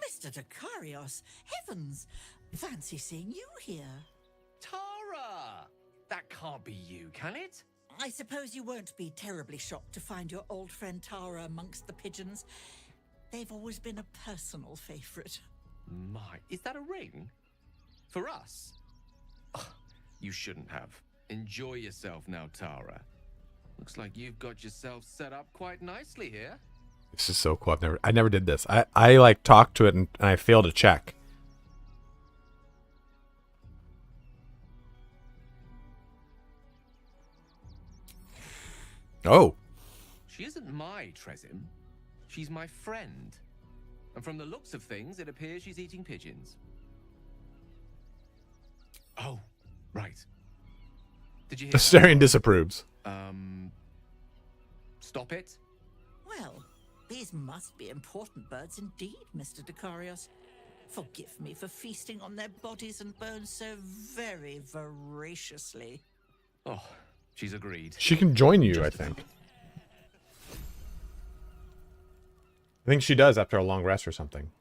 Mr. Dakarios, heavens! Fancy seeing you here. Tara! That can't be you, can it? I suppose you won't be terribly shocked to find your old friend Tara amongst the pigeons. They've always been a personal favorite. My, is that a ring? For us? Ugh, you shouldn't have. Enjoy yourself now, Tara. Looks like you've got yourself set up quite nicely here. This is so cool. I never did this. I like talked to it and I failed to check. Oh. She isn't my Tresim. She's my friend. And from the looks of things, it appears she's eating pigeons. Oh, right. Did you hear Astarion disapproves. Stop it? Well, these must be important birds indeed, Mr. Dakarios. Forgive me for feasting on their bodies and bones so very voraciously. Oh, she's agreed. She can join you, I think. I think she does after a long rest or something.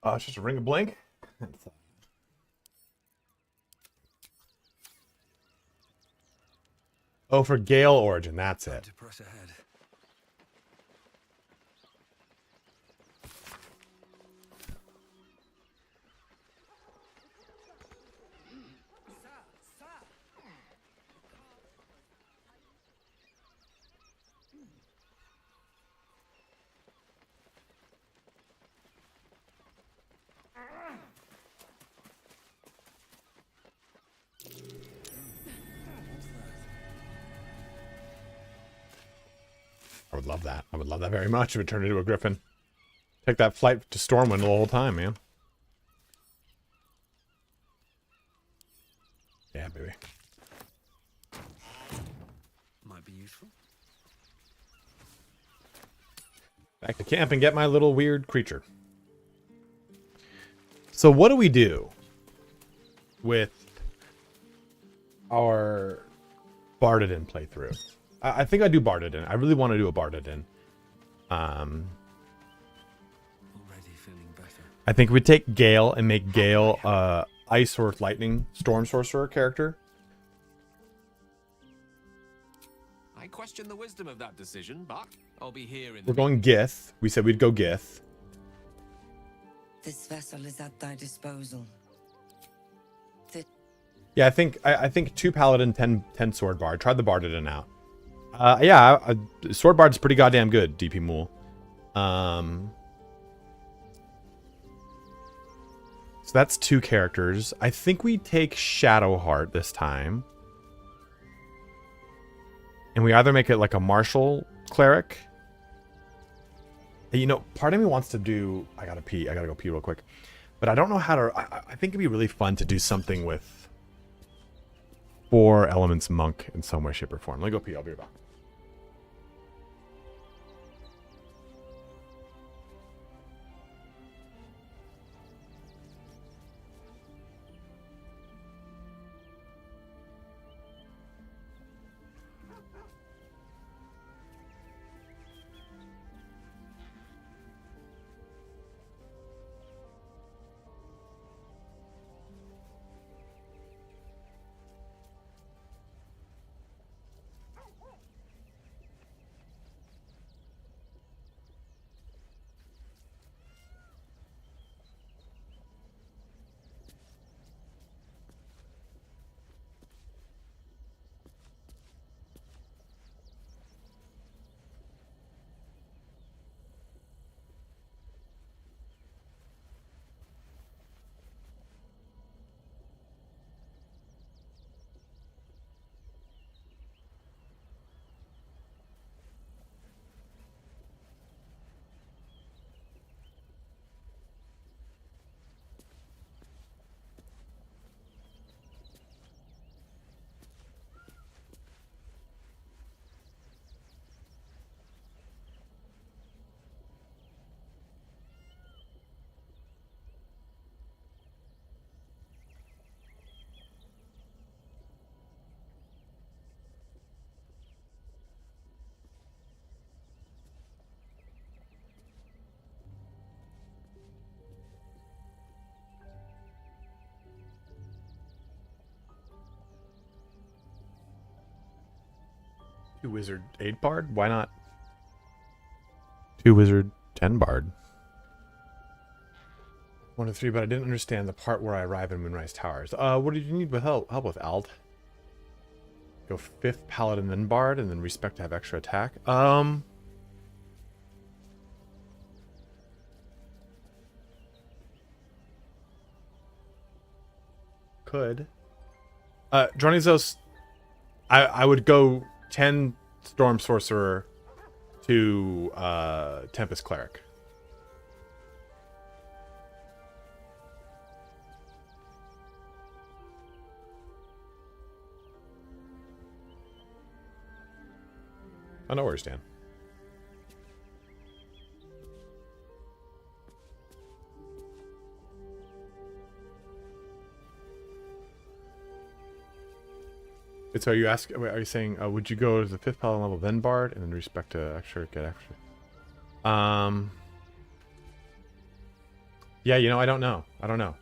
Oh, it's just a ring of blink. Oh, for Gale Origin, that's it. To press ahead. I would love that. I would love that very much if it turned into a griffin. Take that flight to Stormwind the whole time, man. Yeah, baby. Might be useful. Back to camp and get my little weird creature. So what do we do with our Bardadin playthrough? I think I do Bardadin. I really want to do a Bardadin. Already feeling better. I think we'd take Gale and make Gale Ice or Lightning Storm Sorcerer character. I question the wisdom of that decision, but I'll be here in We're going Gith. We said we'd go Gith. This vessel is at thy disposal. Yeah, I think 2 Paladin, 10 Sword Bard. Tried the Bardadin out. Sword Bard's pretty goddamn good, DP Mool. So that's 2 characters. I think we take Shadowheart this time. And we either make it like a martial cleric. You know, part of me wants to do... I gotta pee. I gotta go pee real quick. But I don't know how to... I think it'd be really fun to do something with 4 elements monk in some way, shape, or form. Let me go pee. I'll be right back. 2 wizard 8 bard? Why not 2 wizard 10 bard? 1 to 3, but I didn't understand the part where I arrive in Moonrise Towers. What did you need with help with, Ald? Go 5th paladin then bard, and then respect to have extra attack. Could. Dronizos, I would go 10 Storm Sorcerer to Tempest Cleric. I know where you stand. So are you asking? Are you saying would you go to the 5th paladin level then bard and then respect to extra get extra? Yeah, you know, I don't know. I don't know.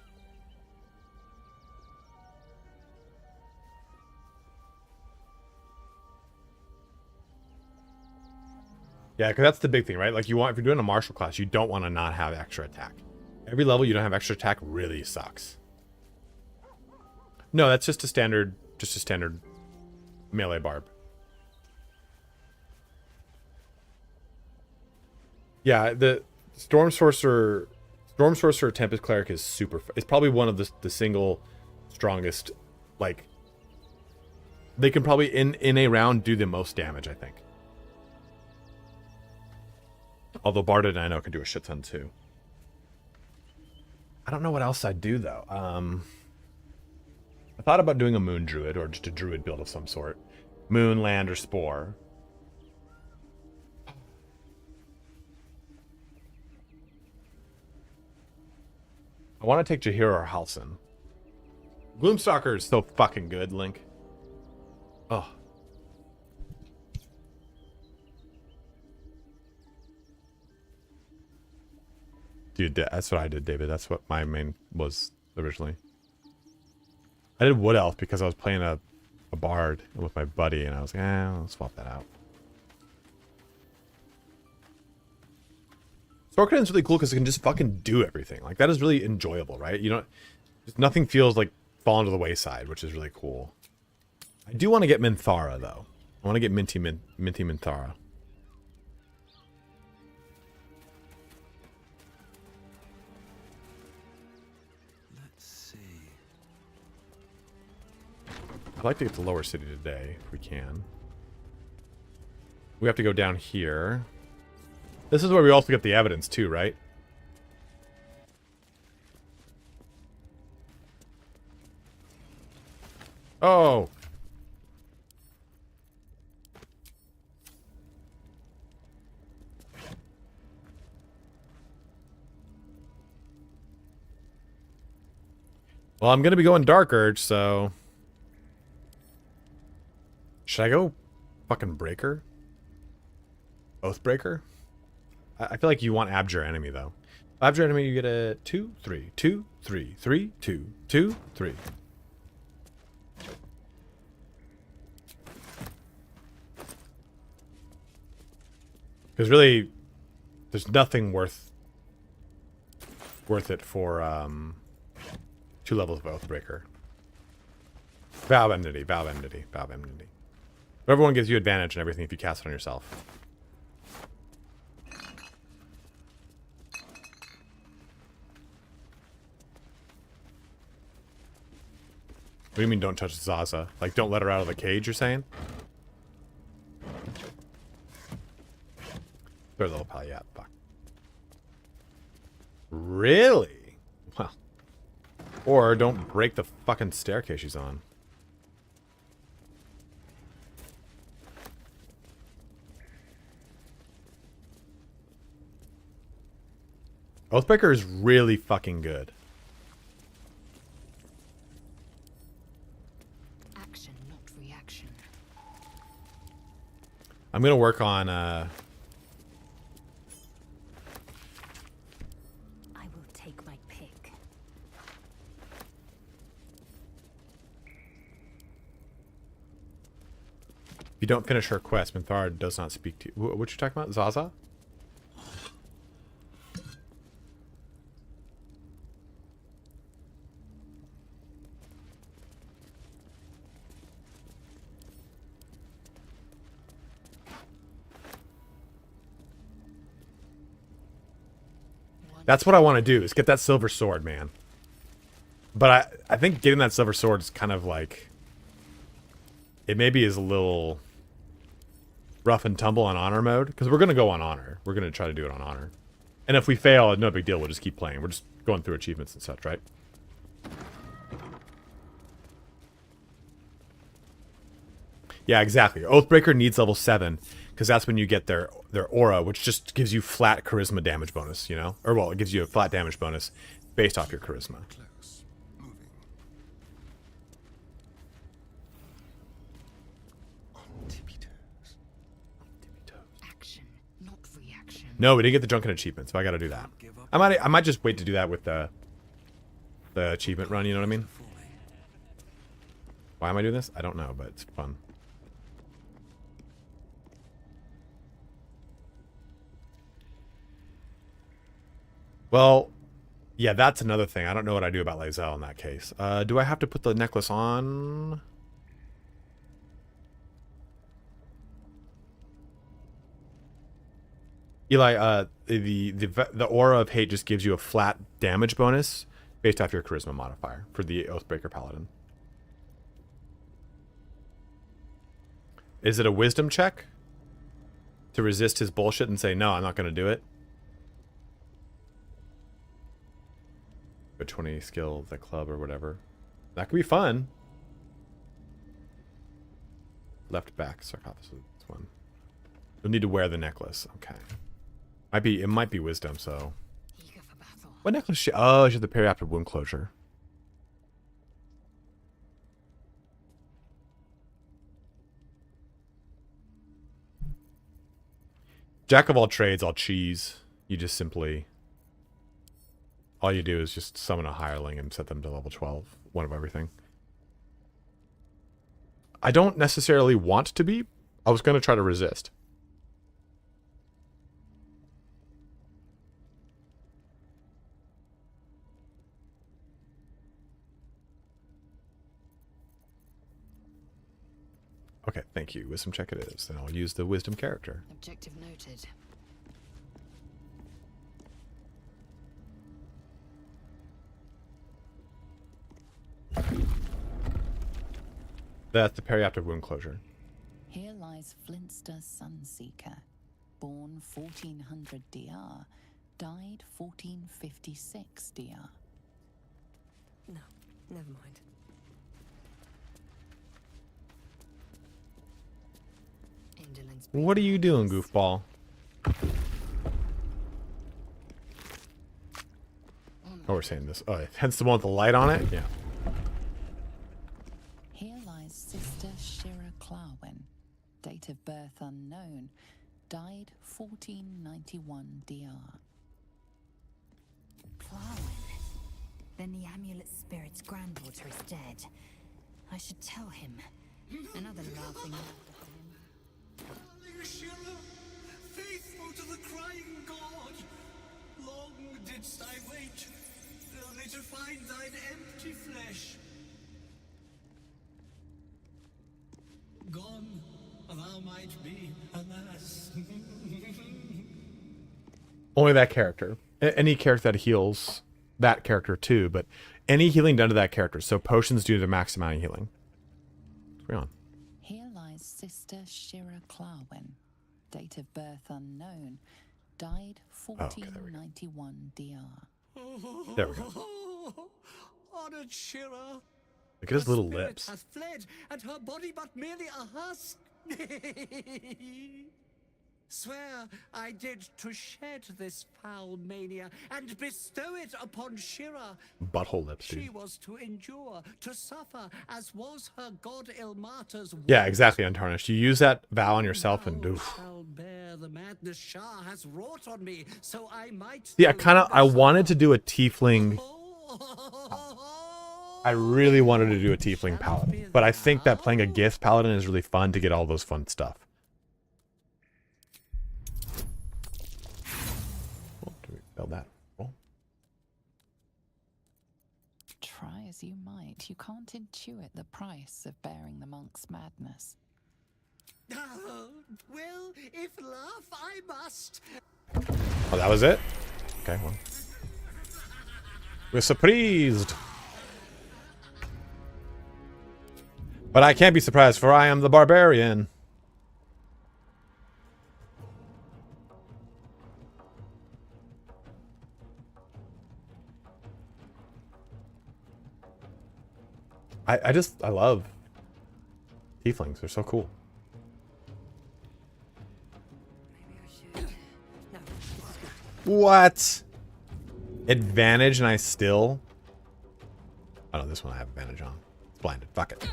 Yeah, because that's the big thing, right? Like if you're doing a martial class, you don't want to not have extra attack. Every level you don't have extra attack really sucks. No, that's just a standard melee barb. Yeah, the Storm Sorcerer Tempest Cleric is super. It's probably one of the single strongest. Like they can probably in a round do the most damage, I think. Although Barded, I know, can do a shit ton too. I don't know what else I'd do though. I thought about doing a Moon Druid or just a Druid build of some sort. Moon, Land, or Spore. I want to take Jahir or Halsin. Gloomstalker is so fucking good, Link. Oh. Dude, that's what I did, David. That's what my main was originally. I did Wood Elf because I was playing a Bard with my buddy, and I was like, I'll swap that out. Sorkin is really cool because it can just fucking do everything. Like, that is really enjoyable, right? You know, just nothing feels like falling to the wayside, which is really cool. I do want to get Minthara, though. I want to get Minty Minthara. I'd like to get to Lower City today, if we can. We have to go down here. This is where we also get the evidence, too, right? Oh! Well, I'm going to be going Dark Urge, so... Should I go fucking Breaker? Oathbreaker? I feel like you want Abjure Enemy, though. Abjure Enemy, you get a 2, 3, 2, 3, 3, 2, 2, 3. Because really, there's nothing worth it for 2 levels of Oathbreaker. Valve Enmity, Valve Enmity, Valve Enmity. Everyone gives you advantage and everything if you cast it on yourself. What do you mean don't touch Zaza? Like don't let her out of the cage, you're saying? Third level pal, yeah, fuck. Really? Well. Or don't break the fucking staircase she's on. Oathbreaker is really fucking good. Action, not reaction. I'm gonna work on I will take my pick. If you don't finish her quest, Minthara does not speak to you. What you talking about? Zaza? That's what I want to do, is get that silver sword, man. But I think getting that silver sword is kind of like... It maybe is a little rough and tumble on honor mode. Because we're going to go on honor. We're going to try to do it on honor. And if we fail, no big deal. We'll just keep playing. We're just going through achievements and such, right? Yeah, exactly. Oathbreaker needs level 7. Because that's when you get their aura, which just gives you flat charisma damage bonus, you know? Or, well, it gives you a flat damage bonus based off your charisma. No, we didn't get the drunken achievement, so I gotta do that. I might just wait to do that with the achievement run, you know what I mean? Why am I doing this? I don't know, but it's fun. Well, yeah, that's another thing. I don't know what I do about Lae'zel in that case. Do I have to put the necklace on? Eli, the aura of hate just gives you a flat damage bonus based off your charisma modifier for the Oathbreaker Paladin. Is it a wisdom check to resist his bullshit and say, no, I'm not going to do it? A 20 skill, the club or whatever. That could be fun. Left back sarcophagus. This one. You'll need to wear the necklace. Okay. It might be wisdom, so. What necklace? Oh, she has the periaptic wound closure. Jack of all trades, all cheese. You just simply... All you do is just summon a hireling and set them to level 12. One of everything. I don't necessarily want to be. I was going to try to resist. Okay, thank you. Wisdom check it is. Then I'll use the wisdom character. Objective noted. That's the periaptic wound closure. Here lies Flintster Sunseeker, born 1400 DR, died 1456 DR. No, never mind. What are you doing, goofball? Oh, we're saying this. Oh, hence the one with the light on it? Yeah. Here lies Sister Shira Clarwin, date of birth unknown, died 1491 DR. Clarwin. Then the amulet spirit's granddaughter is dead. I should tell him. Another laughing after him. Darling Shira, faithful to the crying god, long didst I wait, only to find thine empty flesh. Gone, thou might be, alas. Only that character. Any character that heals that character too, but any healing done to that character. So potions do the max amount of healing. Carry on. Here lies Sister Shira Clarwin, date of birth unknown, died 1491 DR. There we go. Honored Shira. Look at his little Spirit lips. Has fled, and her body but merely a husk. Swear I did to shed this foul mania and bestow it upon Shira. Butthole lips, dude. She was to endure, to suffer, as was her god Ilmata's. Yeah, exactly, Untarnished. You use that vow on yourself and do. Shall bear the madness Shah has wrought on me, so I might. Yeah, I wanted to do a tiefling I really wanted to do a tiefling paladin, but I think that playing a Gith paladin is really fun to get all those fun stuff. Oh, do we build that? Oh. Try as you might, you can't intuit the price of bearing the monk's madness. Oh, well, if laugh I must. Oh, that was it? Okay, well. We're surprised. But I can't be surprised, for I am the Barbarian. I love tieflings. They're so cool. What? Advantage and I still... Oh no, this one I have advantage on. It's blinded. Fuck it.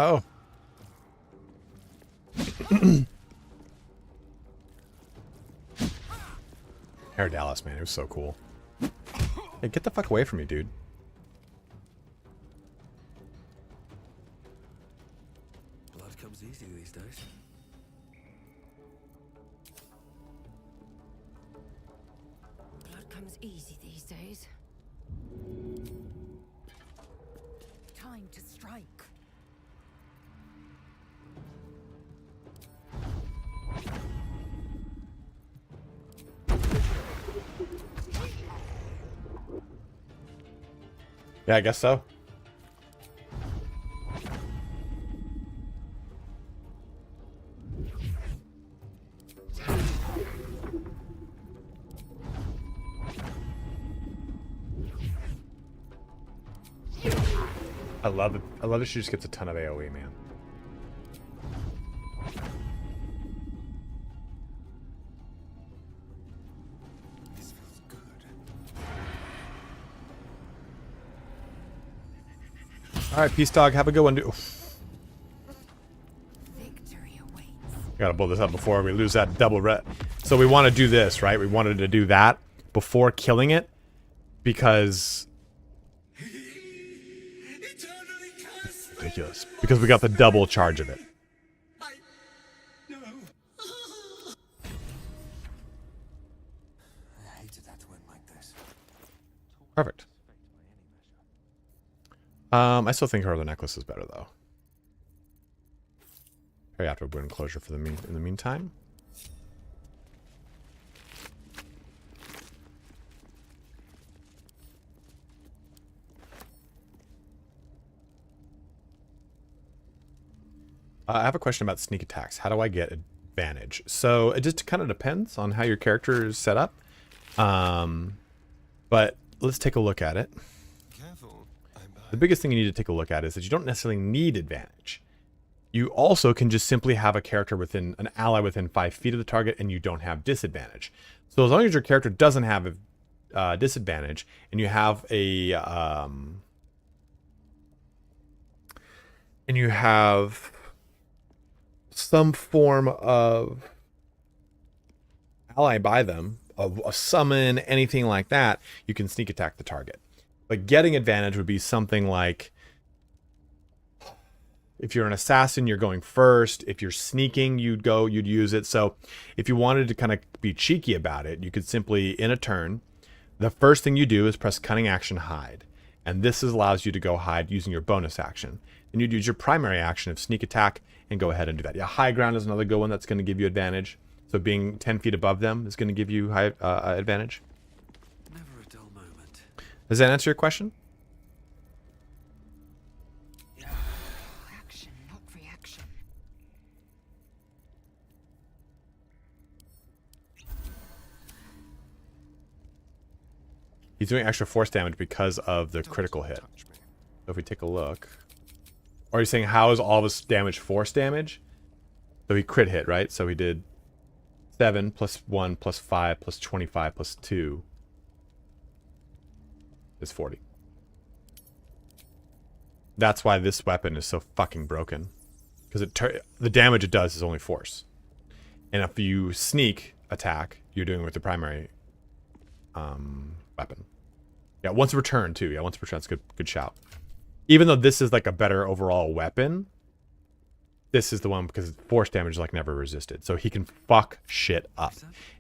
Oh. Air Dallas, man. It was so cool. Hey, get the fuck away from me, dude. Blood comes easy these days. Blood comes easy these days. Time to strike. Yeah, I guess so. I love it. I love that she just gets a ton of AoE, man. This feels good. All right, peace, dog. Have a good one, dude. Gotta blow this up before we lose that double ret. So we want to do this, right? We wanted to do that before killing it because ridiculous. Because we got the double charge of it. I hated that to end like this. Perfect. I still think her other necklace is better though. Very after wound closure for in the meantime. I have a question about sneak attacks. How do I get advantage? So it just kind of depends on how your character is set up. But let's take a look at it. The biggest thing you need to take a look at is that you don't necessarily need advantage. You also can just simply have a character within an ally within 5 feet of the target and you don't have disadvantage. So as long as your character doesn't have a disadvantage and you have a some form of ally by them, a summon, anything like that, you can sneak attack the target. But getting advantage would be something like, if you're an assassin, you're going first. If you're sneaking, you'd use it. So if you wanted to kind of be cheeky about it, you could simply, in a turn, the first thing you do is press cunning action hide. And this allows you to go hide using your bonus action. And you'd use your primary action of sneak attack and go ahead and do that. Yeah, high ground is another good one that's going to give you advantage. So being 10 feet above them is going to give you high advantage. Never a dull moment. Does that answer your question? Action, not reaction. He's doing extra force damage because of the critical hit. So if we take a look. Or are you saying how is all of his damage force damage? So he crit hit, right? So he did 7 plus 1 plus 5 plus 25 plus 2 is 40. That's why this weapon is so fucking broken. Because the damage it does is only force. And if you sneak attack, you're doing it with the primary weapon. Yeah, once returned too. Yeah, once returned, that's good shout. Even though this is like a better overall weapon, this is the one because force damage is like never resisted. So he can fuck shit up.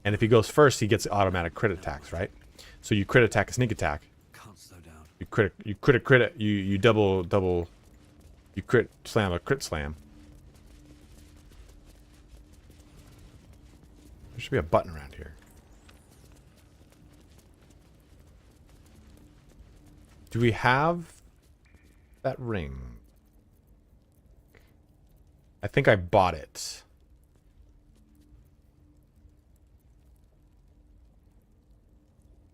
And if he goes first, he gets automatic crit attacks, right? So you crit attack a sneak attack. Can't slow down. You crit, you double, you crit slam a crit slam. There should be a button around here. Do we have that ring? I think I bought it.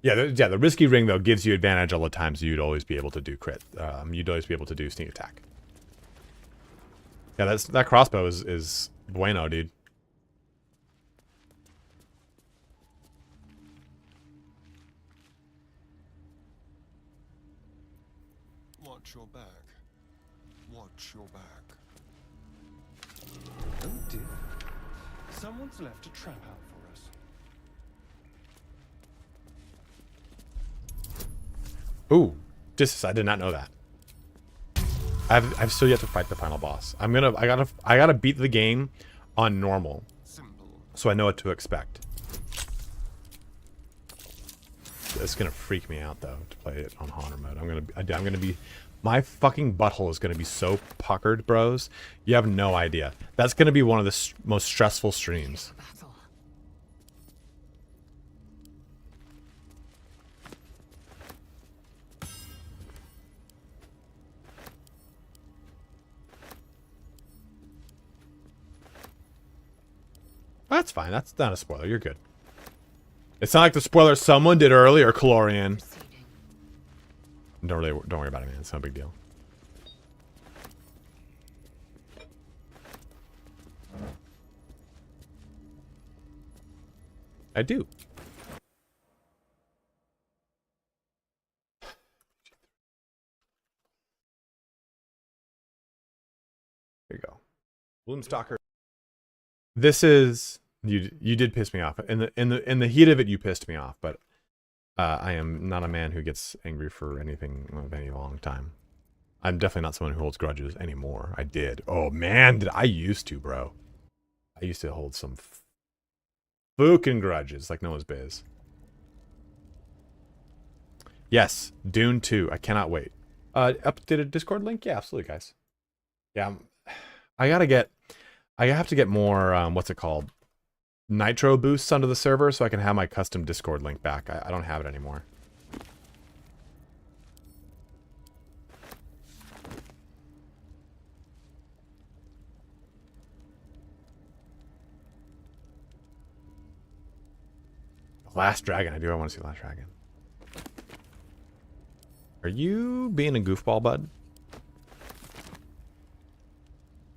Yeah, the risky ring though gives you advantage all the time, so you'd always be able to do crit. You'd always be able to do sneak attack. Yeah, that crossbow is bueno, dude. Watch your back. Watch your back. Oh dear. Someone's left a trap out for us. Ooh, I did not know that. I've still yet to fight the final boss. I gotta beat the game on normal, so I know what to expect. It's gonna freak me out though to play it on Haunter mode. I'm gonna be, my fucking butthole is gonna be so puckered, bros. You have no idea. That's gonna be one of the most stressful streams. That's fine. That's not a spoiler. You're good. It's not like the spoiler someone did earlier, Calorian. Don't worry about it, man. It's not a big deal. I do. Here you go. Gloomstalker. This is you did piss me off. In the heat of it you pissed me off, but I am not a man who gets angry for anything of any long time. I'm definitely not someone who holds grudges anymore. I did. Oh man, did I used to, bro. I used to hold some fucking grudges like no one's biz. Yes, Dune 2. I cannot wait. Updated Discord link? Yeah, absolutely, guys. Yeah, I have to get more, what's it called? Nitro boosts onto the server so I can have my custom Discord link back. I don't have it anymore. Last Dragon. I want to see Last Dragon. Are you being a goofball, bud?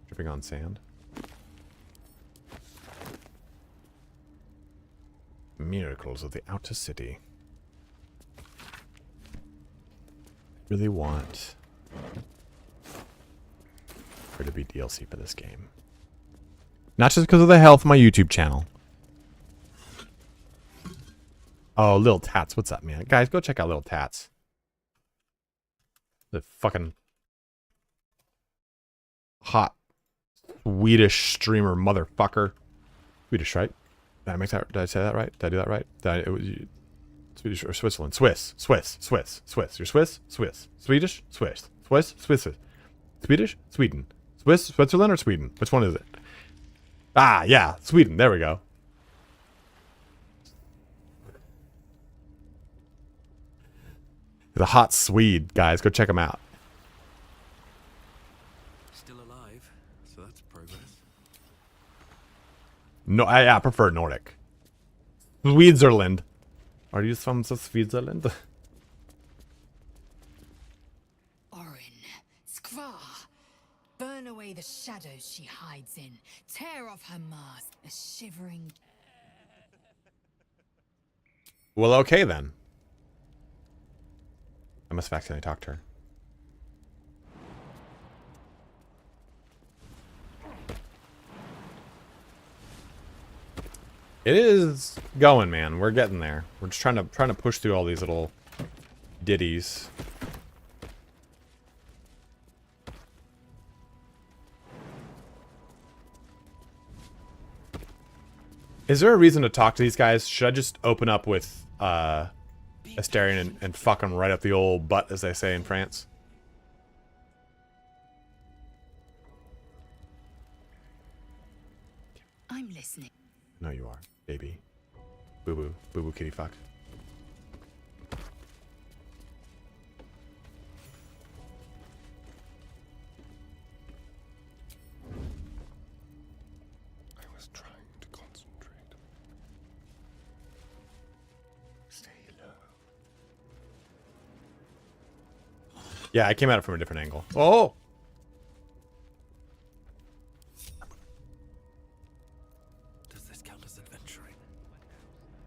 Tripping on sand. Miracles of the Outer City. Really want there to be DLC for this game. Not just because of the health of my YouTube channel. Oh, Lil Tats, what's up, man? Guys, go check out Lil Tats. The fucking hot Swedish streamer motherfucker. Swedish, right? Did I say that right? Did I do that right? Swedish or Switzerland? Swiss. You're Swiss? Swiss. Swedish? Swiss. Swedish? Sweden. Swiss? Switzerland or Sweden? Which one is it? Ah, yeah. Sweden. There we go. The hot Swede, guys. Go check him out. Still alive, so that's progress. No, I prefer Nordic. Switzerland. Are you from Switzerland? Orin, Skra, burn away the shadows she hides in. Tear off her mask, a shivering... Well, okay then. I must have accidentally talked to her. It is going, man. We're getting there. We're just trying to push through all these little ditties. Is there a reason to talk to these guys? Should I just open up with Astarion and fuck them right up the old butt, as they say in France? I'm listening. No, you are, baby. Boo boo. Boo boo kitty fuck. I was trying to concentrate. Stay low. Yeah, I came at it from a different angle. Oh! Does this count as adventuring?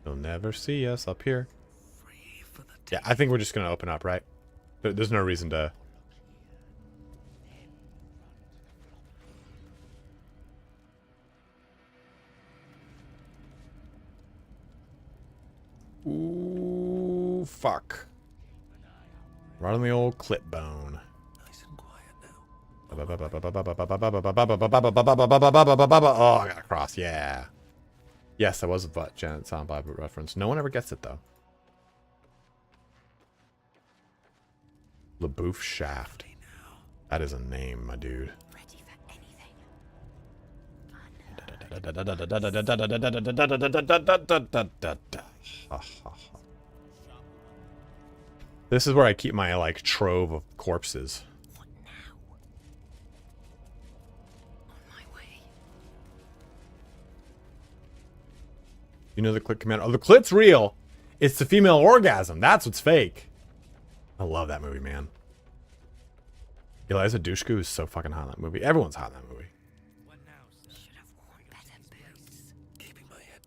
You'll never see us up here. Yeah, I think we're just gonna open up, right? There's no reason to... Ooh, fuck. Right on the old clip bone. Nice and quiet now. Oh, I got a cross, yeah. Yes, that was a Janet Silent Bible reference. No one ever gets it, though. LaBouffe Shaft. That is a name, my dude. This is where I keep my, like, trove of corpses. You know the clit command. Oh, the clit's real. It's the female orgasm. That's what's fake. I love that movie, man. Eliza Dushku is so fucking hot in that movie. Everyone's hot in that movie. Keeping my head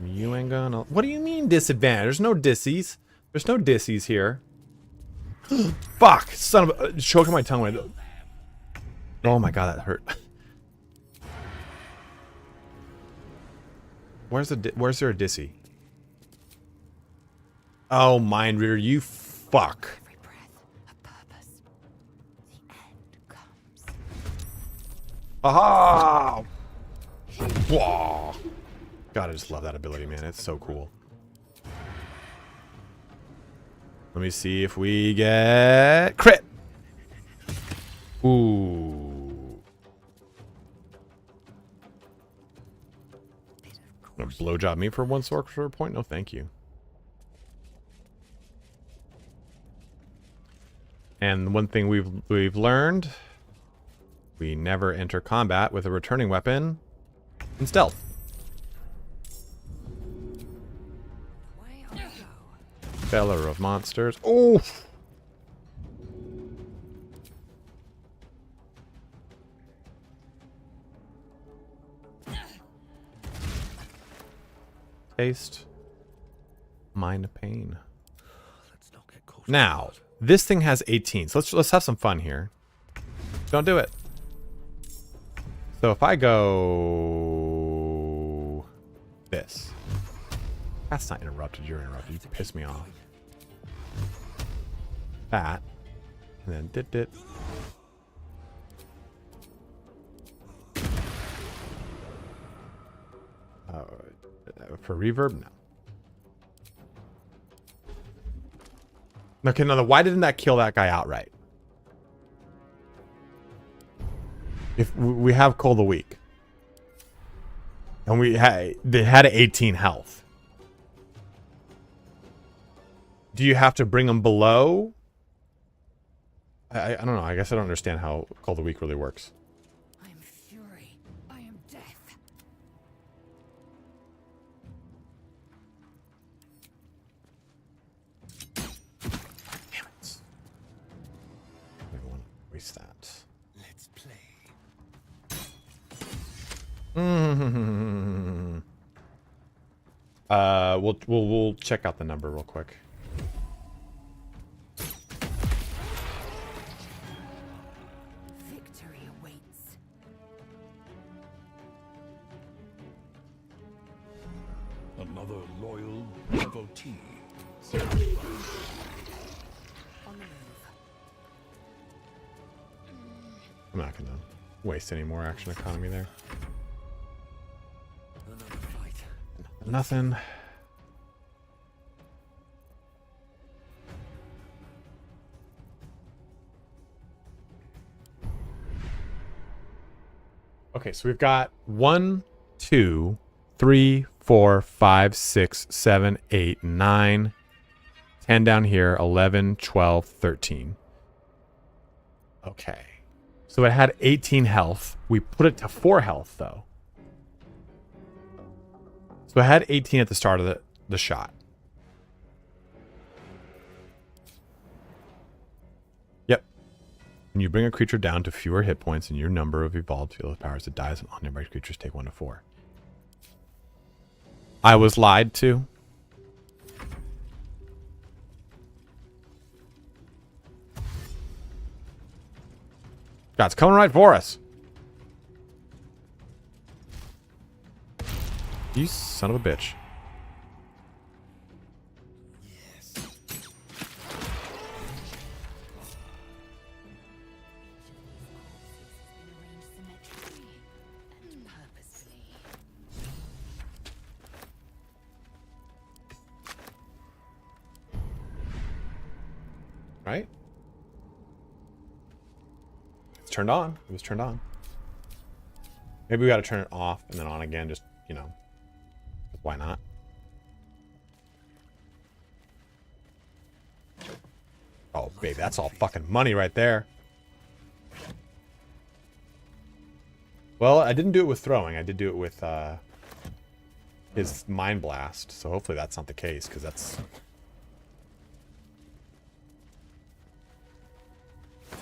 down. You ain't gonna... What do you mean disadvantage? There's no dissies. There's no dissies here. Fuck! Son of a... choking my tongue with... Oh my god, that hurt. Where's there a dissy? Oh, Mind Reader, you fuck. Every breath, a purpose. The end comes. Aha! Whoa. God, I just love that ability, man. It's so cool. Let me see if we get crit. Ooh. Gonna blowjob me for one sorcerer point? No, thank you. And one thing we've learned, we never enter combat with a returning weapon in stealth. Feller of monsters. Oh! Taste. Mind pain. Now, this thing has 18. So let's have some fun here. Don't do it. So if I go this. That's not interrupted. You're interrupted. You piss me off. That. And then dit. For reverb? No. Okay, now why didn't that kill that guy outright? If we have Call the Weak. And they had 18 health. Do you have to bring them below? I don't know. I guess I don't understand how Call the Weak really works. I am fury. I am death. Damn it. I don't want to waste that. Let's play. We'll check out the number real quick. Victory awaits. Another loyal devotee. I'm not gonna waste any more action economy there. Nothing. Okay, so we've got 1, 2, 3, 4, 5, 6, 7, 8, 9, 10 down here, 11, 12, 13. Okay. So it had 18 health. We put it to 4 health, though. So it had 18 at the start of the shot. Yep. When you bring a creature down to fewer hit points in your number of evolved field powers, it dies, and all nearby creatures take 1 to 4. I was lied to. God, it's coming right for us. You son of a bitch. Right? It's turned on. It was turned on. Maybe we got to turn it off and then on again, just, you know. Why not? Oh, baby, that's all fucking money right there. Well, I didn't do it with throwing. I did do it with his Mind Blast. So hopefully that's not the case, because that's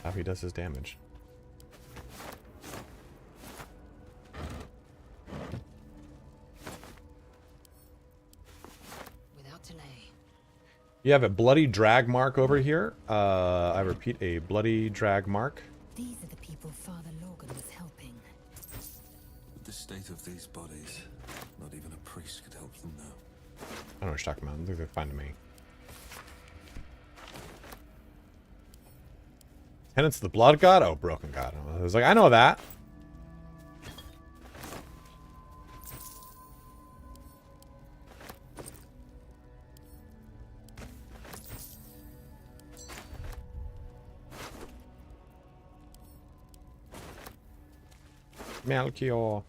how he does his damage. You have a bloody drag mark over here. I repeat, a bloody drag mark. These are the people Father Logan was helping. With the state of these bodies, not even a priest could help them now. I don't know what you're talking about. I think they're fine to me. Tenants of the Blood God? Oh, Broken God. I was like, I know that. Melchior.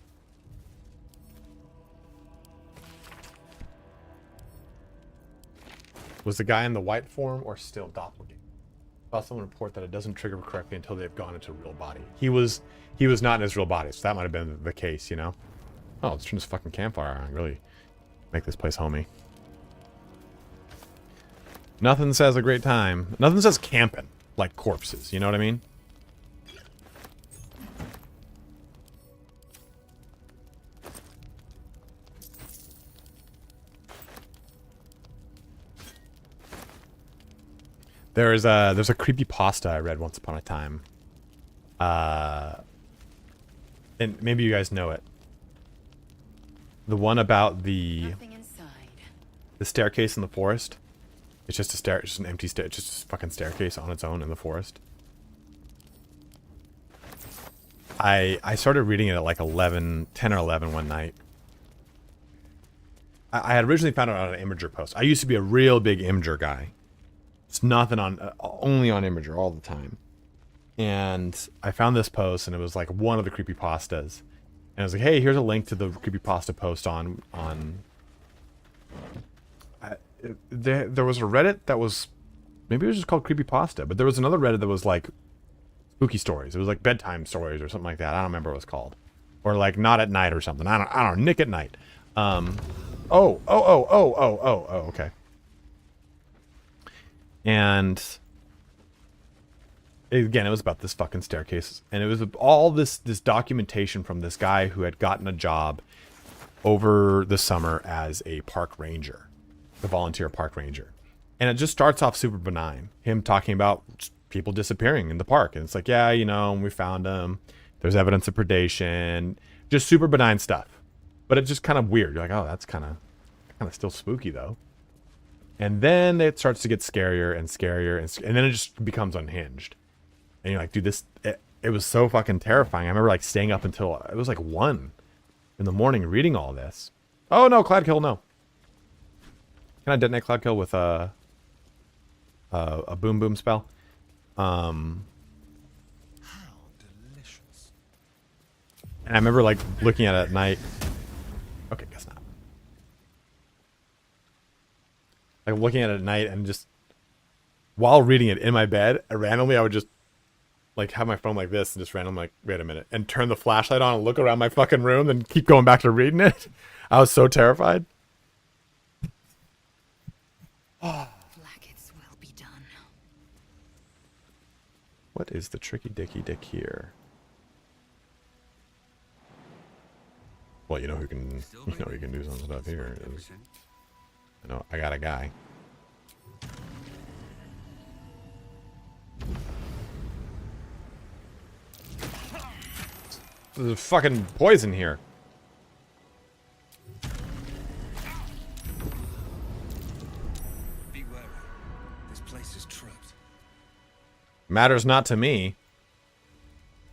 Was the guy in the white form or still doppelganger? I saw someone report that it doesn't trigger correctly until they've gone into a real body. He was not in his real body, so that might have been the case, you know? Oh, let's turn this fucking campfire on. Really make this place homey. Nothing says a great time. Nothing says camping like corpses, you know what I mean? There's a creepypasta I read once upon a time. And maybe you guys know it. The one about the staircase in the forest. It's just it's just an empty it's just a fucking staircase on its own in the forest. I started reading it at like 10 or 11 one night. I had originally found it on an Imager post. I used to be a real big Imager guy. It's nothing on, only on Imager all the time. And I found this post, and it was like one of the creepypastas. And I was like, hey, here's a link to the creepypasta post on there was a Reddit that was, maybe it was just called creepypasta, but there was another Reddit that was like spooky stories. It was like bedtime stories or something like that. I don't remember what it was called. Or like not at night or something. I don't know, Nick at night. Okay. And again, it was about this fucking staircase, and it was all this documentation from this guy who had gotten a job over the summer as a park ranger, the volunteer park ranger. And it just starts off super benign, him talking about people disappearing in the park, and it's like, yeah, you know, we found them, there's evidence of predation, just super benign stuff. But it's just kind of weird. You're like, oh, that's kind of kind of still spooky though. And then it starts to get scarier and scarier, and then it just becomes unhinged. And you're like, dude, it was so fucking terrifying. I remember like staying up until it was like 1 in the morning reading all this. Oh no, Cloud Kill, no. Can I detonate Cloud Kill with a boom boom spell? How delicious. And I remember like looking at it at night. Okay, guess not. Like looking at it at night and just while reading it in my bed, randomly I would just like have my phone like this and just randomly like, wait a minute, and turn the flashlight on and look around my fucking room and keep going back to reading it. I was so terrified. Blackets will be done. What is the tricky dicky dick here? Well, you know who can do some stuff here. I know I got a guy. There's fucking poison here. Be wary. This place is trapped. Matters not to me.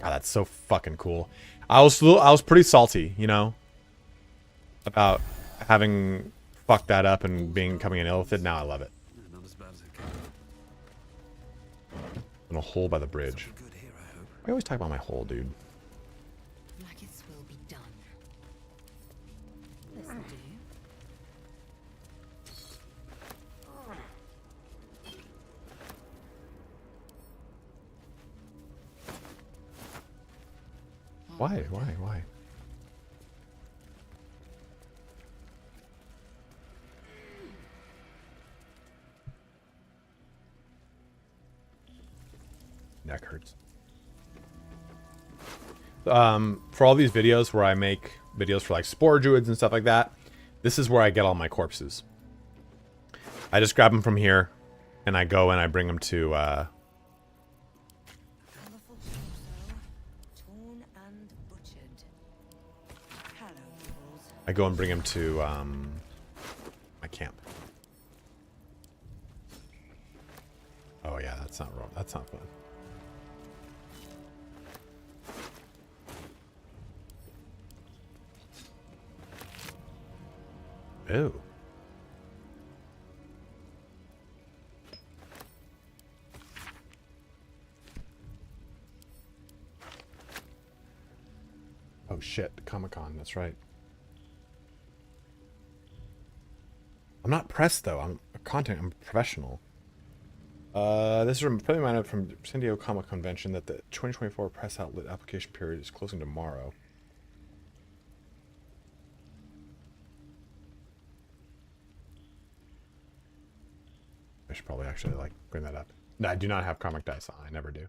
God, that's so fucking cool. I was pretty salty, you know, about having fucked that up and becoming an illithid. Now I love it. Not as bad as it In a hole by the bridge. I always talk about my hole, dude. Blackets will be done. This'll do. Why? Neck hurts. For all these videos where I make videos for like spore druids and stuff like that, this is where I get all my corpses. I just grab them from here, and I go and I bring them to I go and bring him to my camp. Oh yeah, that's not wrong. That's not fun. Ew. Oh shit, Comic-Con, that's right. I'm not pressed though. I'm a professional. This is a friendly reminder from San Diego Comic Convention that the 2024 press outlet application period is closing tomorrow. I should probably actually like bring that up. No, I do not have comic dice on. I never do.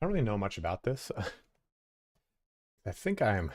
don't really know much about this. I think I'm...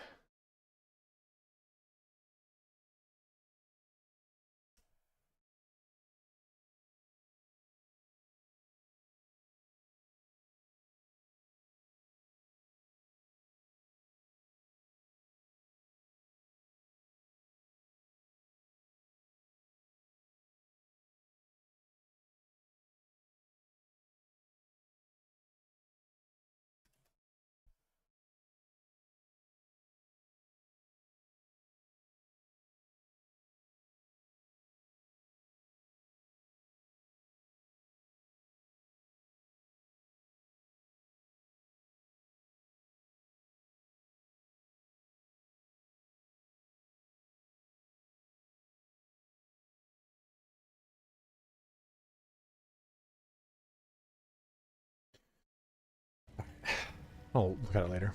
I'll look at it later.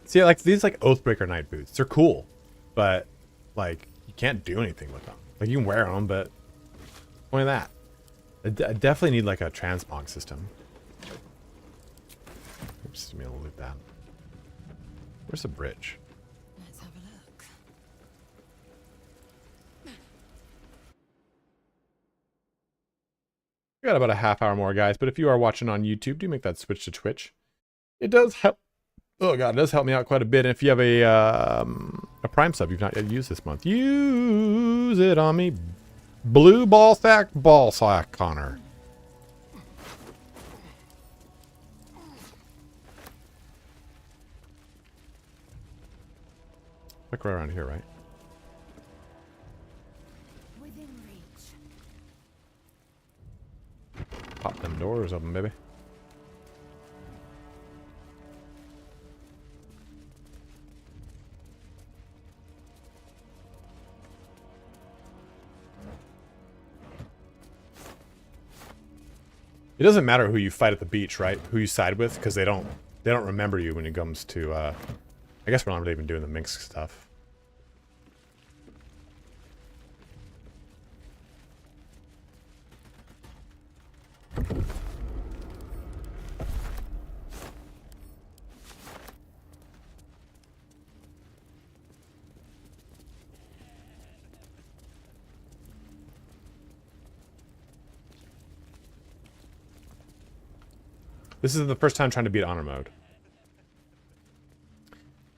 See, like these like Oathbreaker Knight boots, they're cool, but like you can't do anything with them. Like you can wear them, but only that. I definitely need like a transpond system. Oops, I'm gonna loot that. Where's the bridge? Let's have a look. We got about a half hour more, guys, but if you are watching on YouTube, do make that switch to Twitch. It does help. Oh god, it does help me out quite a bit. And if you have a Prime sub you've not yet used this month, use it on me. Blue ball sack, Connor. Look right around here, right? Within reach. Pop them doors open, baby. It doesn't matter who you fight at the beach, right? Who you side with, because they don't remember you when it comes to I guess we're not really even doing the Minsk stuff. This is the first time trying to beat honor mode.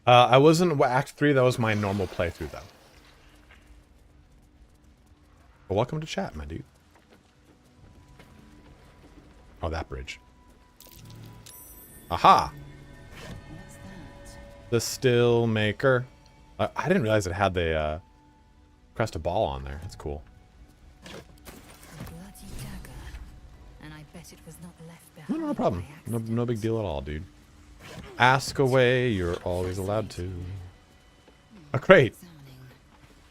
I wasn't Act 3, that was my normal playthrough though. Well, welcome to chat, my dude. Oh, that bridge. Aha! What's that? The still maker. I didn't realize it had the crest of ball on there. That's cool. Bloody dagger. And I bet it was not left behind. No problem. No big deal at all, dude. Ask away, you're always allowed to. Oh, great.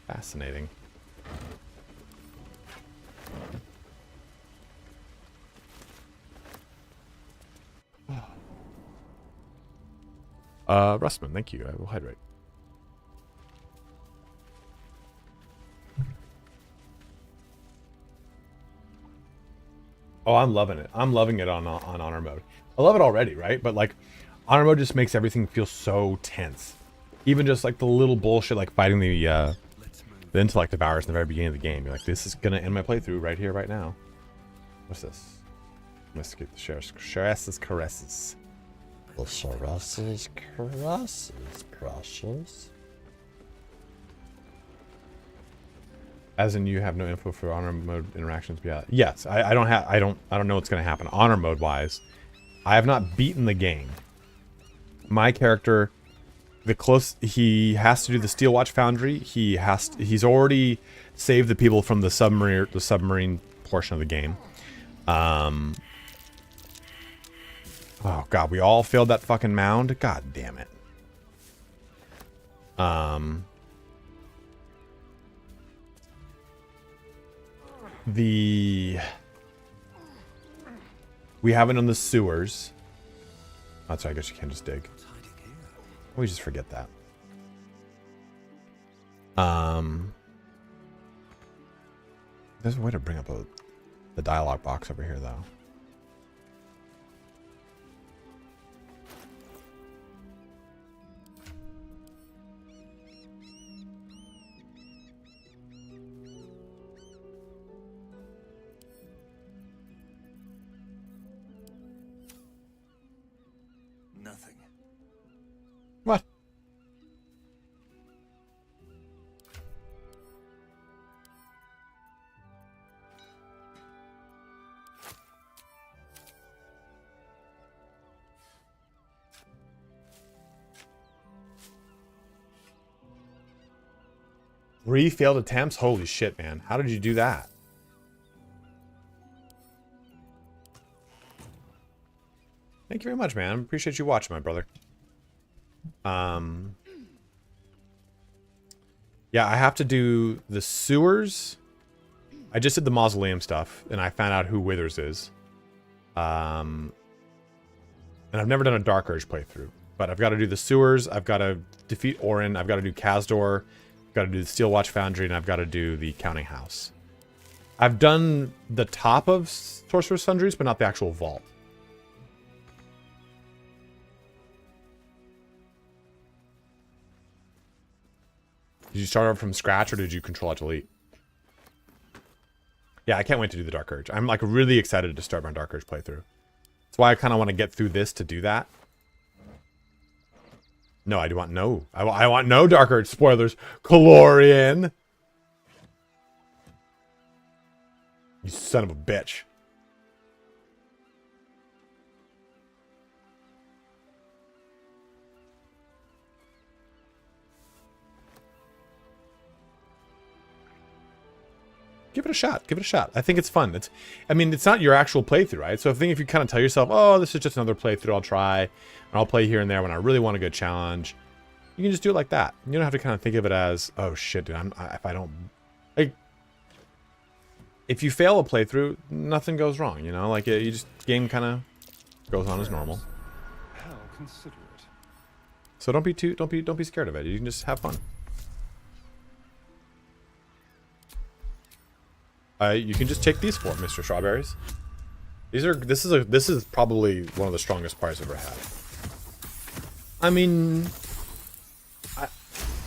Fascinating. Rustman, thank you. I will hydrate. Oh, I'm loving it. I'm loving it on honor mode. I love it already, right? But like, honor mode just makes everything feel so tense. Even just like the little bullshit, like fighting the intellect devourers in the very beginning of the game. You're like, this is gonna end my playthrough right here, right now. What's this? Investigate the Sheriff's caresses. The Sheriff's caresses, precious. As in, you have no info for honor mode interactions. Yeah. Yes, I don't have. I don't know what's gonna happen honor mode wise. I have not beaten the game. My character, he has to do the Steel Watch Foundry. He's already saved the people from the submarine portion of the game. Oh god, we all failed that fucking mound. God damn it. We haven't done the sewers. That's right, I guess you can't just dig. We just forget that. There's a way to bring up a the dialogue box over here, though. Nothing. What? Three failed attempts? Holy shit, man. How did you do that? Thank you very much, man. Appreciate you watching, my brother. Yeah, I have to do the sewers. I just did the mausoleum stuff, and I found out who Withers is. And I've never done a Dark Urge playthrough. But I've got to do the sewers, I've got to defeat Orin, I've got to do Kazdor, I've got to do the Steel Watch Foundry, and I've got to do the Counting House. I've done the top of Sorcerer's Sundries, but not the actual vault. Did you start over from scratch, or did you control alt delete? Yeah, I can't wait to do the Dark Urge. I'm like really excited to start my Dark Urge playthrough. That's why I kind of want to get through this to do that. No, I do want no. I want no Dark Urge spoilers. Calorian. You son of a bitch. Give it a shot. Give it a shot. I think it's fun. I mean, it's not your actual playthrough, right? So I think if you kind of tell yourself, oh, this is just another playthrough I'll try, and I'll play here and there when I really want a good challenge, you can just do it like that. You don't have to kind of think of it as, oh shit, dude, if I don't, like, if you fail a playthrough, nothing goes wrong, you know? Like, you just, game kind of goes on as normal. How considerate. So don't be scared of it. You can just have fun. You can just take these 4, Mr. Strawberries. This is probably one of the strongest parts I've ever had. I mean,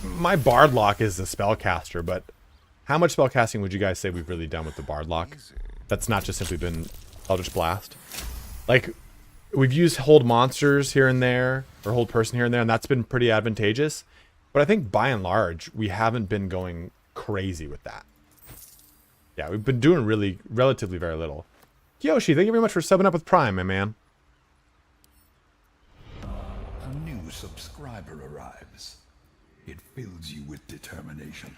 my Bard Lock is a spellcaster, but how much spellcasting would you guys say we've really done with the Bard Lock? That's not just simply been Eldritch Blast. Like, we've used Hold Monsters here and there, or Hold Person here and there, and that's been pretty advantageous. But I think by and large, we haven't been going crazy with that. Yeah, we've been doing relatively very little. Yoshi, thank you very much for subbing up with Prime, my man. A new subscriber arrives. It fills you with determination.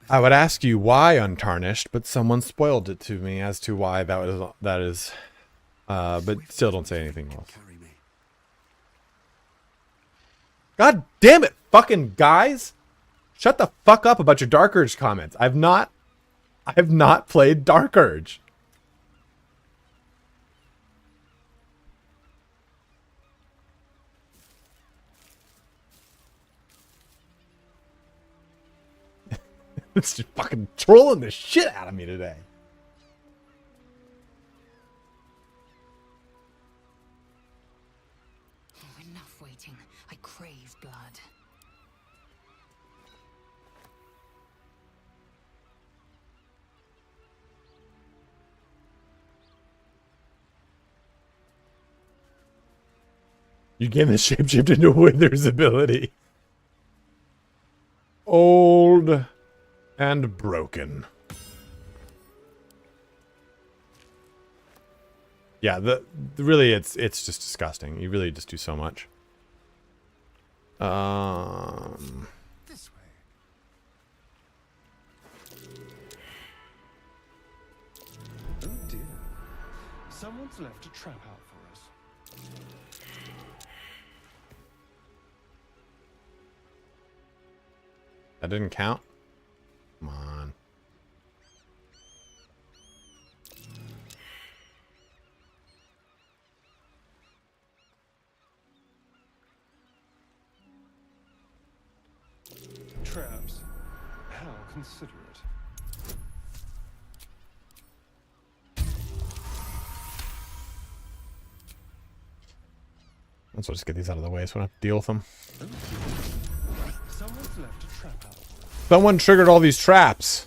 I would ask you why Untarnished, but someone spoiled it to me as to why that is. But still don't say anything else. God damn it, fucking guys! Shut the fuck up about your Dark Urge comments. I have not played Dark Urge. It's just fucking trolling the shit out of me today. Oh, enough waiting. I crave blood. You gain the shapeshift into Wither's ability. Old and broken. Yeah, really it's just disgusting. You really just do so much. This way. Oh dear. Someone's left a trap out for us. That didn't count? Come on. Traps. How considerate. Let's just get these out of the way so I don't have to deal with them. Someone's left a trap out. Someone triggered all these traps.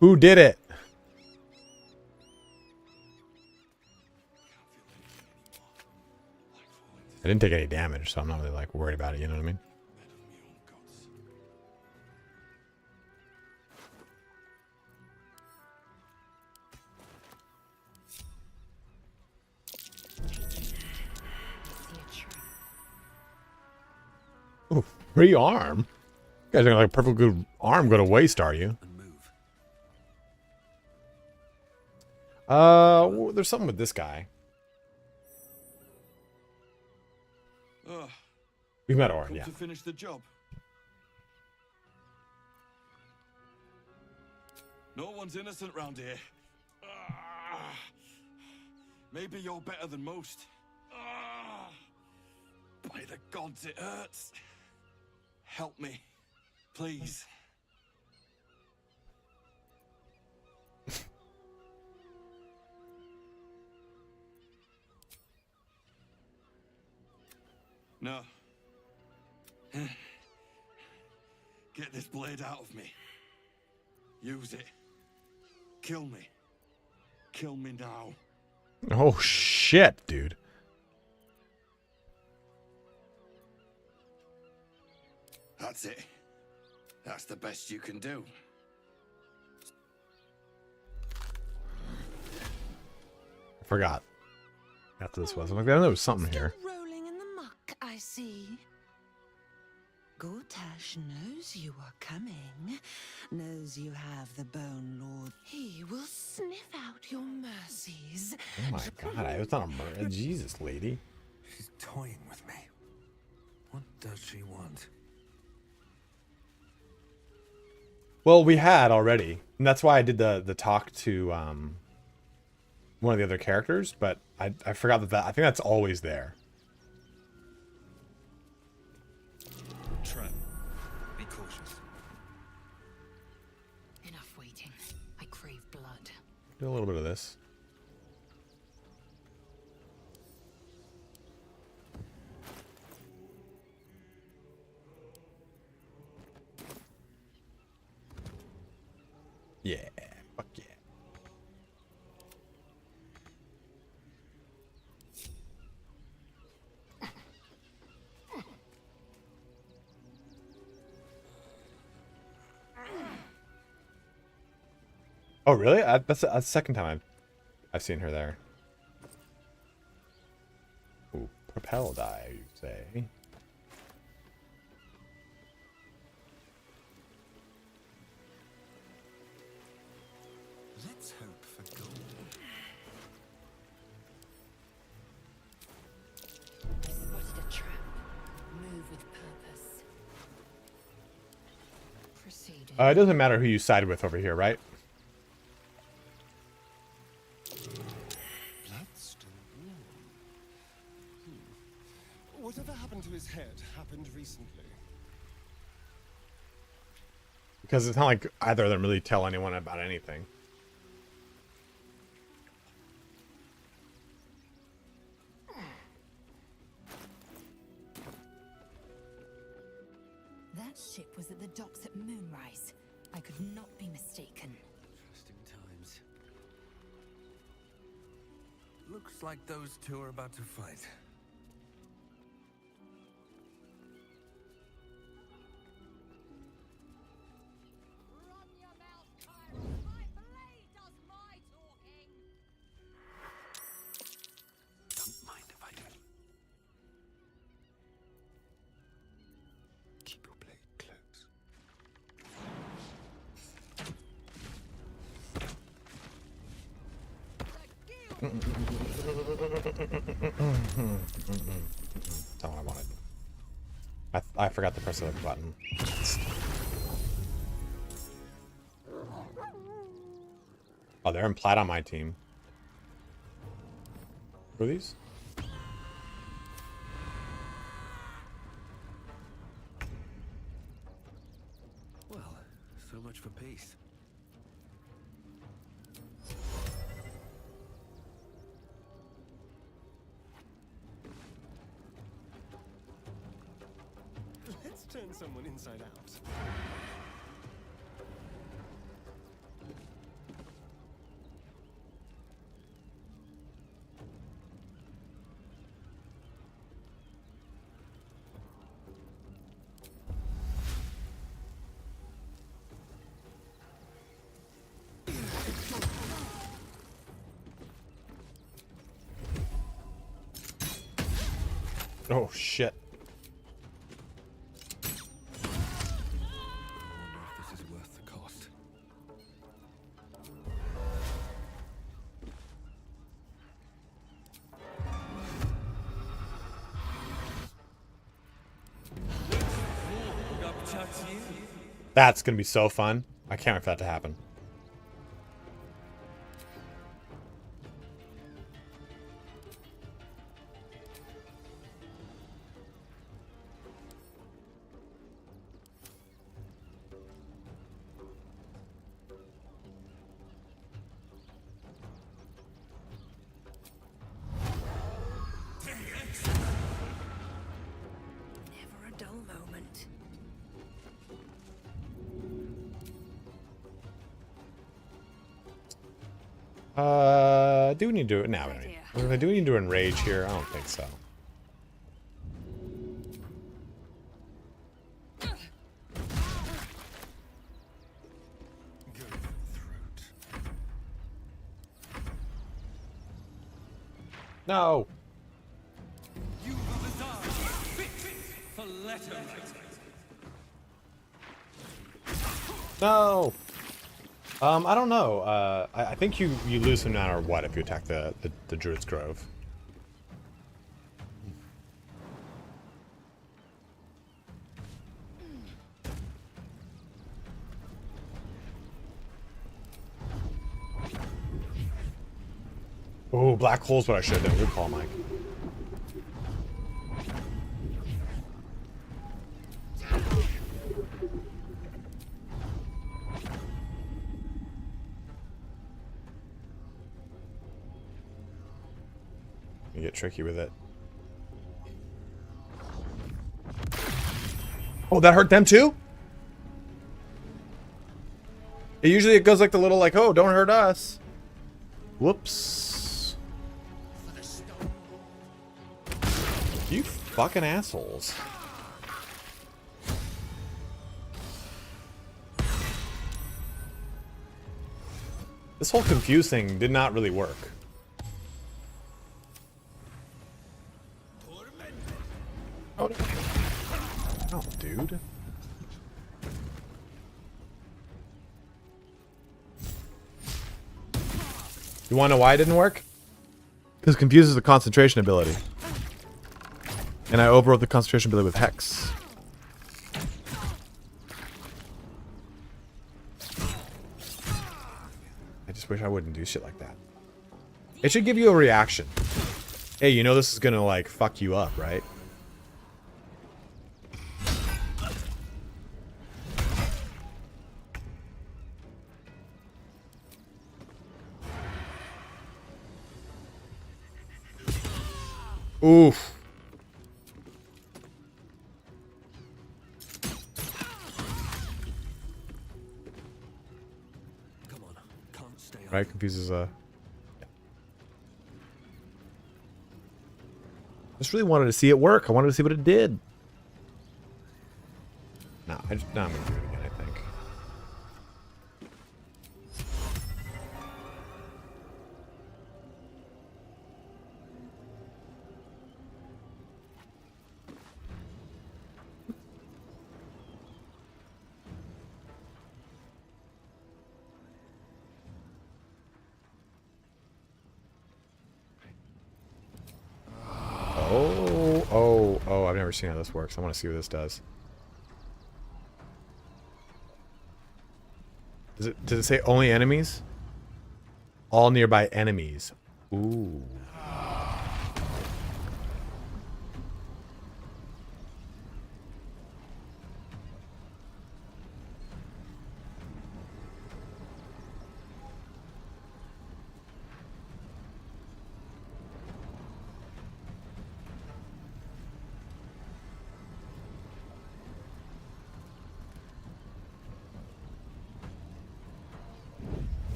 Who did it? I didn't take any damage, so I'm not really like worried about it, you know what I mean? Ooh, free arm? You guys are like a perfect good arm go to waste, are you? Well, there's something with this guy. We met Orin, yeah. To finish the job. No one's innocent round here. Maybe you're better than most. By the gods, it hurts. Help me, please. No. Get this blade out of me. Use it. Kill me. Kill me now. Oh shit, dude. That's it. That's the best you can do. I forgot. After this was. I'm like, I know there was something here. Rolling in the muck, I see. Gortash knows you are coming, knows you have the Bone Lord. He will sniff out your mercies. Oh my god, I was not a murder. Jesus, lady. She's toying with me. What does she want? Well, we had already. And that's why I did the talk to one of the other characters, but I forgot that I think that's always there. Trent, be cautious. Enough waiting. I crave blood. Do a little bit of this. Yeah, fuck yeah. Oh, really? That's the second time I've seen her there. Ooh, propel die, you say? Let's hope for gold. Spotted a trap. Move with purpose. Proceeding. It doesn't matter who you side with over here, right? Whatever happened to his head happened recently. Because it's not like either of them really tell anyone about anything. That ship was at the docks at Moonrise. I could not be mistaken. Interesting times. Looks like those two are about to fight. That's not what I wanted. I forgot to press the button. Oh, they're in plat on my team. Who are these? Well, so much for peace. turn someone inside out. Oh shit. I wonder if this is worth the cost. That's gonna be so fun. I can't wait for that to happen. Never a dull moment. Do we need to do it now? Do we need to enrage here? I don't think so. No. You will die fit for letter. No. I don't know. I think you lose him no matter what if you attack the Druid's Grove. Oh, black hole's what I should have done. Good call, Mike. You get tricky with it. Oh, that hurt them too? Usually it goes like the little like, oh, don't hurt us. Whoops. You fucking assholes. This whole confuse thing did not really work. Oh, oh dude. You wanna know why it didn't work? Because confuse is a concentration ability. And I overrode the concentration ability with Hex. I just wish I wouldn't do shit like that. It should give you a reaction. Hey, you know this is gonna like fuck you up, right? Oof. Right, confuses yeah. Just really wanted to see it work. I wanted to see what it did. No, I'm gonna do it again, I think. Oh, I've never seen how this works. I want to see what this does. Does it say only enemies? All nearby enemies. Ooh.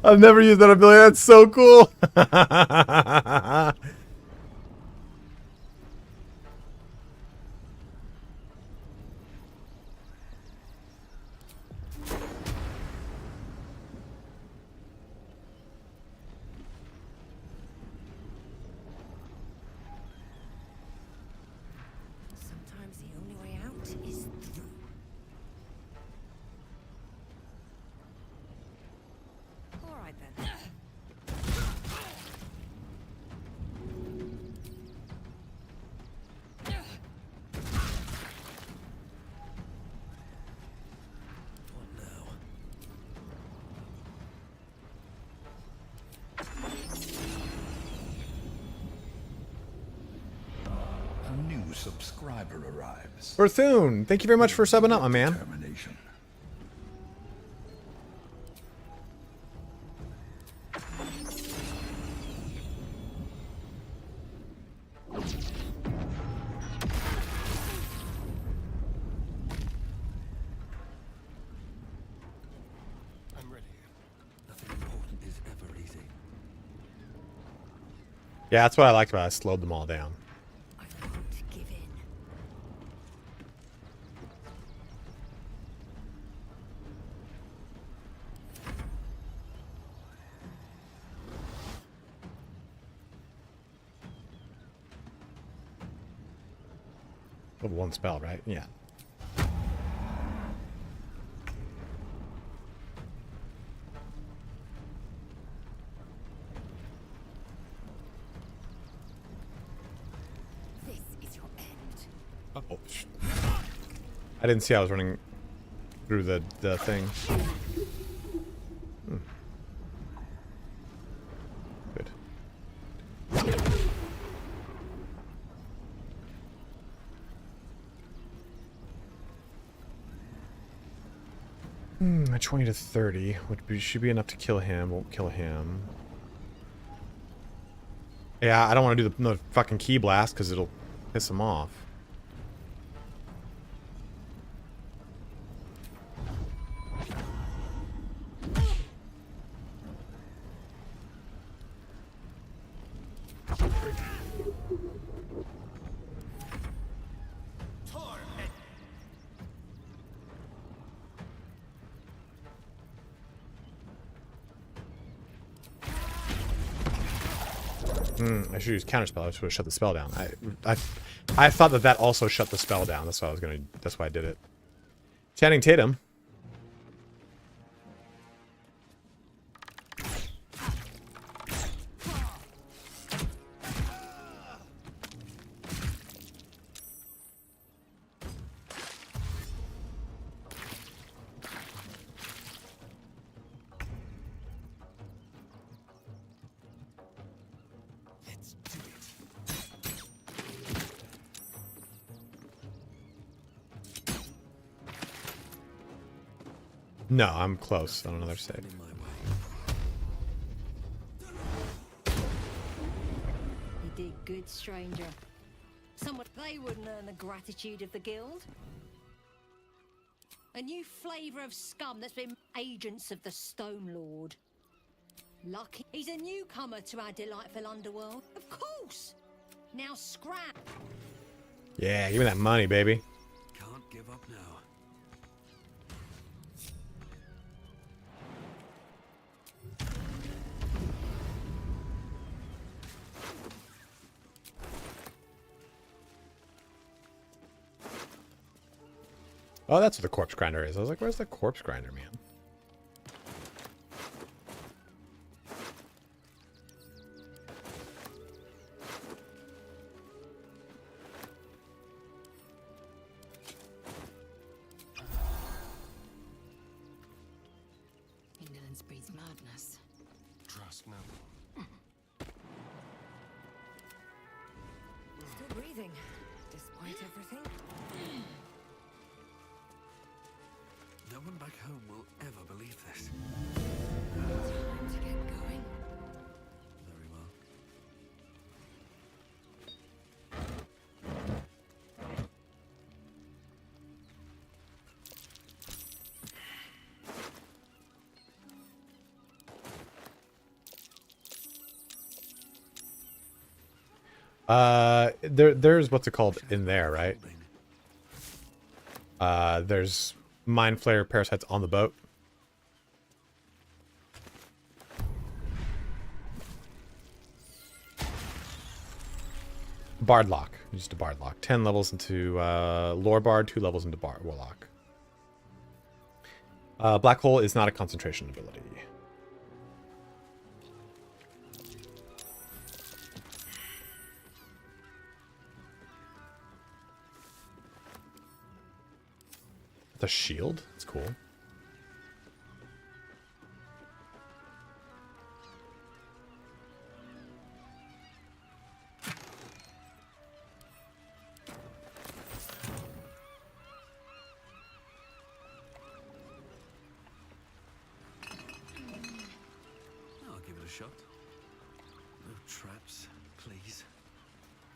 I've never used that ability. That's so cool. Sometimes the only way out is through. All right then. A new subscriber arrives. Berthune, thank you very much for subbing up, my man. Determination. I'm ready. Nothing important is ever easy. Yeah, that's what I liked about it. I slowed them all down. I won't give in. Level 1 spell, right? Yeah. This is your end. Oh, I didn't see I was running through the thing. Hmm. Good. A 20 to 30, which should be enough to kill him. Won't kill him. Yeah, I don't want to do the fucking key blast because it'll piss him off. I should use counterspell. I should have shut the spell down. I thought that also shut the spell down. That's why I was gonna. That's why I did it. Channing Tatum. No, I'm close on another save. You did good, stranger. Someone they wouldn't earn the gratitude of the guild. A new flavor of scum that's been agents of the Stone Lord. Lucky he's a newcomer to our delightful underworld. Of course. Now scrap. Yeah, give me that money, baby. Can't give up now. Oh, that's what the corpse grinder is. I was like, where's the corpse grinder, man? Indolence breeds madness. Trust no one. Still breathing, despite everything. No one back home will ever believe this. Time to get going. Very well. There's what's it called in there, right? There's Mind Flayer parasites on the boat. Bard lock. Just a bard lock. 10 levels into lore bard, 2 levels into bard warlock. Black hole is not a concentration ability. The shield? That's cool. I'll give it a shot. No traps, please.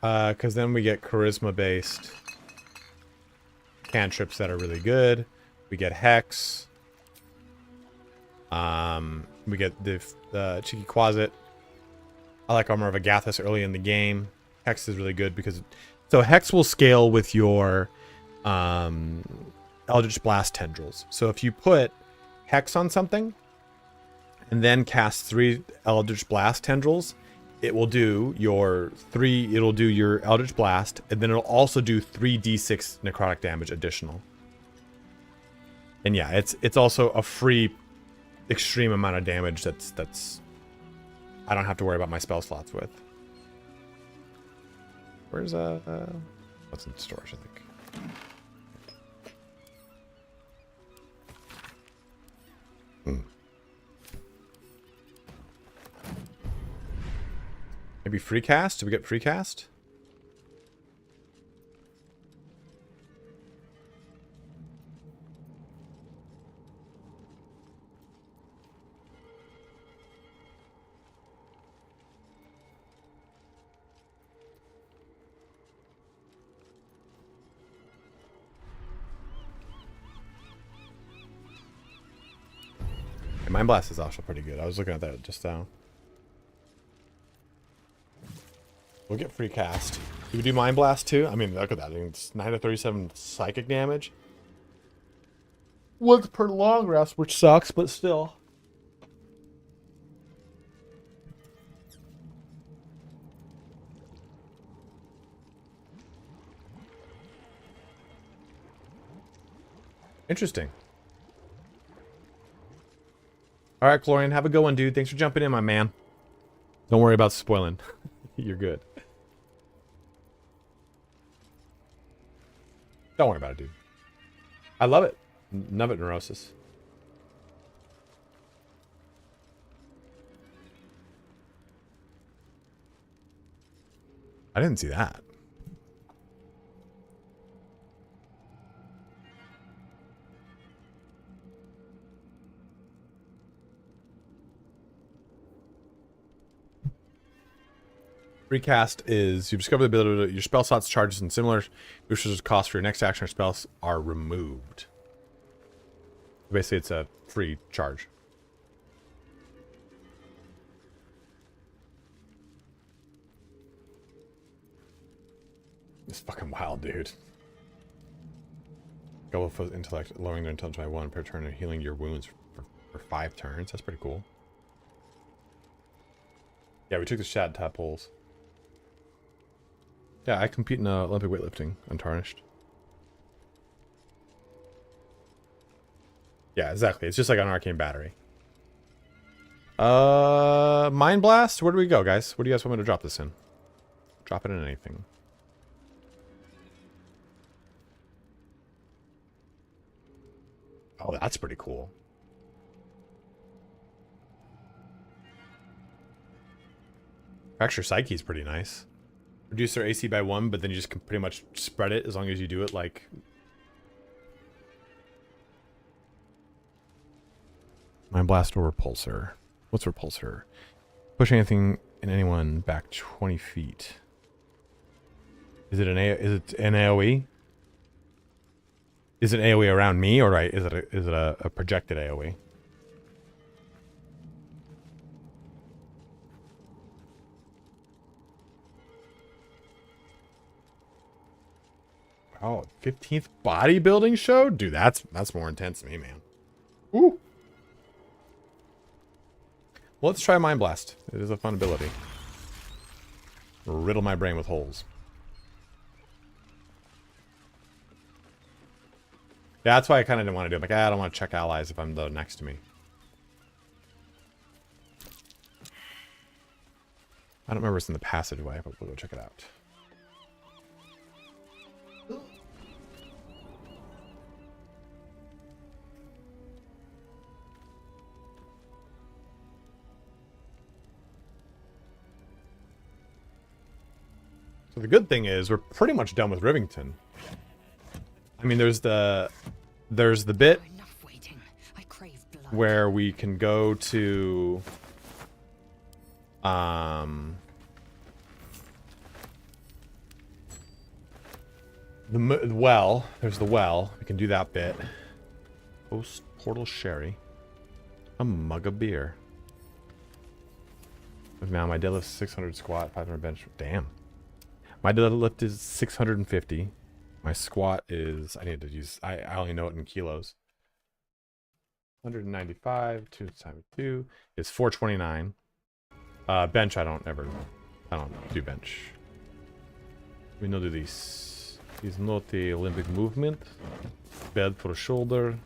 Because then we get charisma-based cantrips that are really good. We get Hex. We get the Cheeky Quasit. I like Armor of Agathis early in the game. Hex is really good because... So Hex will scale with your Eldritch Blast tendrils. So if you put Hex on something and then cast 3 Eldritch Blast tendrils, it will do your Eldritch Blast, and then it'll also do 3d6 necrotic damage additional. And yeah, it's also a free extreme amount of damage that's I don't have to worry about my spell slots with. Where's what's in storage, I think. Maybe free cast? Did we get free cast? Yeah, Mind Blast is also pretty good. I was looking at that just now. We'll get free cast. Do we do Mind Blast too? I mean, look at that. It's 9 to 37 psychic damage. Once per long rest, which sucks, but still. Interesting. All right, Chlorian, have a good one, dude. Thanks for jumping in, my man. Don't worry about spoiling. You're good. Don't worry about it, dude. I love it. Love it, Neurosis. I didn't see that. Recast is you discover the ability to your spell slots, charges, and similar boosters cost for your next action or spells are removed. Basically, it's a free charge. It's fucking wild, dude. Go with intellect, lowering their intelligence by 1 per turn and healing your wounds for 5 turns. That's pretty cool. Yeah, we took the Shad Tadpoles. Yeah, I compete in Olympic weightlifting, untarnished. Yeah, exactly. It's just like an arcane battery. Mind Blast? Where do we go, guys? Where do you guys want me to drop this in? Drop it in anything. Oh, that's pretty cool. Fracture Psyche is pretty nice. Reduce their AC by 1, but then you just can pretty much spread it as long as you do it like... Mind Blast or Repulsor. What's Repulsor? Push anything and anyone back 20 feet. Is it an AoE? Is it AoE around me, or is it a projected AoE? Oh, 15th bodybuilding show? Dude, that's more intense to me, man. Ooh. Well, let's try Mind Blast. It is a fun ability. Riddle my brain with holes. Yeah, that's why I kind of didn't want to do it. Like, I don't want to check allies if I'm next to me. I don't remember it's in the passageway, but we'll go check it out. So the good thing is we're pretty much done with Rivington. I mean, there's the bit where we can go to the well. There's the well. We can do that bit. Post portal sherry. A mug of beer. Now my deadlift is 600 squat, 500 bench. Damn. My deadlift is 650. My squat is, I need to use, I only know it in kilos. 195, 2 times 2 is 429. Bench, I don't do bench. We know do these. Is not the Olympic movement. Bad for shoulder.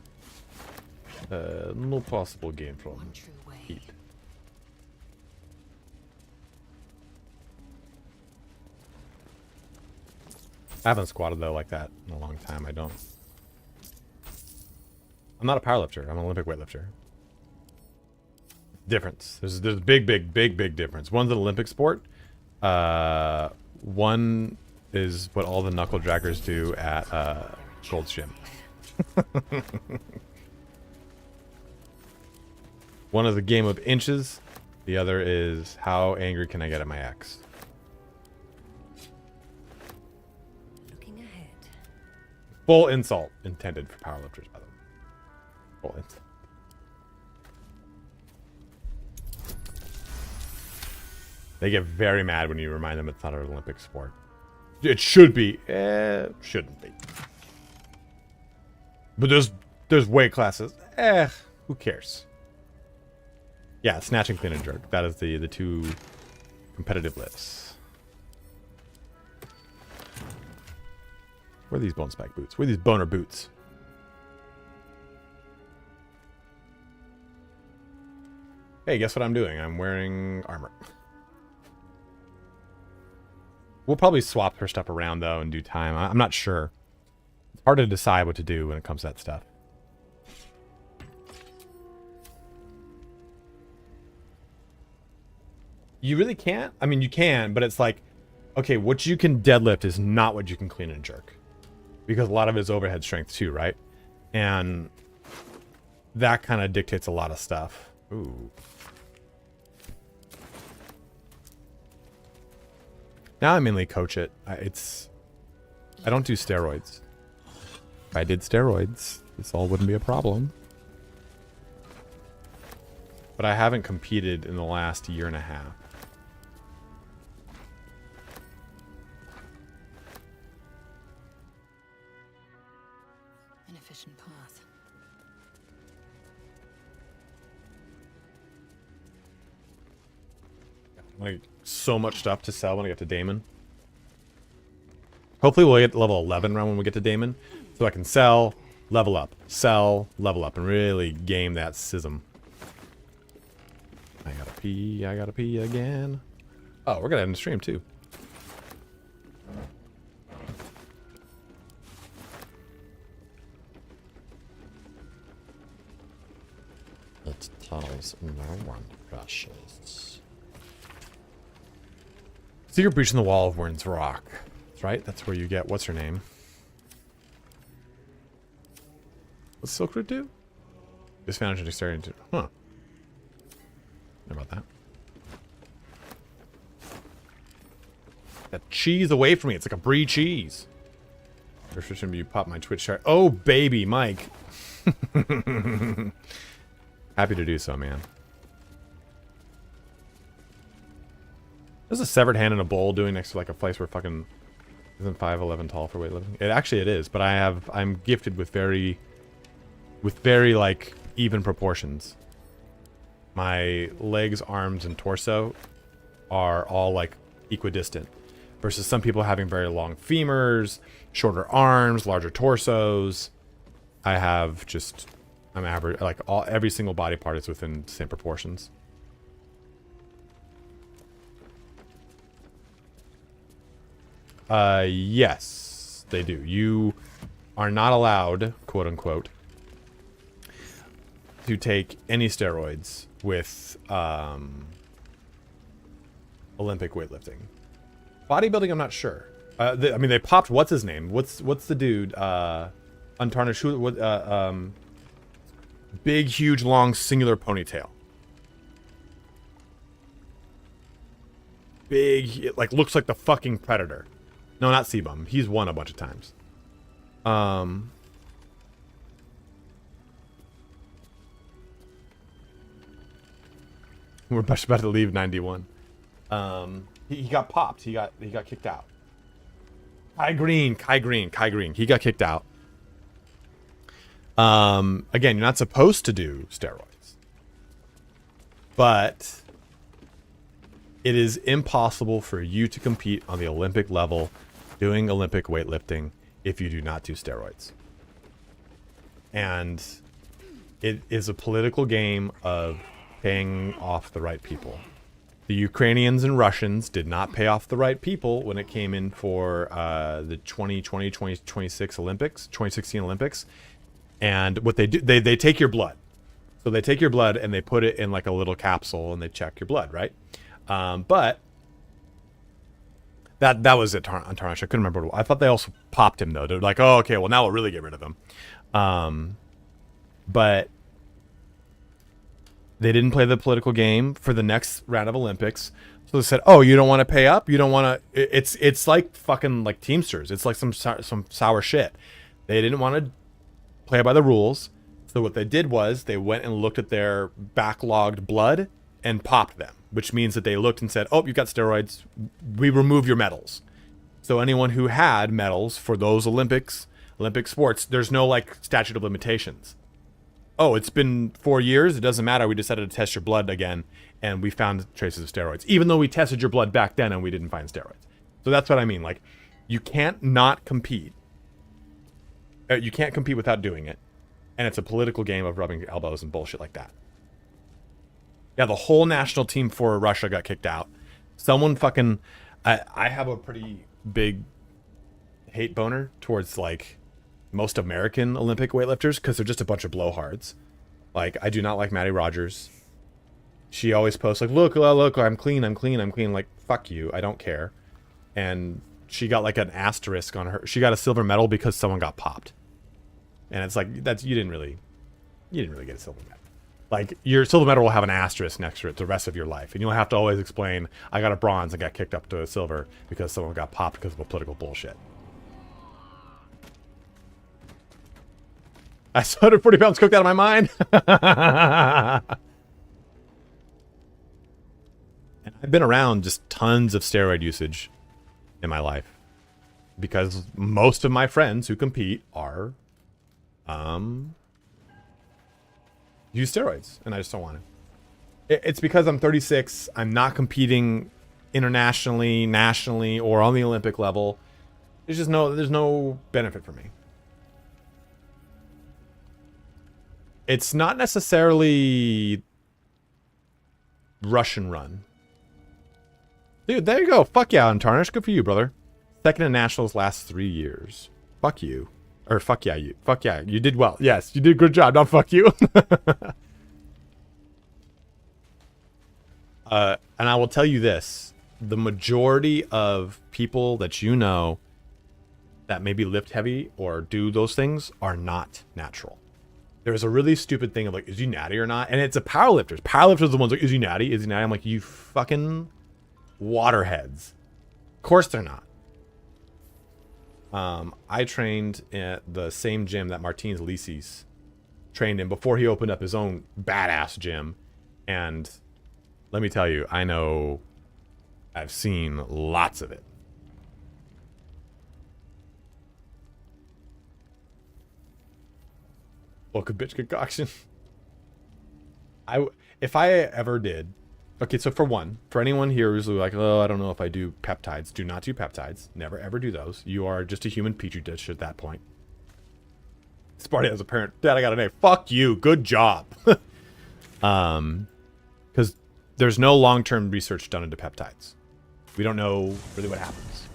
No possible gain from heat. I haven't squatted though like that in a long time. I don't. I'm not a powerlifter. I'm an Olympic weightlifter. Difference. There's a big difference. One's an Olympic sport. One is what all the knuckle draggers do at Gold's Gym. One is a game of inches. The other is how angry can I get at my ex. Full insult intended for powerlifters, by the way. Full insult. They get very mad when you remind them it's not an Olympic sport. It should be. Shouldn't be. But there's weight classes. Who cares? Yeah, snatch and clean and jerk. That is the two competitive lifts. Where are these bone spike boots? Where are these boner boots? Hey, guess what I'm doing? I'm wearing armor. We'll probably swap her stuff around, though, in due time. I'm not sure. It's hard to decide what to do when it comes to that stuff. You really can't? I mean, you can, but it's like, okay, what you can deadlift is not what you can clean and jerk. Because a lot of it is overhead strength too, right? And that kind of dictates a lot of stuff. Ooh. Now I mainly coach it. I don't do steroids. If I did steroids, this all wouldn't be a problem. But I haven't competed in the last year and a half. Path. Like, so much stuff to sell when I get to Damon. Hopefully we'll get to level 11 around when we get to Damon. So I can sell, level up, and really game that schism. I gotta pee again. Oh, we're gonna end the stream too. It tells no one precious. Secret breach in the wall of Wern's Rock. That's right. That's where you get what's her name. What's Silk Root do? Disadvantage and dexterity. Huh. How about that? That cheese away from me. It's like a brie cheese. Restriction, you pop my Twitch chart. Oh baby, Mike. Happy to do so, man. There's a severed hand in a bowl doing next to like a place where fucking Isn't 5'11" tall for weightlifting? It is, but I'm gifted with very like even proportions. My legs, arms, and torso are all like equidistant, versus some people having very long femurs, shorter arms, larger torsos. I'm average, like every single body part is within the same proportions. Yes, they do. You are not allowed, quote unquote, to take any steroids with Olympic weightlifting. Bodybuilding, I'm not sure. I mean, they popped what's his name? What's the dude? Untarnished. Big, huge, long, singular ponytail. Big, it, like, looks like the fucking Predator. No, not Sebum. He's won a bunch of times. We're about to leave 91. He got popped. He got kicked out. Kai Green. He got kicked out. Again, you're not supposed to do steroids, but it is impossible for you to compete on the Olympic level doing Olympic weightlifting if you do not do steroids. And it is a political game of paying off the right people. The Ukrainians and Russians did not pay off the right people when it came in for the 2016 Olympics. And what they do, they take your blood. So they take your blood and they put it in like a little capsule and they check your blood, right? But that was it, Untarnished. I couldn't remember. I thought they also popped him, though. They're like, oh, okay, well, now we'll really get rid of him. But they didn't play the political game for the next round of Olympics. So they said, oh, you don't want to pay up? You don't want to... It's like fucking like Teamsters. It's like some sour shit. They didn't want to play by the rules. So what they did was they went and looked at their backlogged blood and popped them, which means that they looked and said, oh, you got steroids. We remove your medals. So anyone who had medals for those Olympic sports, there's no like statute of limitations. Oh, it's been 4 years. It doesn't matter. We decided to test your blood again, and we found traces of steroids, even though we tested your blood back then and we didn't find steroids. So that's what I mean. Like, you can't not compete. You can't compete without doing it. And it's a political game of rubbing elbows and bullshit like that. Yeah, the whole national team for Russia got kicked out. Someone fucking... I have a pretty big hate boner towards, like, most American Olympic weightlifters because they're just a bunch of blowhards. Like, I do not like Maddie Rogers. She always posts, like, look, I'm clean. Like, fuck you. I don't care. And she got, like, an asterisk on her. She got a silver medal because someone got popped. And it's like, you didn't really get a silver medal. Like, your silver medal will have an asterisk next to it the rest of your life. And you'll have to always explain, I got a bronze and got kicked up to a silver because someone got popped because of a political bullshit. I saw 140 pounds cooked out of my mind. And I've been around just tons of steroid usage in my life. Because most of my friends who compete are... use steroids, and I just don't want to. It's because I'm 36. I'm not competing internationally, nationally, or on the Olympic level. There's no benefit for me. It's not necessarily Russian run. Dude, there you go. Fuck yeah, Untarnished. Good for you, brother. Second in nationals last 3 years. Fuck you. Or fuck yeah, you. Fuck yeah, you did well. Yes, you did a good job. Not fuck you. And I will tell you this. The majority of people that you know that maybe lift heavy or do those things are not natural. There's a really stupid thing of like, is he natty or not? And it's a powerlifters. Powerlifters are the ones like, is he natty? Is he natty? I'm like, you fucking waterheads. Of course they're not. I trained at the same gym that Martins Lisis trained in before he opened up his own badass gym. And let me tell you, I've seen lots of it. Woke a bitch concoction. If I ever did, okay, so for anyone here who's like, oh, I don't know if I do peptides, do not do peptides. Never ever do those. You are just a human petri dish at that point. Sparty as a parent, Dad, I got an A. Fuck you, good job. Because there's no long-term research done into peptides. We don't know really what happens.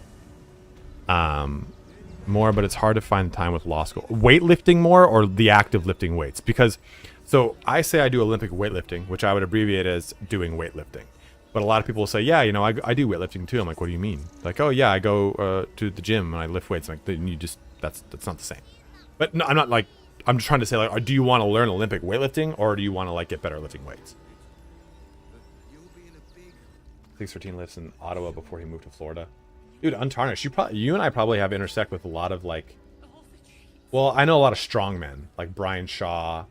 More, but it's hard to find time with law school. Weightlifting more or the act of lifting weights? Because, so I say I do Olympic weightlifting, which I would abbreviate as doing weightlifting. But a lot of people will say, yeah, you know, I do weightlifting too. I'm like, what do you mean? Like, oh yeah, I go to the gym and I lift weights. I'm like, you just, that's not the same. But no, I'm not like, I'm just trying to say like, do you want to learn Olympic weightlifting or do you want to like get better at lifting weights? 613 lives in Ottawa before he moved to Florida. Dude, Untarnished, you and I probably have intersect with a lot of like, well, I know a lot of strong men like Brian Shaw,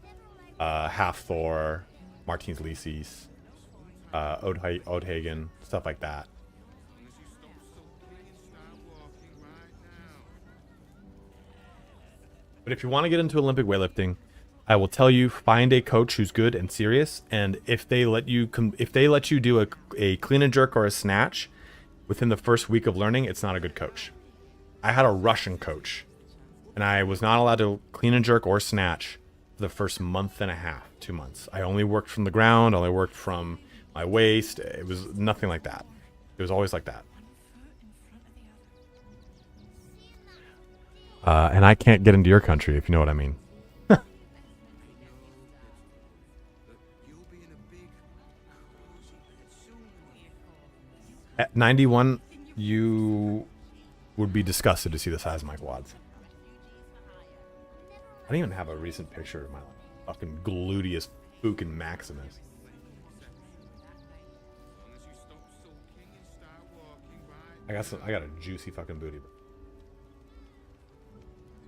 Half Thor, Martins Lisis, Odehagen, stuff like that. But if you want to get into Olympic weightlifting, I will tell you, find a coach who's good and serious, and if they let you do a clean and jerk or a snatch within the first week of learning, it's not a good coach. I had a Russian coach, and I was not allowed to clean and jerk or snatch for the first month and a half, 2 months. I only worked from the ground, only worked from my waist. It was nothing like that. It was always like that. And I can't get into your country, if you know what I mean. At 91, you would be disgusted to see the size of my quads. I don't even have a recent picture of my fucking gluteus fucking Maximus. I got a juicy fucking booty.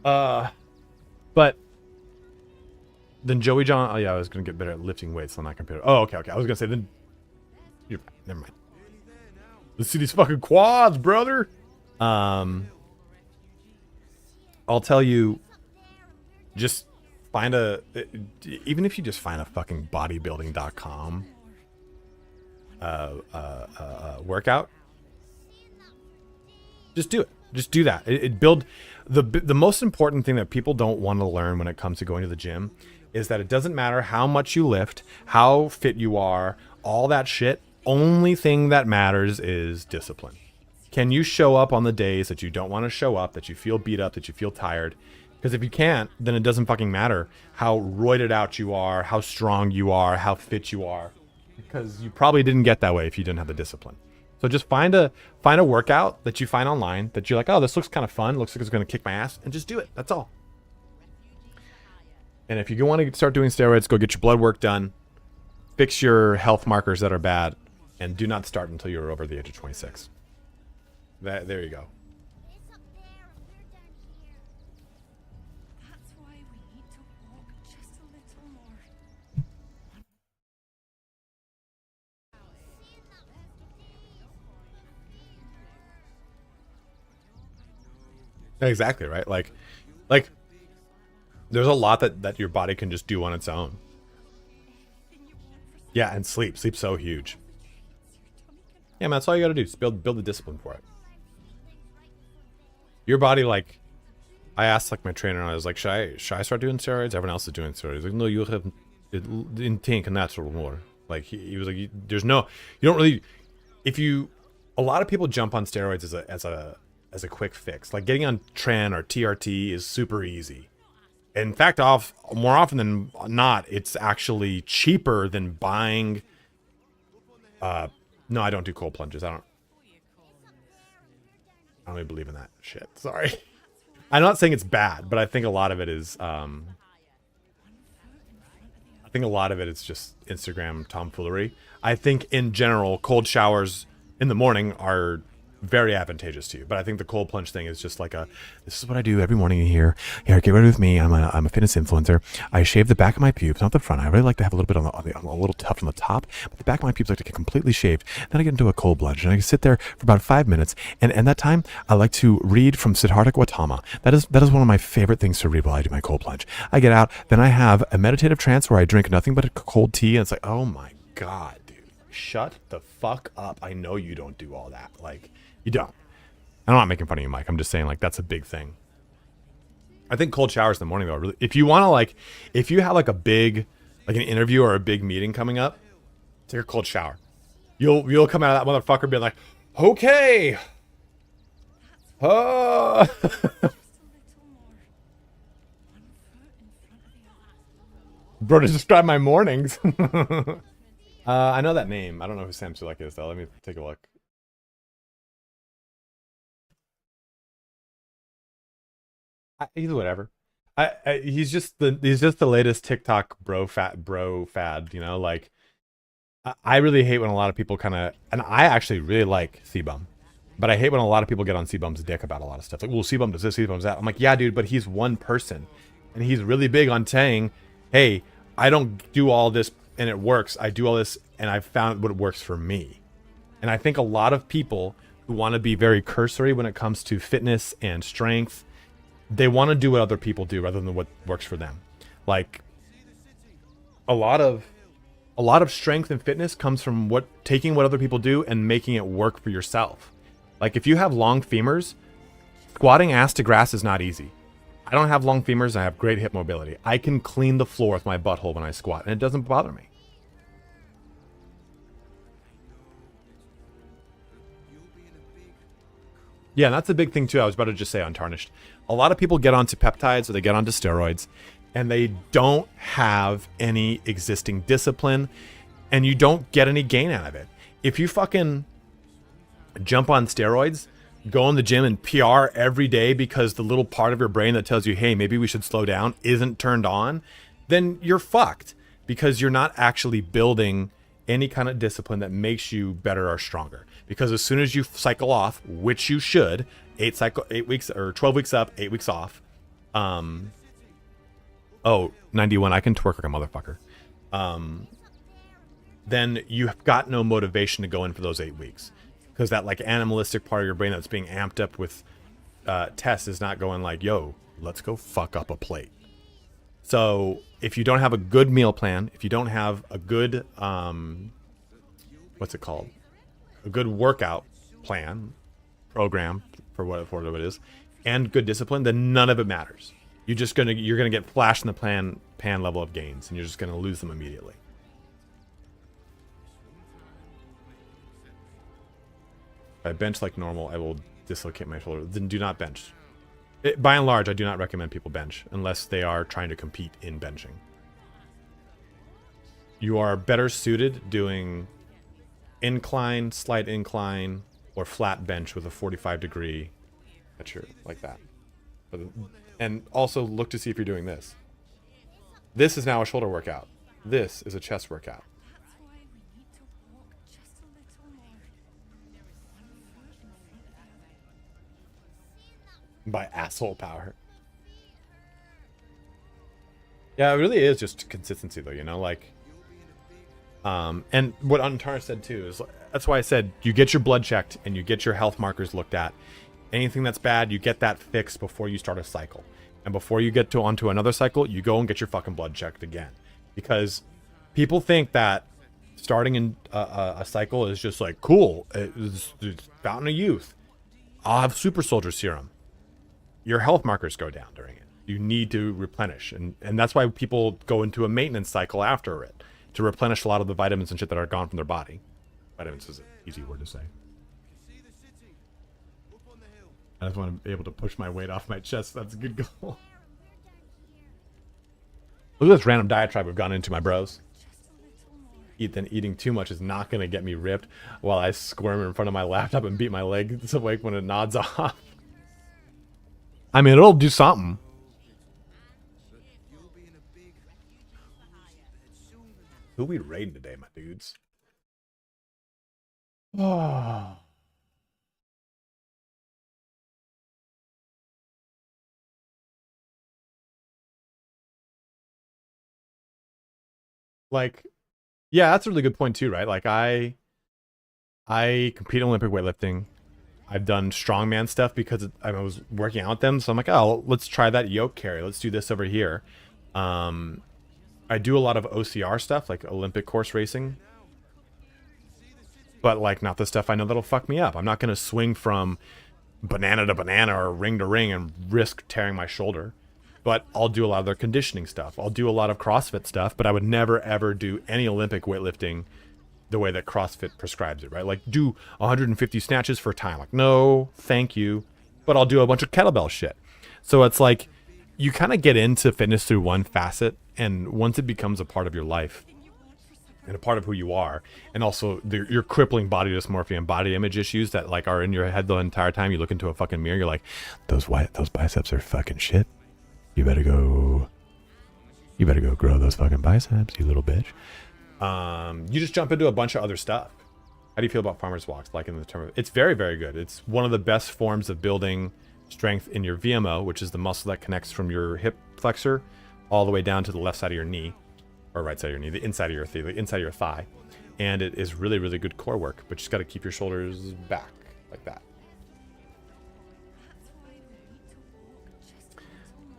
But then Joey John. Oh yeah, I was gonna get better at lifting weights, so I'm not compared. Oh okay. I was gonna say then. Never mind. Let's see these fucking quads, brother. I'll tell you. Just find even if you just find a fucking bodybuilding.com workout. Just do it. Just do that. The most important thing that people don't want to learn when it comes to going to the gym is that it doesn't matter how much you lift, how fit you are, all that shit. Only thing that matters is discipline. Can you show up on the days that you don't want to show up, that you feel beat up, that you feel tired? Because if you can't, then it doesn't fucking matter how roided out you are, how strong you are, how fit you are. Because you probably didn't get that way if you didn't have the discipline. So just find a workout that you find online that you're like, oh, this looks kind of fun. Looks like it's going to kick my ass. And just do it. That's all. And if you want to start doing steroids, go get your blood work done. Fix your health markers that are bad. And do not start until you're over the age of 26. There you go. That's why we need to walk just a little more. Exactly, right? Like there's a lot that your body can just do on its own. Yeah, and sleep. Sleep's so huge. Yeah, man, that's all you gotta do. Just build the discipline for it. Your body, like, I asked like my trainer, and I was like, should I start doing steroids? Everyone else is doing steroids. He's like, no, you have in tank natural more. Like he was like, there's no, you don't really. A lot of people jump on steroids as a quick fix. Like getting on Tren or TRT is super easy. In fact, more often than not, it's actually cheaper than buying. No, I don't do cold plunges. I don't really believe in that shit. Sorry. I'm not saying it's bad, but I think a lot of it is just Instagram tomfoolery. I think in general, cold showers in the morning are very advantageous to you. But I think the cold plunge thing is just like this is what I do every morning here. Here, get ready with me. I'm a fitness influencer. I shave the back of my pubes, not the front. I really like to have a little bit on a little tuft on the top, but the back of my pubes like to get completely shaved. Then I get into a cold plunge and I sit there for about 5 minutes. And that time I like to read from Siddhartha Gautama. That is one of my favorite things to read while I do my cold plunge. I get out, then I have a meditative trance where I drink nothing but a cold tea, and it's like, oh my God, dude, shut the fuck up. I know you don't do all that. Like, you don't. I'm not making fun of you, Mike. I'm just saying, like, that's a big thing. I think cold showers in the morning, though, really, if you want to, like, if you have like a big, like an interview or a big meeting coming up, take a cold shower. You'll come out of that motherfucker being like, okay. Oh. Bro, to describe my mornings. I know that name. I don't know who Sam Sulek is, though. Let me take a look. He's whatever. He's just the latest TikTok bro fad, you know, like I really hate when a lot of people kind of, and I actually really like C-Bum, but I hate when a lot of people get on C-Bum's dick about a lot of stuff. Like, well, C-Bum does this, C-Bum does that. I'm like, yeah, dude, but he's one person, and he's really big on saying, hey, I don't do all this and it works. I do all this and I've found what works for me. And I think a lot of people who want to be very cursory when it comes to fitness and strength, they want to do what other people do rather than what works for them. Like a lot of strength and fitness comes from taking what other people do and making it work for yourself. Like if you have long femurs, squatting ass to grass is not easy. I don't have long femurs. I have great hip mobility. I can clean the floor with my butthole when I squat, and it doesn't bother me. Yeah, and that's a big thing too. I was about to just say Untarnished. A lot of people get onto peptides or they get onto steroids, and they don't have any existing discipline, and you don't get any gain out of it. If you fucking jump on steroids, go in the gym and PR every day because the little part of your brain that tells you, hey, maybe we should slow down, isn't turned on, then you're fucked because you're not actually building any kind of discipline that makes you better or stronger. Because as soon as you cycle off, which you should, 8 weeks or 12 weeks up, 8 weeks off. 91, I can twerk like a motherfucker. Then you've got no motivation to go in for those 8 weeks. Because that like animalistic part of your brain that's being amped up with tests is not going like, yo, let's go fuck up a plate. So if you don't have a good meal plan, if you don't have a good, what's it called? A good workout plan, program for whatever it is, and good discipline, then none of it matters. You're gonna get flashed in the pan level of gains, and you're just gonna lose them immediately. If I bench like normal, I will dislocate my shoulder. Then do not bench. By and large, I do not recommend people bench unless they are trying to compete in benching. You are better suited doing incline, slight incline, or flat bench with a 45-degree catcher like that. And also look to see if you're doing this. This is now a shoulder workout. This is a chest workout. By asshole power. Yeah, it really is just consistency though, you know, like and what Untarnished said too is that's why I said you get your blood checked and you get your health markers looked at. Anything that's bad, you get that fixed before you start a cycle. And before you get onto another cycle, you go and get your fucking blood checked again. Because people think that starting in a cycle is just like cool. It's fountain of youth. I'll have super soldier serum. Your health markers go down during it. You need to replenish. And that's why people go into a maintenance cycle after it, to replenish a lot of the vitamins and shit that are gone from their body. Vitamins is an easy word to say. I just want to be able to push my weight off my chest. That's a good goal. Look at this random diatribe we've gone into, my bros. Eating too much is not going to get me ripped while I squirm in front of my laptop and beat my legs awake when it nods off. I mean, it'll do something. Who we raiding today, my dudes? Oh. Like, yeah, that's a really good point too, right? Like I compete in Olympic weightlifting. I've done strongman stuff because I was working out with them. So I'm like, oh, let's try that yoke carry. Let's do this over here. I do a lot of OCR stuff, like Olympic course racing. But like not the stuff I know that'll fuck me up. I'm not going to swing from banana to banana or ring to ring and risk tearing my shoulder. But I'll do a lot of their conditioning stuff. I'll do a lot of CrossFit stuff, but I would never ever do any Olympic weightlifting the way that CrossFit prescribes it, right? Like do 150 snatches for a time. Like, no, thank you. But I'll do a bunch of kettlebell shit. So it's like you kind of get into fitness through one facet, and once it becomes a part of your life and a part of who you are, and also your crippling body dysmorphia and body image issues that like are in your head the entire time you look into a fucking mirror, you're like, those biceps are fucking shit. You better go grow those fucking biceps, you little bitch. You just jump into a bunch of other stuff. How do you feel about farmer's walks? Like in the term of, it's very, very good. It's one of the best forms of building strength in your VMO, which is the muscle that connects from your hip flexor all the way down to the left side of your knee, or right side of your knee, the inside of your thigh. And it is really, really good core work, but you just got to keep your shoulders back like that.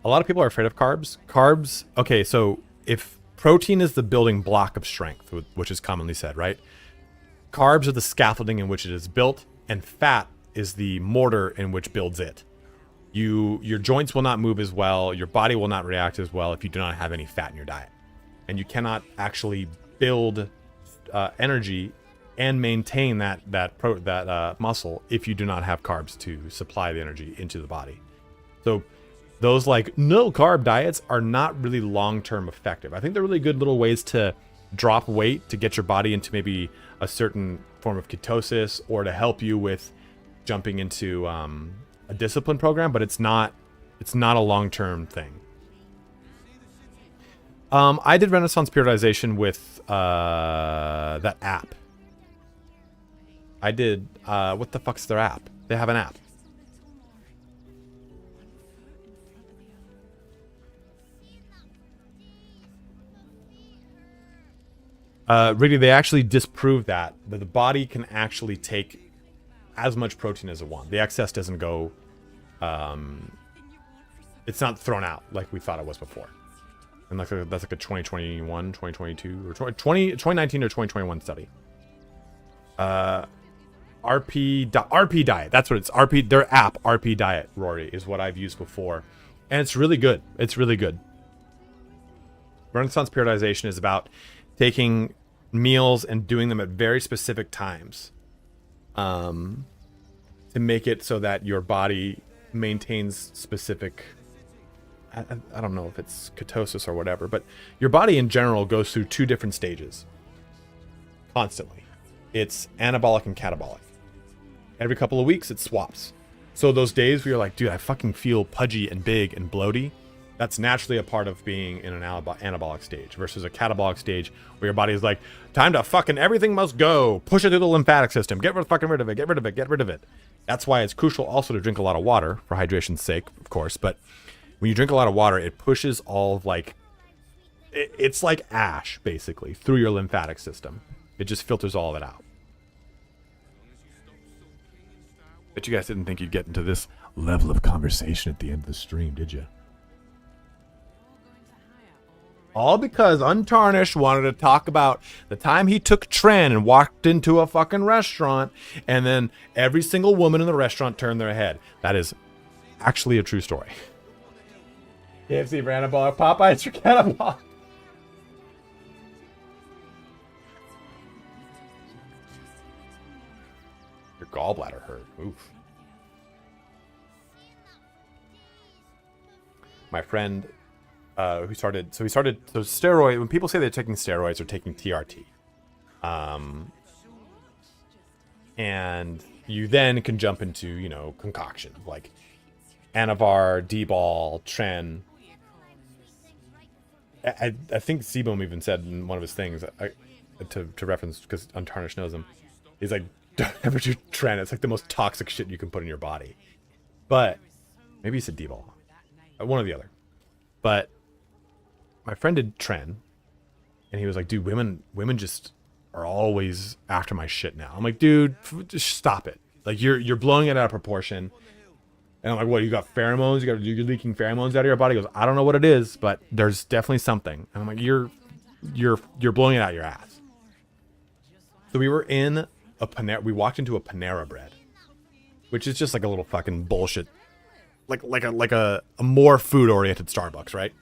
A lot of people are afraid of carbs. Carbs, okay, so if protein is the building block of strength, which is commonly said, right? Carbs are the scaffolding in which it is built, and fat is the mortar in which builds it. Your joints will not move as well, your body will not react as well if you do not have any fat in your diet. And you cannot actually build energy and maintain that muscle if you do not have carbs to supply the energy into the body. So those like no carb diets are not really long-term effective. I think they're really good little ways to drop weight, to get your body into maybe a certain form of ketosis, or to help you with jumping into a discipline program, but it's not a long-term thing. I did Renaissance periodization with that app. I did what the fuck's their app? They have an app. Really, they actually disproved that the body can actually take as much protein as it wants. The excess doesn't go, it's not thrown out like we thought it was before. And that's like a 2021, 2022, or 2019 or 2021 study. RP Diet, that's what it's, RP, their app, RP Diet, Rory, is what I've used before. And it's really good. It's really good. Renaissance periodization is about taking meals and doing them at very specific times to make it so that your body maintains specific, I don't know if it's ketosis or whatever, but your body in general goes through two different stages constantly. It's anabolic and catabolic. Every couple of weeks it swaps. So those days where you're like, dude, I fucking feel pudgy and big and bloaty, that's naturally a part of being in an anabolic stage versus a catabolic stage where your body is like, time to fucking, everything must go. Push it through the lymphatic system. Get fucking rid of it. Get rid of it. Get rid of it. That's why it's crucial also to drink a lot of water for hydration's sake, of course. But when you drink a lot of water, it pushes all of like, it's like ash basically through your lymphatic system. It just filters all of it out. But you guys didn't think you'd get into this level of conversation at the end of the stream, did you? All because Untarnished wanted to talk about the time he took Tren and walked into a fucking restaurant, and then every single woman in the restaurant turned their head. That is actually a true story. KFC for anabolic, Popeyes for catabolic. Your gallbladder hurt. Oof. My friend who started steroid, when people say they're taking steroids, they're taking TRT. And you then can jump into, you know, concoctions like Anavar, D-Ball, Tren. I think Seaboom even said in one of his things, to reference, because Untarnished knows him, he's like, don't ever do Tren. It's like the most toxic shit you can put in your body. But maybe he said D-Ball. One or the other. But my friend did Tren, And he was like, dude, women just are always after my shit now. I'm like, dude, just stop it. Like you're blowing it out of proportion. And I'm like, what, you got pheromones? You're leaking pheromones out of your body? He goes, I don't know what it is, but there's definitely something. And I'm like, you're blowing it out your ass. So we were in a Panera, we walked into a Panera Bread, which is just like a little fucking bullshit. Like a more food oriented Starbucks, right?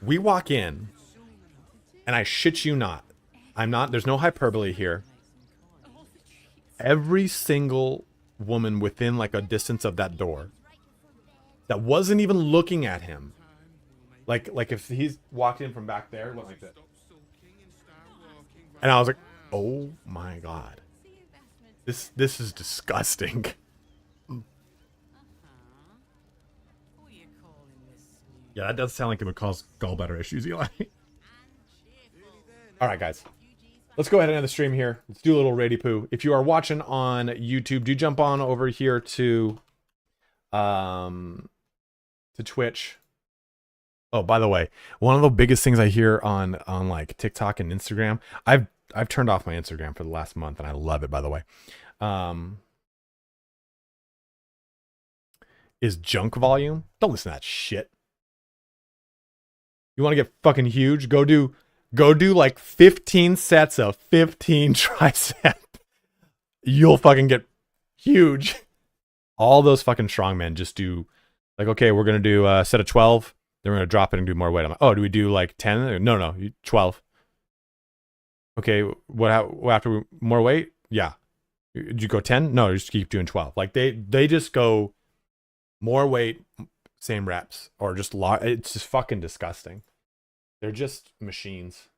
We walk in, and I shit you not, there's no hyperbole here. Every single woman within like a distance of that door that wasn't even looking at him, like if he's walked in from back there, went like this. And I was like, oh my God, this is disgusting. Yeah, that does sound like it would cause gallbladder issues, Eli. All right, guys. Let's go ahead and end the stream here. Let's do a little rady poo. If you are watching on YouTube, do jump on over here to Twitch. Oh, by the way, one of the biggest things I hear on like TikTok and Instagram, I've turned off my Instagram for the last month, and I love it, by the way. Is junk volume. Don't listen to that shit. You want to get fucking huge? Go do like 15 sets of 15 tricep. You'll fucking get huge. All those fucking strongmen just do like, okay, we're going to do a set of 12. Then we're going to drop it and do more weight. I'm like, oh, do we do like 10? No, 12. Okay, what after more weight? Yeah. Did you go 10? No, you just keep doing 12. Like they just go more weight, same reps, or just it's just fucking disgusting. They're just machines.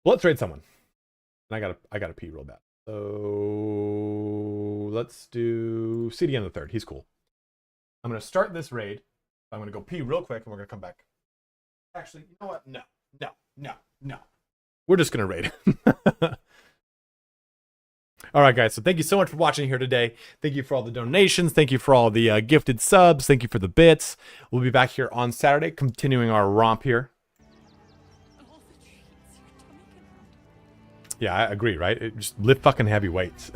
Well, let's raid someone. And I gotta pee real bad. So let's do CDN the third. He's cool. I'm gonna start this raid. I'm gonna go pee real quick, and we're gonna come back. Actually, you know what? No. We're just gonna raid. All right, guys. So thank you so much for watching here today. Thank you for all the donations. Thank you for all the gifted subs. Thank you for the bits. We'll be back here on Saturday, continuing our romp here. Yeah, I agree, right? Just lift fucking heavy weights.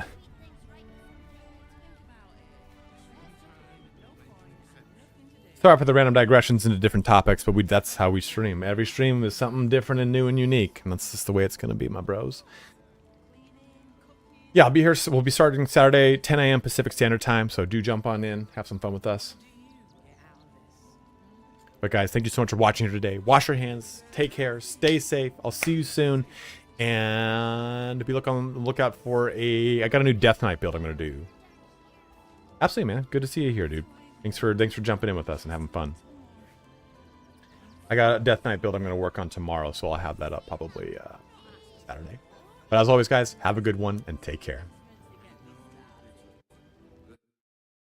Sorry for the random digressions into different topics, but that's how we stream. Every stream is something different and new and unique, and that's just the way it's going to be, my bros. Yeah, I'll be here. We'll be starting Saturday, 10 a.m. Pacific Standard Time, so do jump on in. Have some fun with us. But guys, thank you so much for watching here today. Wash your hands. Take care. Stay safe. I'll see you soon. And be on the lookout for I got a new Death Knight build I'm going to do. Absolutely, man. Good to see you here, dude. Thanks for jumping in with us and having fun. I got a Death Knight build I'm going to work on tomorrow, so I'll have that up probably Saturday. But as always, guys, have a good one and take care.